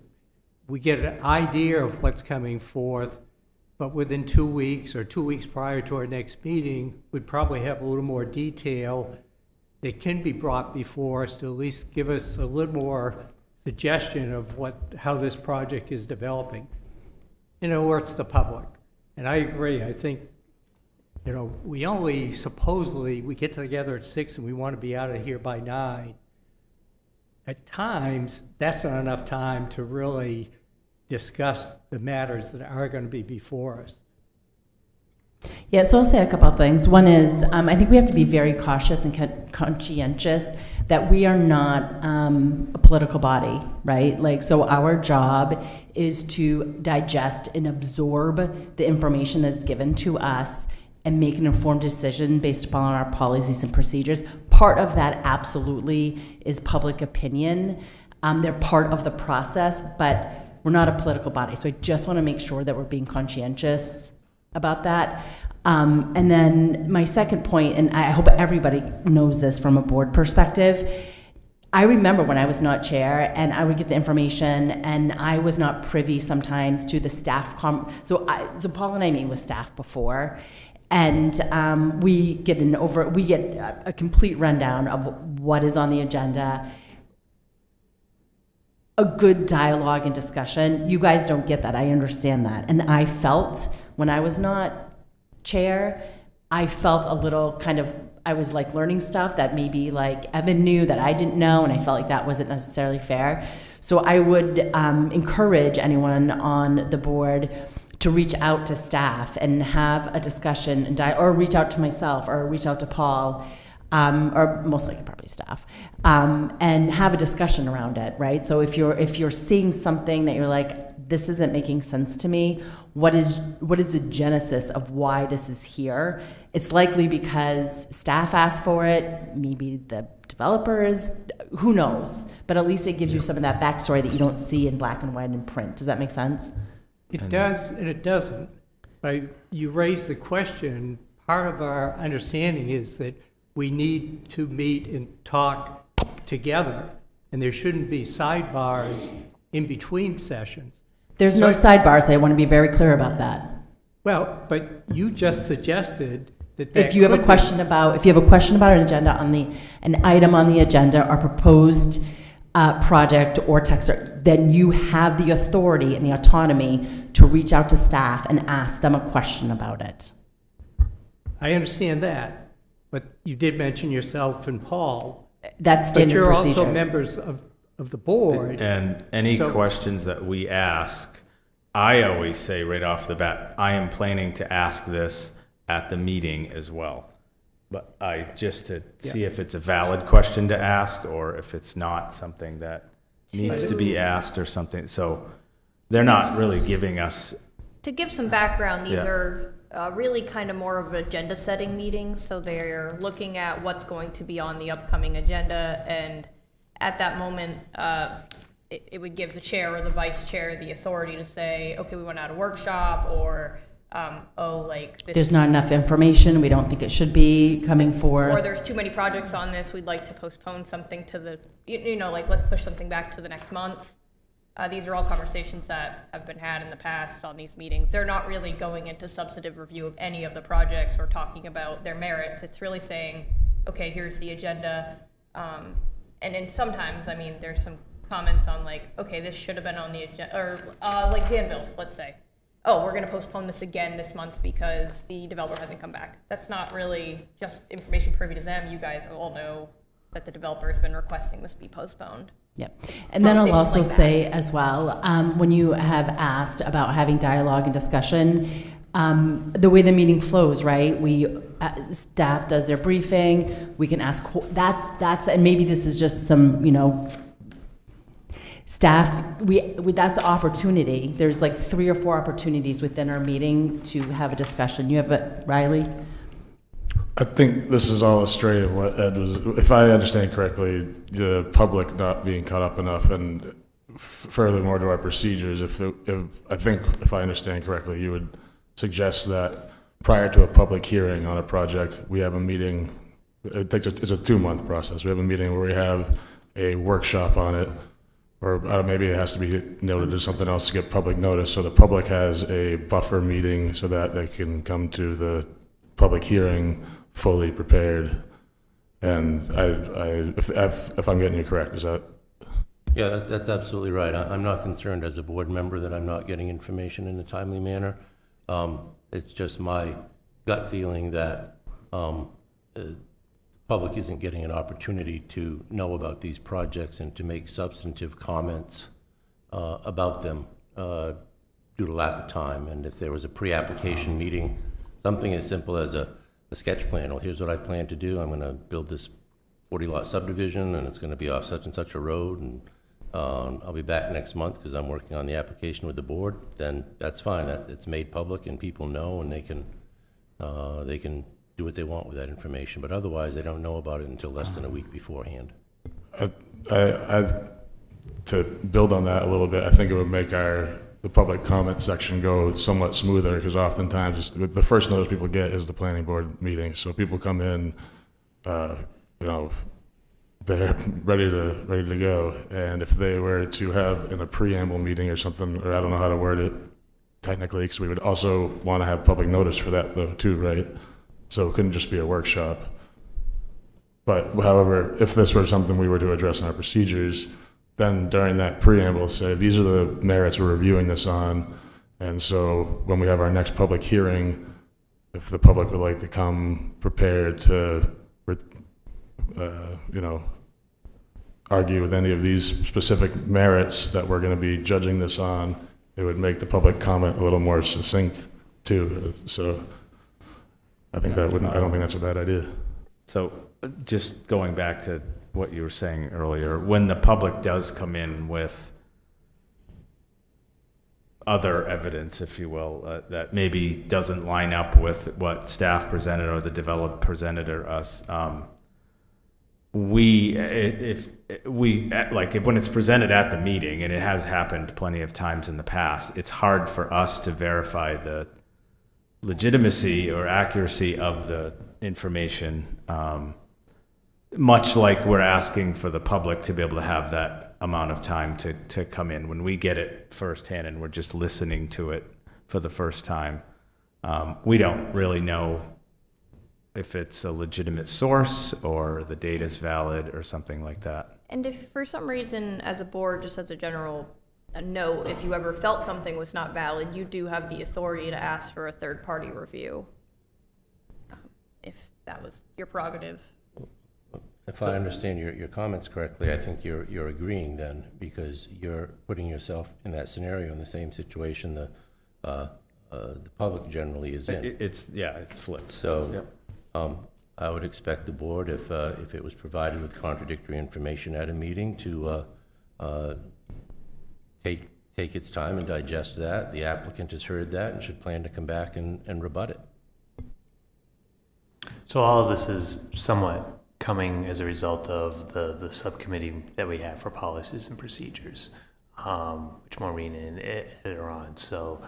Speaker 12: we get an idea of what's coming forth, but within 2 weeks or 2 weeks prior to our next meeting, we'd probably have a little more detail that can be brought before us to at least give us a little more suggestion of how this project is developing. It alerts the public. And I agree, I think, we only supposedly, we get together at 6 and we want to be out of here by 9. At times, that's not enough time to really discuss the matters that are going to be before us.
Speaker 2: Yeah, so I'll say a couple of things. One is, I think we have to be very cautious and conscientious that we are not a political body, right? So our job is to digest and absorb the information that's given to us and make an informed decision based upon our policies and procedures. Part of that absolutely is public opinion. They're part of the process, but we're not a political body. So I just want to make sure that we're being conscientious about that. And then my second point, and I hope everybody knows this from a board perspective, I remember when I was not chair and I would get the information and I was not privy sometimes to the staff. So Paul and I meet with staff before, and we get a complete rundown of what is on the agenda, a good dialogue and discussion. You guys don't get that. I understand that. And I felt when I was not chair, I felt a little I was learning stuff that maybe Evan knew that I didn't know, and I felt like that wasn't necessarily fair. So I would encourage anyone on the board to reach out to staff and have a discussion, or reach out to myself, or reach out to Paul, or most likely probably staff, and have a discussion around it, right? So if you're seeing something that you're like, this isn't making sense to me, what is the genesis of why this is here? It's likely because staff asked for it, maybe the developers, who knows? But at least it gives you some of that backstory that you don't see in black and white in print. Does that make sense?
Speaker 12: It does and it doesn't. But you raise the question, part of our understanding is that we need to meet and talk together, and there shouldn't be sidebars in between sessions.
Speaker 2: There's no sidebars. I want to be very clear about that.
Speaker 12: Well, but you just suggested that
Speaker 2: if you have a question about an agenda an item on the agenda or proposed project or text, then you have the authority and the autonomy to reach out to staff and ask them a question about it.
Speaker 12: I understand that, but you did mention yourself and Paul.
Speaker 2: That's
Speaker 12: But
Speaker 2: standard
Speaker 12: you're
Speaker 2: procedure.
Speaker 12: also members of the board.
Speaker 17: And any
Speaker 12: So-
Speaker 17: questions that we ask, I always say right off the bat, I am planning to ask this at the meeting as well. But just to see if it's a valid question to ask, or if it's not something that needs to be asked or something. So they're not really giving us,
Speaker 5: To give some background, these
Speaker 17: Yeah.
Speaker 5: are really kind of more of agenda setting meetings, so they're looking at what's going to be on the upcoming agenda, and at that moment, it would give the chair or the vice chair the authority to say, okay, we want to add a workshop, or, this.
Speaker 2: There's not enough information, we don't think it should be coming
Speaker 5: Or
Speaker 2: forth.
Speaker 5: there's too many projects on this, we'd like to postpone something to the, let's push something back to the next month. These are all conversations that have been had in the past on these meetings. They're not really going into substantive review of any of the projects or talking about their merits. It's really saying, okay, here's the agenda. And then sometimes, there's some comments on okay, this should have been on the agenda, or like Danville, let's say. Oh, we're gonna postpone this again this month because the developer hasn't come back. That's not really just information privy to them. You guys all know that the developer has been requesting this be postponed.
Speaker 2: Yep. And then I'll
Speaker 5: Conversations
Speaker 2: also
Speaker 5: like that.
Speaker 2: say as well, when you have asked about having dialogue and discussion, the way the meeting flows, right? Staff does their briefing, we can ask, and maybe this is just some, staff, that's the opportunity. There's 3 or 4 opportunities within our meeting to have a discussion. You have it, Riley?
Speaker 10: I think this is all astray of what Ed was, if I understand correctly, the public not being caught up enough, and furthermore to our procedures, if I understand correctly, you would suggest that prior to a public hearing on a project, we have a meeting, I think it's a 2-month process, we have a meeting where we have a workshop on it, or maybe it has to be noted as something else to get public notice, so the public has a buffer meeting so that they can come to the public hearing fully prepared. And if I'm getting you correct, is that?
Speaker 9: Yeah, that's absolutely right. I'm not concerned as a board member that I'm not getting information in a timely manner. It's just my gut feeling that the public isn't getting an opportunity to know about these projects and to make substantive comments about them due to lack of time. And if there was a pre-application meeting, something as simple as a sketch plan, well, here's what I plan to do. I'm going to build this 40-lot subdivision, and it's going to be off such and such a road, and I'll be back next month because I'm working on the application with the board. Then that's fine. It's made public, and people know, and they can do what they want with that information. But otherwise, they don't know about it until less than a week beforehand.
Speaker 10: To build on that a little bit, I think it would make the public comment section go somewhat smoother, because oftentimes the first notice people get is the planning board meeting. So people come in, they're ready to go. And if they were to have in a preamble meeting or something, or I don't know how to word it technically, because we would also want to have public notice for that though too, right? So it couldn't just be a workshop. But however, if this were something we were to address in our procedures, then during that preamble say, these are the merits we're reviewing this on. And so when we have our next public hearing, if the public would like to come prepared to, argue with any of these specific merits that we're going to be judging this on, it would make the public comment a little more succinct too. So I think I don't think that's a bad idea.
Speaker 17: so just going back to what you were saying earlier, when the public does come in with other evidence, if you will, that maybe doesn't line up with what staff presented or the developer presented or us, when it's presented at the meeting, and it has happened plenty of times in the past, it's hard for us to verify the legitimacy or accuracy of the information, much like we're asking for the public to be able to have that amount of time to come in. When we get it firsthand and we're just listening to it for the first time, we don't really know if it's a legitimate source or the data's valid or something like that.
Speaker 5: And if for some reason, as a board, just as a general note, if you ever felt something was not valid, you do have the authority to ask for a third-party review. if that was your prerogative.
Speaker 9: If I understand your comments correctly, I think you're agreeing then, because you're putting yourself in that scenario, in the same situation the public generally is in.
Speaker 17: It's flipped.
Speaker 9: So, I would expect the board, if it was provided with contradictory information at a meeting, to take its time and digest that. The applicant has heard that and should plan to come back and rebut it.
Speaker 1: So all of this is somewhat coming as a result of the subcommittee that we have for policies and procedures, which Maureen and Ed are on. So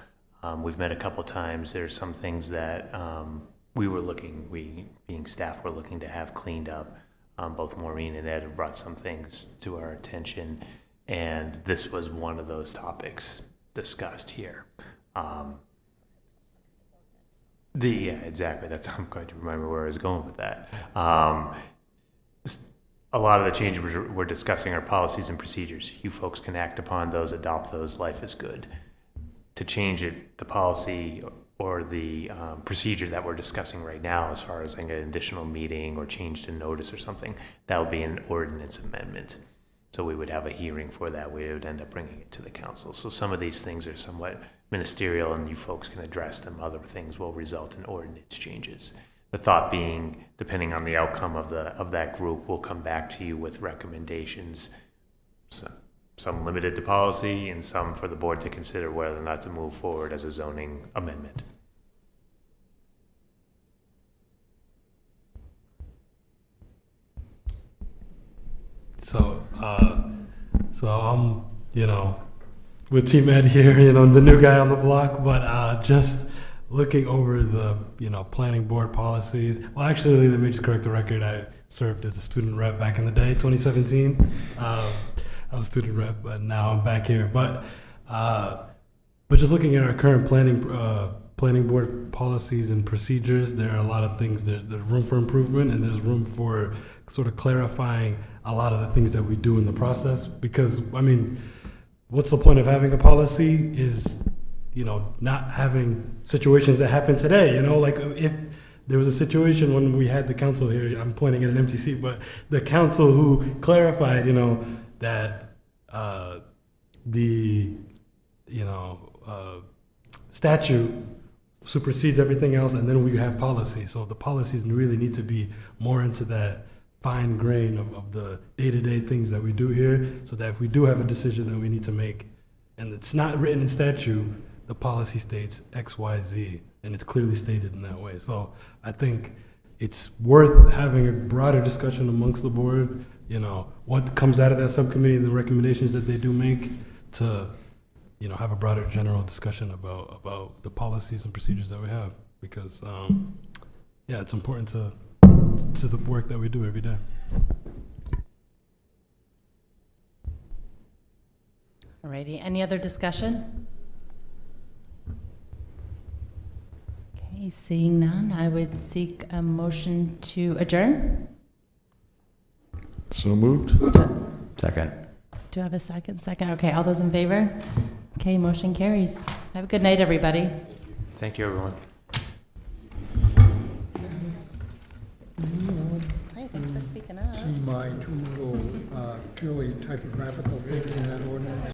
Speaker 1: we've met a couple times. There's some things that we being staff were looking to have cleaned up. Both Maureen and Ed have brought some things to our attention, and this was one of those topics here. Exactly. That's I'm going to remember where I was going with that. A lot of the changes we're discussing are policies and procedures. You folks can act upon those, adopt those. Life is good. To change it, the policy or the procedure that we're discussing right now, as far as like an additional meeting or change to notice or something, that would be an ordinance amendment. So we would have a hearing for that. We would end up bringing it to the council. So some of these things are somewhat ministerial, and you folks can address them. Other things will result in ordinance changes. The thought being, depending on the outcome of that group, we'll come back to you with recommendations, some limited to policy and some for the board to consider whether or not to move forward as a zoning amendment.
Speaker 4: So I'm, with Team Ed here, the new guy on the block, but just looking over the, planning board policies. Well, actually, let me just correct the record. I served as a student rep back in the day, 2017. I was a student rep, but now I'm back here. But just looking at our current planning board policies and procedures, there are a lot of things. There's room for improvement, and there's room for sort of clarifying a lot of the things that we do in the process. Because, what's the point of having a policy is, not having situations that happen today. Like if there was a situation when we had the council here, I'm pointing at an empty seat, but the council who clarified, that the statute supersedes everything else, and then we have policy. So the policies really need to be more into that fine grain of the day-to-day things that we do here, so that if we do have a decision that we need to make, and it's not written in statute, the policy states X, Y, Z, and it's clearly stated in that way. So I think it's worth having a broader discussion amongst the board, what comes out of that subcommittee and the recommendations that they do make, to have a broader general discussion about the policies and procedures that we have, because it's important to the work that we do every day.
Speaker 2: Alrighty, any other discussion? Okay, seeing none, I would seek a motion to adjourn.
Speaker 10: So moved.
Speaker 17: Second.
Speaker 2: Do I have a second? Second, okay, all those in favor? Okay, motion carries. Have a good night, everybody.
Speaker 1: Thank you, everyone.
Speaker 2: Hey, thanks for speaking up.
Speaker 14: See my two little purely typographical things in that ordinance?